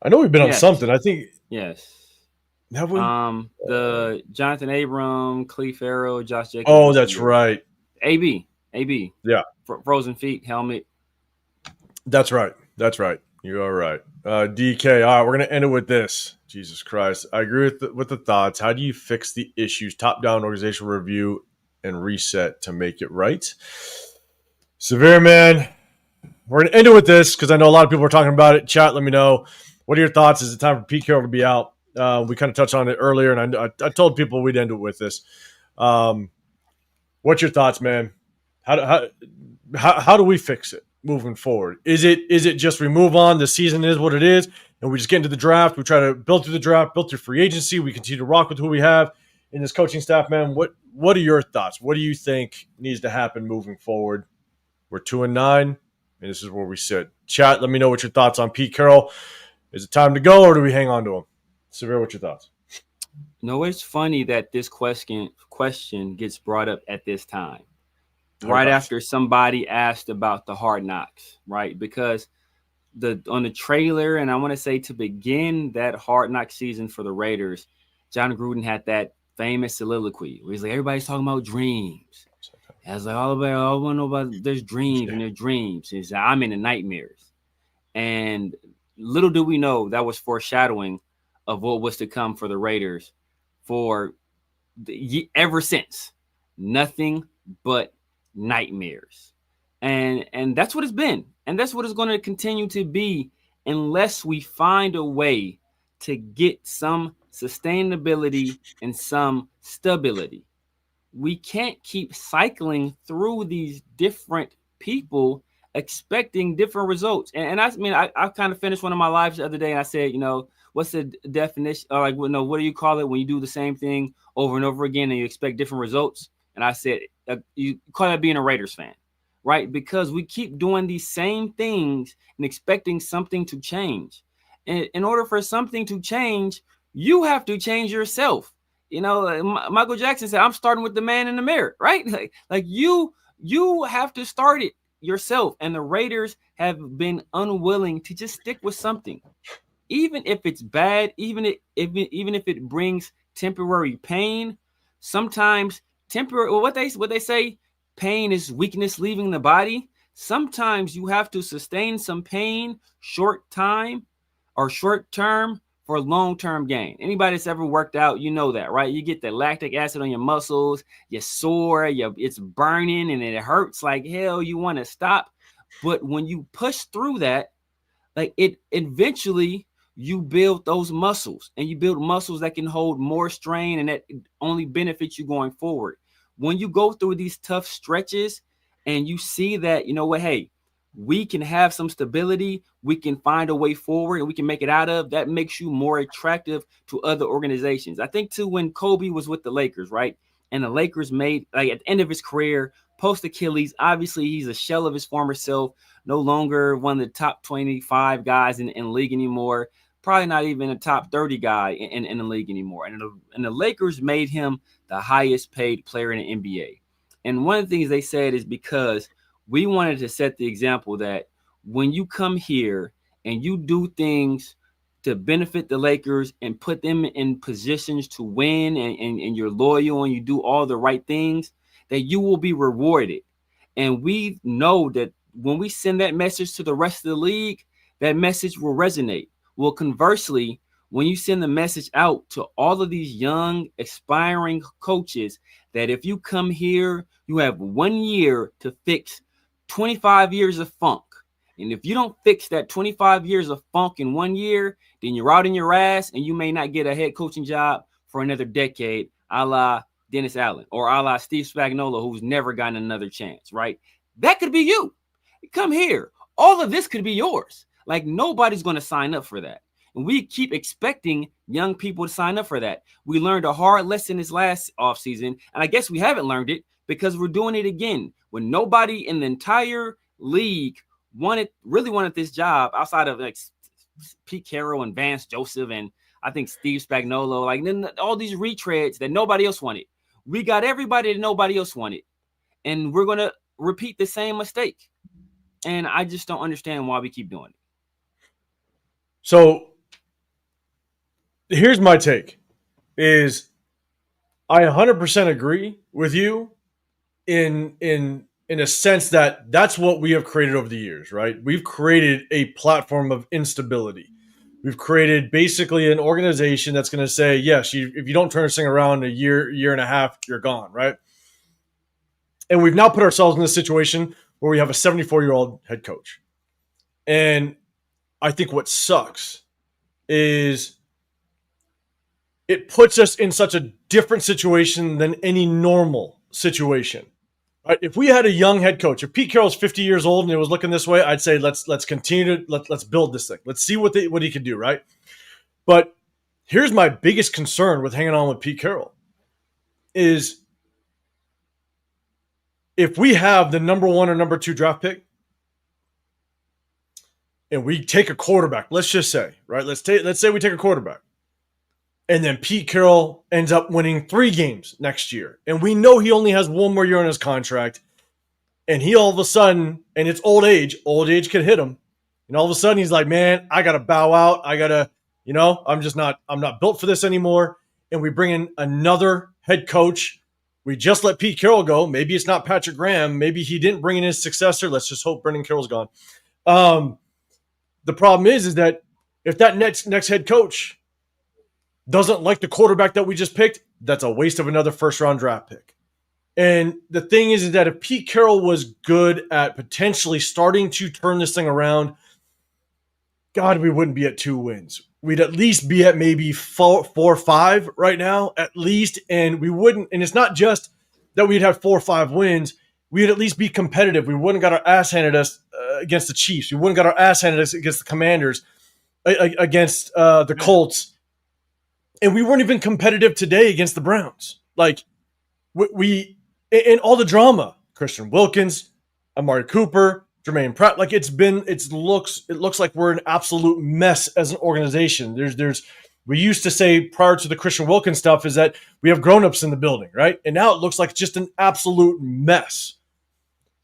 I know we've been on something. I think. Yes. Have we? The Jonathan Abram, Clee Farrell, Josh Jacobs. Oh, that's right. AB. Yeah. Frozen feet, helmet. That's right. You are right. DK. All right, we're gonna end it with this. Jesus Christ. I agree with the thoughts. How do you fix the issues? Top-down organizational review and reset to make it right. Severe, man. We're gonna end it with this because I know a lot of people are talking about it. Chat, let me know. What are your thoughts? Is it time for Pete Carroll to be out? We kind of touched on it earlier, and I told people we'd end it with this. What's your thoughts, man? How do we fix it moving forward? Is it just we move on? The season is what it is, and we just get into the draft. We try to build through the draft, build through free agency. We continue to rock with who we have in this coaching staff, man. What are your thoughts? What do you think needs to happen moving forward? We're 2-9, and this is where we sit. Chat, let me know what your thoughts on Pete Carroll. Is it time to go, or do we hang on to him? Severe, what's your thoughts? No, it's funny that this question gets brought up at this time, right after somebody asked about the Hard Knocks, right? Because on the trailer, and I want to say to begin that Hard Knock season for the Raiders, John Gruden had that famous soliloquy where he's like, everybody's talking about dreams. I was like, all I want to know about there's dreams and their dreams. He's like, I'm in the nightmares. And little do we know that was foreshadowing of what was to come for the Raiders ever since. Nothing but nightmares. And that's what it's been. And that's what it's going to continue to be unless we find a way to get some sustainability and some stability. We can't keep cycling through these different people expecting different results. And I mean, I kind of finished one of my lives the other day, and I said, what's the definition? Or what do you call it when you do the same thing over and over again and you expect different results? And I said, you call that being a Raiders fan, right? Because we keep doing these same things and expecting something to change. And in order for something to change, you have to change yourself. Michael Jackson said, I'm starting with the man in the mirror, right? Like you have to start it yourself. And the Raiders have been unwilling to just stick with something. Even if it's bad, even if it brings temporary pain, sometimes what they say, pain is weakness leaving the body. Sometimes you have to sustain some pain short term for long-term gain. Anybody that's ever worked out, you know that, right? You get the lactic acid on your muscles, you're sore, it's burning, and it hurts like hell. You want to stop. But when you push through that, like it eventually you build those muscles, and you build muscles that can hold more strain, and that only benefits you going forward. When you go through these tough stretches and you see that, hey, we can have some stability, we can find a way forward, and we can make it out of, that makes you more attractive to other organizations. I think too, when Kobe was with the Lakers, right? And the Lakers made, like, at the end of his career, post Achilles, obviously he's a shell of his former self, no longer one of the top 25 guys in the league anymore, probably not even a top 30 guy in the league anymore. And the Lakers made him the highest paid player in the NBA. And one of the things they said is because we wanted to set the example that when you come here and you do things to benefit the Lakers and put them in positions to win, and you're loyal and you do all the right things, that you will be rewarded. And we know that when we send that message to the rest of the league, that message will resonate. Well, conversely, when you send the message out to all of these young, aspiring coaches that if you come here, you have 1 year to fix 25 years of funk. And if you don't fix that 25 years of funk in 1 year, then you're out in your ass and you may not get a head coaching job for another decade, a la Dennis Allen or a la Steve Spagnuolo, who's never gotten another chance, right? That could be you. Come here. All of this could be yours. Like, nobody's going to sign up for that. And we keep expecting young people to sign up for that. We learned a hard lesson this last offseason, and I guess we haven't learned it because we're doing it again. When nobody in the entire league really wanted this job outside of like Pete Carroll and Vance Joseph and I think Steve Spagnuolo, like then all these retreads that nobody else wanted. We got everybody that nobody else wanted, and we're going to repeat the same mistake. And I just don't understand why we keep doing it. So here's my take is I 100% agree with you in a sense that that's what we have created over the years, right? We've created a platform of instability. We've created basically an organization that's going to say, yes, if you don't turn this thing around in a year and a half, you're gone, right? And we've now put ourselves in this situation where we have a 74-year-old head coach. And I think what sucks is it puts us in such a different situation than any normal situation. Right? If we had a young head coach, if Pete Carroll's 50 years old and it was looking this way, I'd say let's continue to let's build this thing. Let's see what he can do, right? But here's my biggest concern with hanging on with Pete Carroll is if we have the number 1 or number 2 draft pick and we take a quarterback, let's just say, right? Let's say we take a quarterback. And then Pete Carroll ends up winning 3 games next year. And we know he only has 1 more year on his contract. And he all of a sudden, and it's old age could hit him. And all of a sudden he's like, man, I got to bow out. I got to, I'm not built for this anymore. And we bring in another head coach. We just let Pete Carroll go. Maybe it's not Patrick Graham. Maybe he didn't bring in his successor. Let's just hope Brendan Carroll's gone. The problem is that if that next head coach doesn't like the quarterback that we just picked, that's a waste of another first-round draft pick. And the thing is that if Pete Carroll was good at potentially starting to turn this thing around, God, we wouldn't be at 2 wins. We'd at least be at maybe 4 or 5 right now, at least. And we wouldn't, and it's not just that we'd have 4 or 5 wins. We'd at least be competitive. We wouldn't got our ass handed us against the Chiefs. We wouldn't got our ass handed us against the Commanders, against the Colts. And we weren't even competitive today against the Browns. Like, we in all the drama, Christian Wilkins, Amari Cooper, Jermaine Pratt, like it looks like we're an absolute mess as an organization. We used to say prior to the Christian Wilkins stuff is that we have grown-ups in the building, right? And now it looks like just an absolute mess.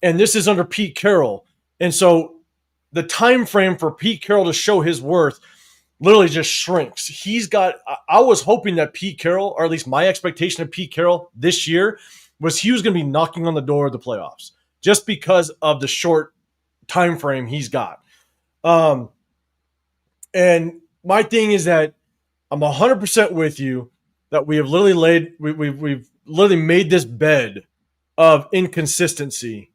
And this is under Pete Carroll. And so the time frame for Pete Carroll to show his worth literally just shrinks. I was hoping that Pete Carroll, or at least my expectation of Pete Carroll this year, was he was going to be knocking on the door of the playoffs just because of the short time frame he's got. And my thing is that I'm 100% with you that we have literally we've literally made this bed of inconsistency.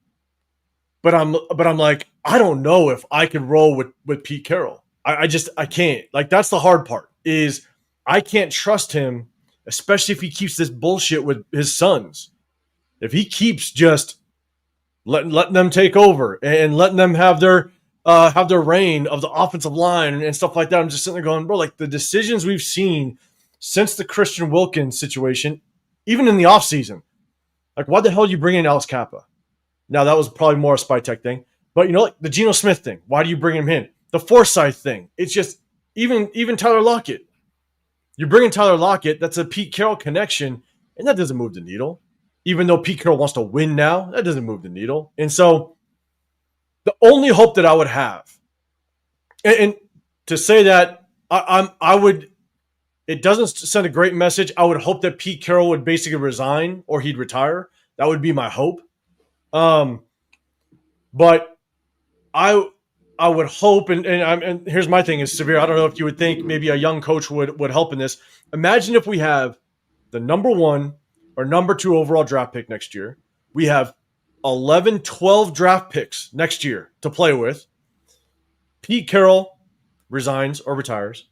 But I'm like, I don't know if I can roll with Pete Carroll. I can't. Like, that's the hard part is I can't trust him, especially if he keeps this bullshit with his sons. If he keeps just letting them take over and letting them have their reign of the offensive line and stuff like that. I'm just sitting there going, bro, like the decisions we've seen since the Christian Wilkins situation, even in the offseason, like why the hell did you bring in Alex Kappa? Now that was probably more a Spytek thing, but like the Geno Smith thing, why do you bring him in? The Forsyth thing, it's just even Tyler Lockett. You're bringing Tyler Lockett, that's a Pete Carroll connection, and that doesn't move the needle. Even though Pete Carroll wants to win now, that doesn't move the needle. And so the only hope that I would have, and to say that I would, it doesn't send a great message. I would hope that Pete Carroll would basically resign or he'd retire. That would be my hope. But I would hope, and here's my thing is Severe. I don't know if you would think maybe a young coach would help in this. Imagine if we have the number 1 or number 2 overall draft pick next year. We have 11, 12 draft picks next year to play with. Pete Carroll resigns or retires.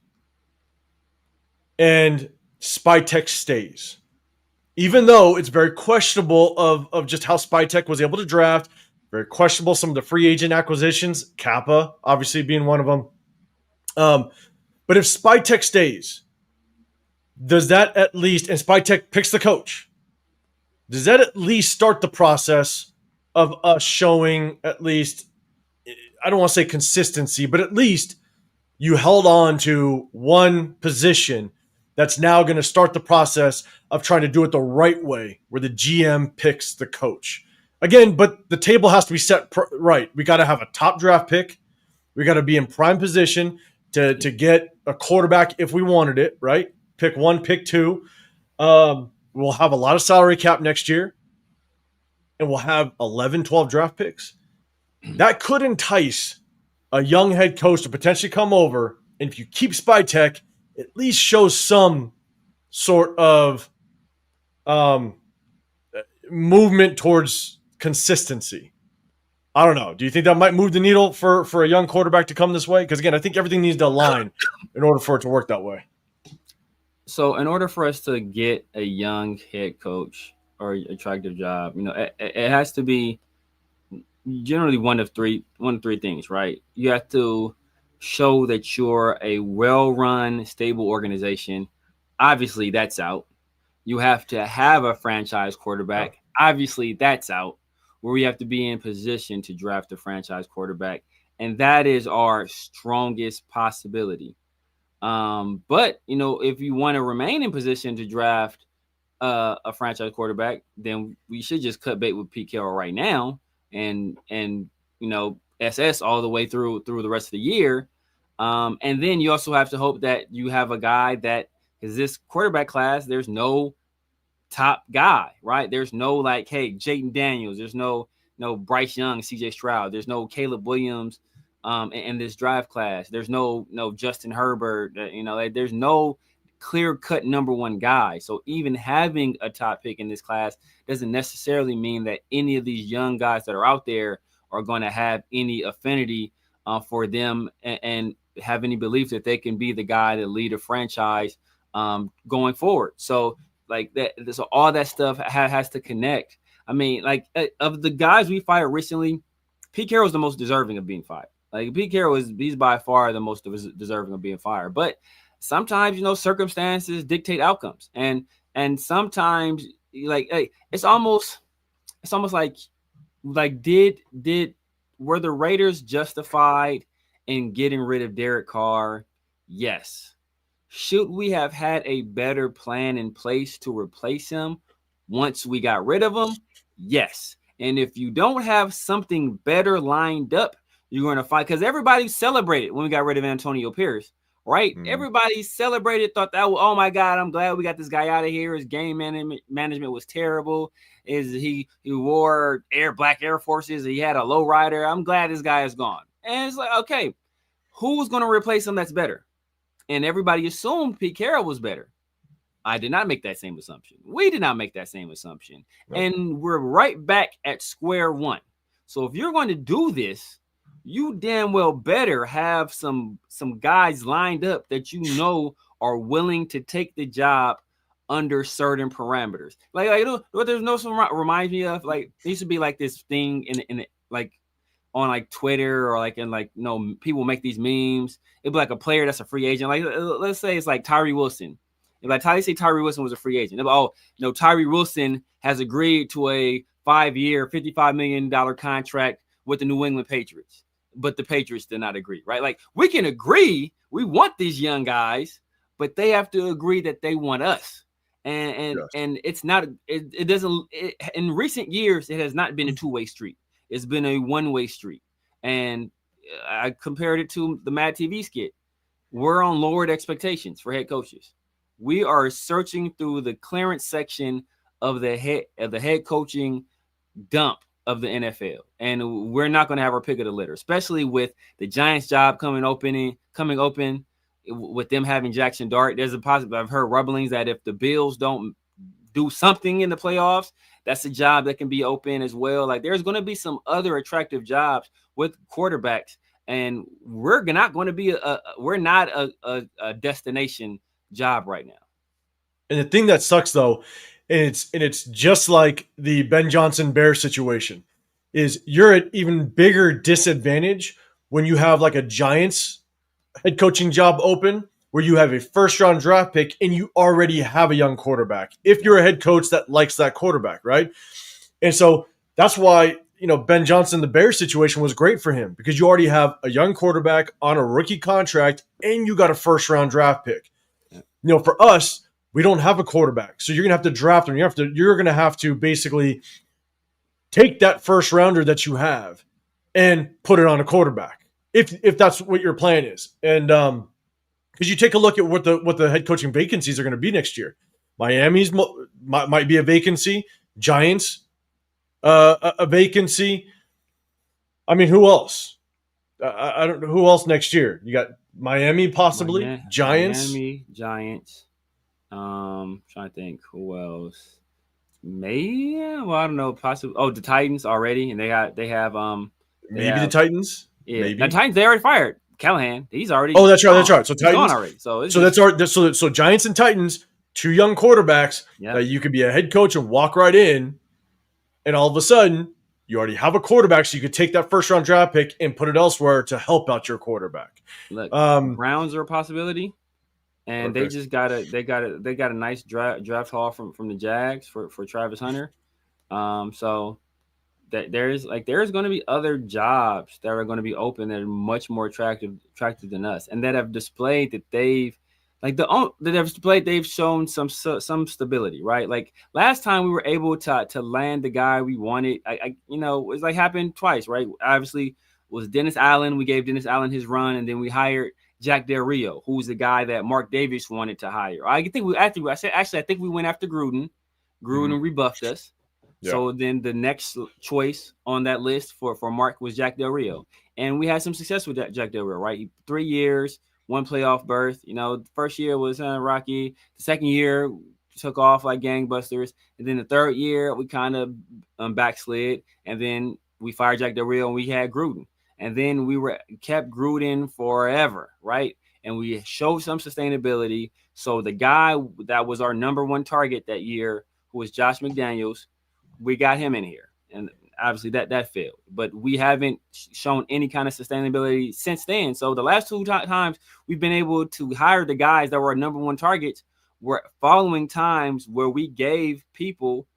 And Spytek stays. Even though it's very questionable of just how Spytek was able to draft, very questionable some of the free agent acquisitions, Kappa obviously being one of them. But if Spytek stays, does that at least, and Spytek picks the coach, does that at least start the process of us showing at least, I don't want to say consistency, but at least you held on to one position that's now going to start the process of trying to do it the right way, where the GM picks the coach. Again, but the table has to be set right. We got to have a top draft pick. We got to be in prime position to get a quarterback if we wanted it, right? Pick 1, pick 2. We'll have a lot of salary cap next year, and we'll have 11, 12 draft picks. That could entice a young head coach to potentially come over, and if you keep Spytek, at least show some sort of movement towards consistency. I don't know. Do you think that might move the needle for a young quarterback to come this way? Because, again, I think everything needs to align in order for it to work that way. So in order for us to get a young head coach or attractive job, it has to be generally one of three things, right? You have to show that you're a well-run, stable organization. Obviously, that's out. You have to have a franchise quarterback. Obviously, that's out. Where we have to be in position to draft a franchise quarterback. And that is our strongest possibility. But, if you want to remain in position to draft a franchise quarterback, then we should just cut bait with Pete Carroll right now and SS all the way through the rest of the year. And then you also have to hope that you have a guy that, because this quarterback class, there's no top guy, right? There's no hey, Jayden Daniels. There's no Bryce Young, CJ Stroud. There's no Caleb Williams in this draft class. There's no Justin Herbert. There's no clear-cut number 1 guy. So even having a top pick in this class doesn't necessarily mean that any of these young guys that are out there are going to have any affinity for them and have any belief that they can be the guy that lead a franchise going forward. So so all that stuff has to connect. I mean, of the guys we fired recently, Pete Carroll is the most deserving of being fired. Pete Carroll he's by far the most deserving of being fired. But sometimes, circumstances dictate outcomes, and sometimes it's almost were the Raiders justified in getting rid of Derek Carr? Yes. Should we have had a better plan in place to replace him once we got rid of him? Yes. And if you don't have something better lined up, you're going to fight, because everybody celebrated when we got rid of Antonio Pierce, right? Mm-hmm. Everybody celebrated, thought that, oh my God, I'm glad we got this guy out of here. His game management was terrible. He wore black Air Forces. He had a low rider. I'm glad this guy is gone. And it's okay, who's going to replace him that's better? And everybody assumed Pete Carroll was better. I did not make that same assumption. We did not make that same assumption. Nope. And we're right back at square one. So if you're going to do this, you damn well better have some guys lined up that are willing to take the job under certain parameters. What there's no some reminds me of, like, it used to be like this thing in like on like Twitter or like in like people make these memes. It'd be like a player that's a free agent. Like let's say it's like Tyree Wilson. If like Tyree Wilson was a free agent, like, oh no, Tyree Wilson has agreed to a 5-year, $55 million contract with the New England Patriots, but the Patriots did not agree, right? Like we can agree, we want these young guys, but they have to agree that they want us. And it's not, it doesn't, in recent years, it has not been a two-way street. It's been a one-way street. And I compared it to the Mad TV skit. We're on lowered expectations for head coaches. We are searching through the clearance section of the head coaching dump of the NFL. And we're not going to have our pick of the litter, especially with the Giants job coming open with them having Jackson Dart. There's a possibility, I've heard rumblings that if the Bills don't do something in the playoffs, that's a job that can be open as well. Like there's going to be some other attractive jobs with quarterbacks, and we're not going to be a destination job right now. And the thing that sucks though, and it's just like the Ben Johnson Bears situation, is you're at even bigger disadvantage when you have like a Giants head coaching job open where you have a first-round draft pick and you already have a young quarterback. If you're a head coach that likes that quarterback, right? And so that's why, Ben Johnson, the Bears situation was great for him because you already have a young quarterback on a rookie contract and you got a first-round draft pick. For us, we don't have a quarterback. So you're going to have to draft him. You're going to have to basically take that first-rounder that you have and put it on a quarterback if that's what your plan is. And because you take a look at what the head coaching vacancies are going to be next year. Miami's might be a vacancy. Giants, a vacancy. I mean, who else? I don't know who else next year. You got Miami possibly, Giants. Miami, Giants. Trying to think who else. Maybe. Well, I don't know. Possibly. Oh, the Titans already, and they have the Titans. Yeah, maybe the Titans. They already fired Callahan. He's already. Oh, that's right. That's right. So Titans already. So Giants and Titans, two young quarterbacks that you could be a head coach and walk right in, and all of a sudden you already have a quarterback, so you could take that first round draft pick and put it elsewhere to help out your quarterback. Look, Browns are a possibility, and they got a nice draft haul from the Jags for Travis Hunter. So that there's going to be other jobs that are going to be open that are much more attractive than us, and that have displayed that they've shown some stability, right? Like last time we were able to land the guy we wanted. It's like happened twice, right? Obviously, was Dennis Allen. We gave Dennis Allen his run, and then we hired Jack Del Rio, who's the guy that MarkDavis wanted to hire. I think we went after Gruden. Gruden rebuffed us. Yeah. So then the next choice on that list for Mark was Jack Del Rio. And we had some success with Jack Del Rio, right? 3 years, 1 playoff berth. The first year was rocky. The second year took off like gangbusters. And then the third year, we kind of backslid. And then we fired Jack Del Rio and we had Gruden. And then we kept Gruden forever, right? And we showed some sustainability. So the guy that was our number one target that year, who was Josh McDaniels, we got him in here. And obviously that failed. But we haven't shown any kind of sustainability since then. So the last two times we've been able to hire the guys that were our number one targets were following times where we gave people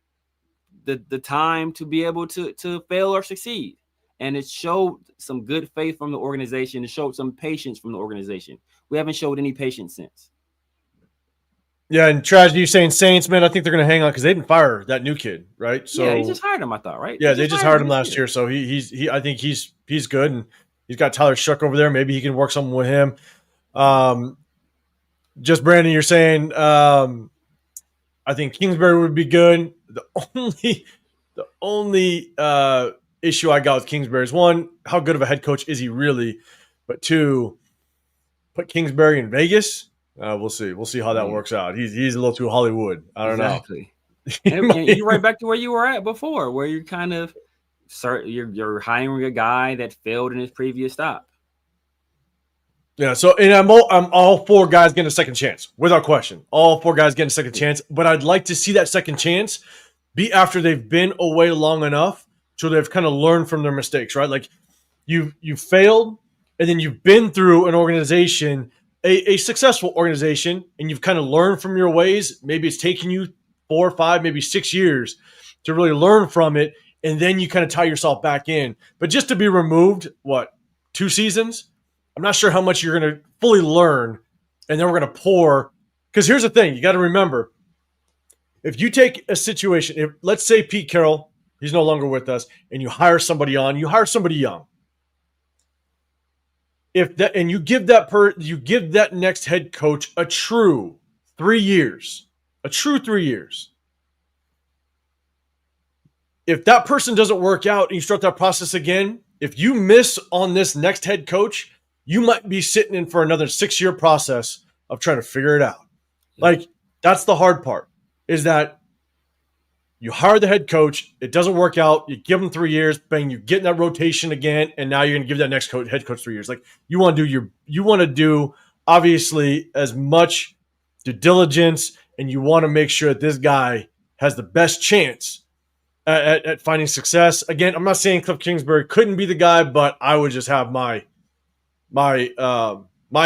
the time to be able to fail or succeed. And it showed some good faith from the organization. It showed some patience from the organization. We haven't showed any patience since. Yeah, and tragedy, you saying Saints, man, I think they're going to hang on because they didn't fire that new kid, right? So yeah, he just hired him, I thought, right? Yeah, they just hired him last year. So I think he's good, and he's got Tyler Shook over there. Maybe he can work something with him. Just Brandon, you're saying I think Kingsbury would be good. The only issue I got with Kingsbury is, one, how good of a head coach is he really? But two, put Kingsbury in Vegas. We'll see. We'll see how that works out. He's a little too Hollywood. I don't know. And you're right back to where you were at before, where you're kind of you're hiring a guy that failed in his previous stop. Yeah, so and I'm all for guys getting a second chance, without question. All four guys getting a second chance, but I'd like to see that second chance be after they've been away long enough so they've kind of learned from their mistakes, right? Like you failed, and then you've been through an organization, a successful organization, and you've kind of learned from your ways. Maybe it's taken you 4 or 5, maybe 6 years to really learn from it, and then you kind of tie yourself back in. But just to be removed, 2 seasons? I'm not sure how much you're going to fully learn, and then we're going to pour. Because here's the thing, you got to remember, if you take a situation, if let's say Pete Carroll, he's no longer with us, and you hire somebody you hire somebody young. If that, and you give that next head coach a true 3 years, a true 3 years. If that person doesn't work out and you start that process again, if you miss on this next head coach, you might be sitting in for another 6-year process of trying to figure it out. Like, that's the hard part, is that you hire the head coach, it doesn't work out, you give them 3 years, bang, you get in that rotation again, and now you're going to give that next head coach 3 years. Like, you want to do obviously as much due diligence, and you want to make sure that this guy has the best chance at finding success. Again, I'm not saying Cliff Kingsbury couldn't be the guy, but I would just have my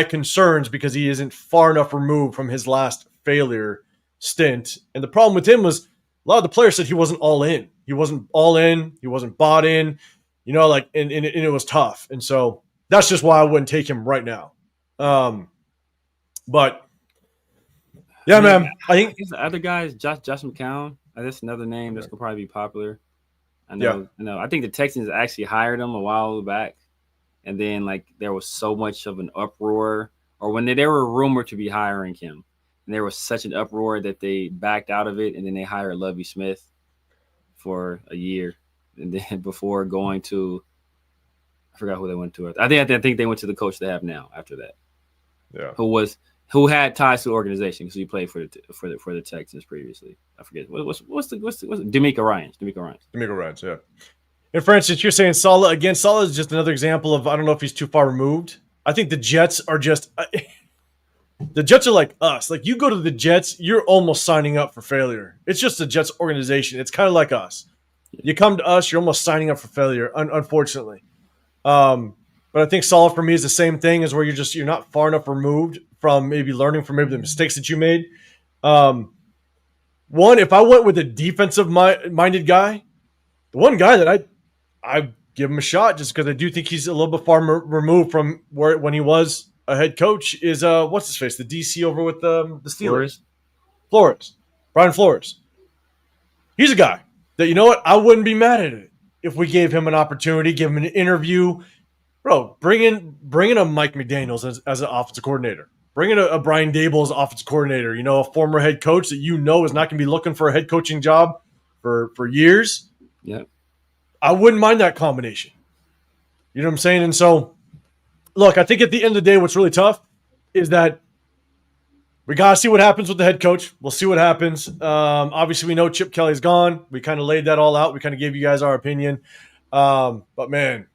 concerns because he isn't far enough removed from his last failure stint. And the problem with him was a lot of the players said he wasn't all in. He wasn't all in. He wasn't bought in. And it was tough. And so that's just why I wouldn't take him right now. But yeah, man, I think the other guys, Josh McCown. That's another name that's gonna probably be popular. I know. I think the Texans actually hired him a while back, and then there was so much of an uproar, or when they were rumored to be hiring him, and there was such an uproar that they backed out of it, and then they hired Lovie Smith for a year, and then before going to, I forgot who they went to. I think they went to the coach they have now after that. Yeah. Who had ties to the organization because he played for the Texans previously. I forget what's D'Amico Ryans. Yeah. And for instance, you're saying Saleh again. Saleh is just another example of, I don't know if he's too far removed. I think the Jets are just the Jets are like us. Like, you go to the Jets, you're almost signing up for failure. It's just the Jets organization. It's kind of like us. You come to us, you're almost signing up for failure, unfortunately. But I think Saleh for me is the same thing, as where you're not far enough removed from maybe learning from maybe the mistakes that you made. One, if I went with a defensive minded guy, the one guy that I give him a shot just because I do think he's a little bit far removed from when he was a head coach is what's his face, the DC over with the Steelers, Brian Flores. He's a guy that, you know what, I wouldn't be mad at it if we gave him an opportunity, give him an interview. Bro, bring in a Mike McDaniels as an offensive coordinator. Bring in a Brian Dable as an offensive coordinator. A former head coach that is not going to be looking for a head coaching job for years. Yeah, I wouldn't mind that combination. You know what I'm saying? And so, look, I think at the end of the day, what's really tough is that we got to see what happens with the head coach. We'll see what happens. Obviously, we know Chip Kelly's gone. We kind of laid that all out. We kind of gave you guys our opinion. But man,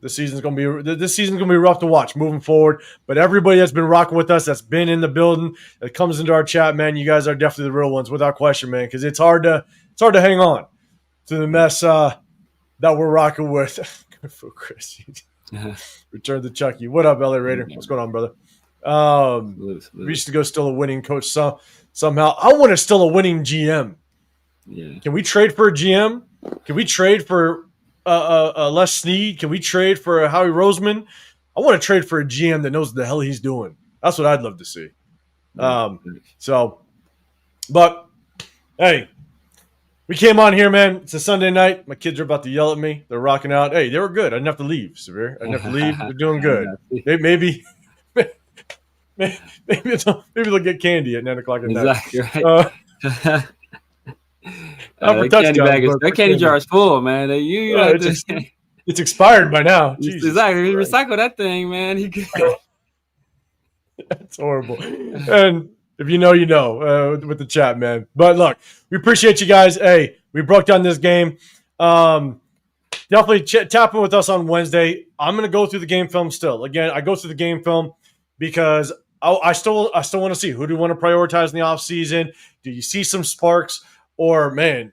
this season's gonna be rough to watch moving forward. But everybody that's been rocking with us, that's been in the building, that comes into our chat, man, you guys are definitely the real ones, without question, man. Because it's hard to hang on to the mess that we're rocking with. Good for Chris. Return to Chucky. What up, LA Raider? What's going on, brother? We used to go steal a winning coach somehow. I want to steal a winning GM. Yeah. Can we trade for a GM? Can we trade for Les Snead? Can we trade for Howie Roseman? I want to trade for a GM that knows what the hell he's doing. That's what I'd love to see. But hey, we came on here, man. It's a Sunday night. My kids are about to yell at me. They're rocking out. Hey, they were good. I didn't have to leave, Severe. I didn't have to leave. They're doing good. Maybe they'll get candy at 9 o'clock at night. Exactly right. That candy jar is full, man. It's expired by now. Exactly. Recycle that thing, man. That's horrible. And if you know, you know, with the chat, man. But look, we appreciate you guys. Hey, we broke down this game. Think definitely tap in with us on Wednesday. I'm going to go through the game film still. Again, I go through the game film because I still want to see who do you want to prioritize in the offseason. Do you see some sparks, or man,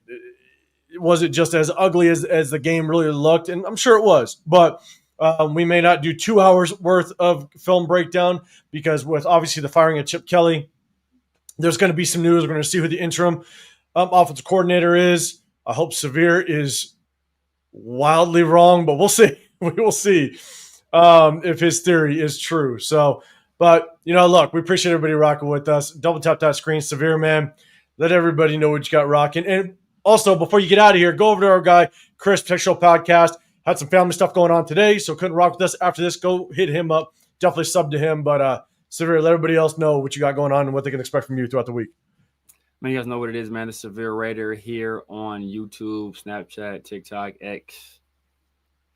was it just as ugly as the game really looked? And I'm sure it was, but we may not do 2 hours worth of film breakdown because with obviously the firing of Chip Kelly, there's going to be some news. We're going to see who the interim offensive coordinator is. I hope Severe is wildly wrong, but we'll see. We will see if his theory is true. So, but, look, we appreciate everybody rocking with us. Double tap that screen, Severe, man. Let everybody know what you got rocking. And also, before you get out of here, go over to our guy, Chris, Petecarroll Podcast. Had some family stuff going on today, so couldn't rock with us. After this, go hit him up. Definitely sub to him. But, Severe, let everybody else know what you got going on and what they can expect from you throughout the week. Man, you guys know what it is, man. The Severe Raider here on YouTube, Snapchat, TikTok, X,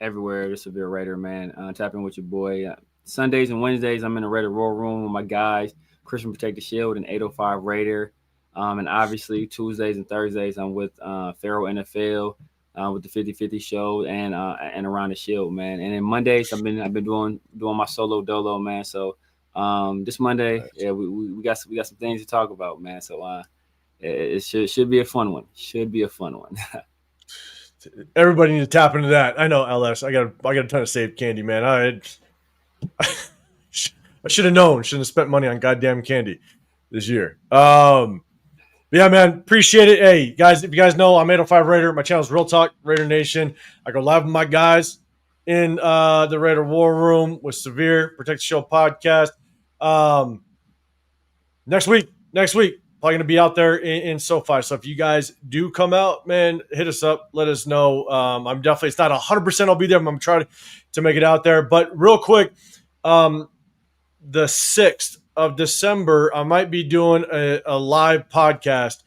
everywhere. The Severe Raider, man. Tap in with your boy. Sundays and Wednesdays, I'm in the Raider War Room with my guys, Christian Protect the Shield and 805 Raider. And obviously, Tuesdays and Thursdays, I'm with Farrell NFL with the 50-50 show and Around the Shield, man. And then Mondays, I've been doing my solo dolo, man. So this Monday, yeah, we got some things to talk about, man. So it should be a fun one. Should be a fun one. Everybody need to tap into that. I know, LS. I got a ton of saved candy, man. I should have known. Shouldn't have spent money on goddamn candy this year. Yeah, man, appreciate it. Hey, guys, if you guys know, I'm 805 Raider. My channel is Real Talk Raider Nation. I go live with my guys in the Raider War Room with Severe Protect the Show podcast. Next week, probably going to be out there in SoFi. So if you guys do come out, man, hit us up. Let us know. I'm definitely, it's not 100% I'll be there. I'm going to try to make it out there. But real quick, the 6th of December, I might be doing a live podcast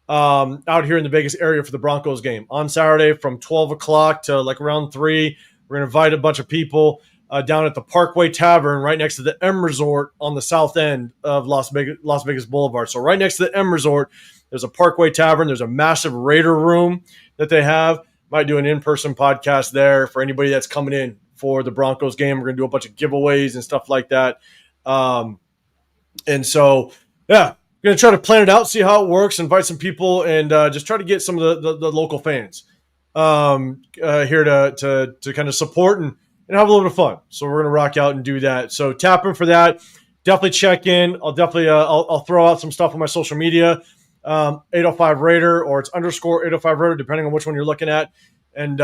out here in the Vegas area for the Broncos game on Saturday from 12 o'clock to like around 3. We're going to invite a bunch of people down at the Parkway Tavern right next to the M Resort on the south end of Las Vegas Boulevard. So right next to the M Resort, there's a Parkway Tavern. There's a massive Raider room that they have. Might do an in-person podcast there for anybody that's coming in for the Broncos game. We're going to do a bunch of giveaways and stuff like that. And so, yeah, going to try to plan it out, see how it works, invite some people, and just try to get some of the local fans here to kind of support and have a little bit of fun. So we're going to rock out and do that. So tap in for that. Definitely check in. I'll definitely I'll throw out some stuff on my social media, 805 Raider, or it's _805 Raider, depending on which one you're looking at, and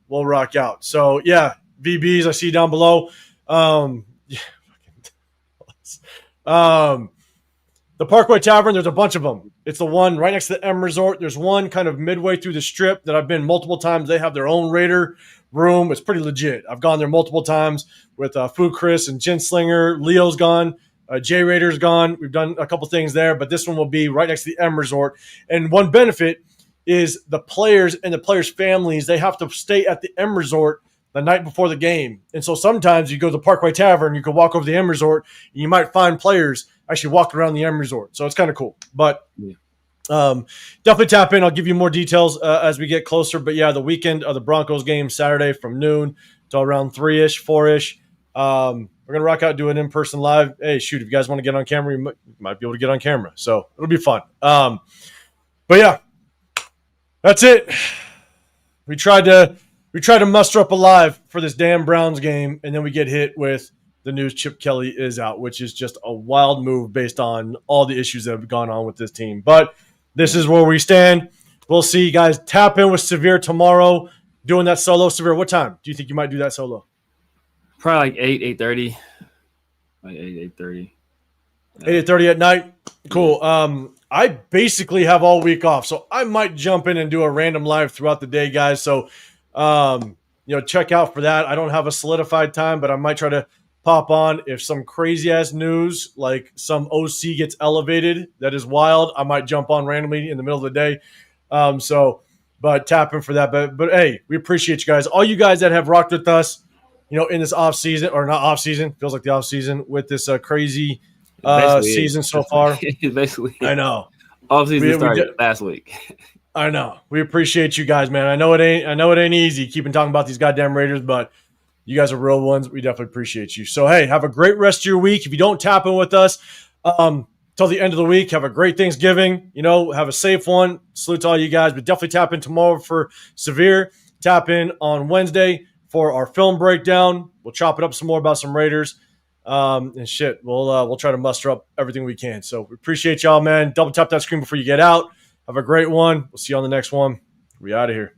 we'll rock out. So, yeah, VBs, I see you down below. The Parkway Tavern, there's a bunch of them. It's the one right next to the M Resort. There's one kind of midway through the strip that I've been multiple times. They have their own Raider room. It's pretty legit. I've gone there multiple times with Food Chris and Gin Slinger. Leo's gone. J Raider's gone. We've done a couple things there, but this one will be right next to the M Resort. And one benefit is the players and the players' families, they have to stay at the M Resort the night before the game. And so sometimes you go to the Parkway Tavern, you can walk over to the M Resort, and you might find players actually walking around the M Resort. So it's kind of cool. But definitely tap in. I'll give you more details as we get closer. But, yeah, the weekend of the Broncos game, Saturday from noon till around 3-ish, 4-ish. We're going to rock out, do an in-person live. Hey, shoot, if you guys want to get on camera, you might be able to get on camera. So it'll be fun. But, yeah, that's it. We tried to muster up a live for this damn Browns game, and then we get hit with the news Chip Kelly is out, which is just a wild move based on all the issues that have gone on with this team. But this is where we stand. We'll see you guys. Tap in with Severe tomorrow doing that solo. Severe, what time do you think you might do that solo? Probably like 8:30. Like 8:30. 8:30 at night? Cool. I basically have all week off, so I might jump in and do a random live throughout the day, guys. So check out for that. I don't have a solidified time, but I might try to pop on if some crazy ass news, like some OC gets elevated, that is wild. I might jump on randomly in the middle of the day. But tap in for that. But hey, we appreciate you guys. All you guys that have rocked with us, in this off season, or not off season, feels like the off season with this crazy season so far. Basically, I know. Off season started last week. I know. We appreciate you guys, man. I know it ain't easy keeping talking about these goddamn Raiders, but you guys are real ones. We definitely appreciate you. So, hey, have a great rest of your week. If you don't tap in with us till the end of the week, have a great Thanksgiving. Have a safe one. Salute to all you guys. But definitely tap in tomorrow for Severe. Tap in on Wednesday for our film breakdown. We'll chop it up some more about some Raiders. And shit, we'll try to muster up everything we can. So we appreciate y'all, man. Double tap that screen before you get out. Have a great one. We'll see you on the next one. We out of here.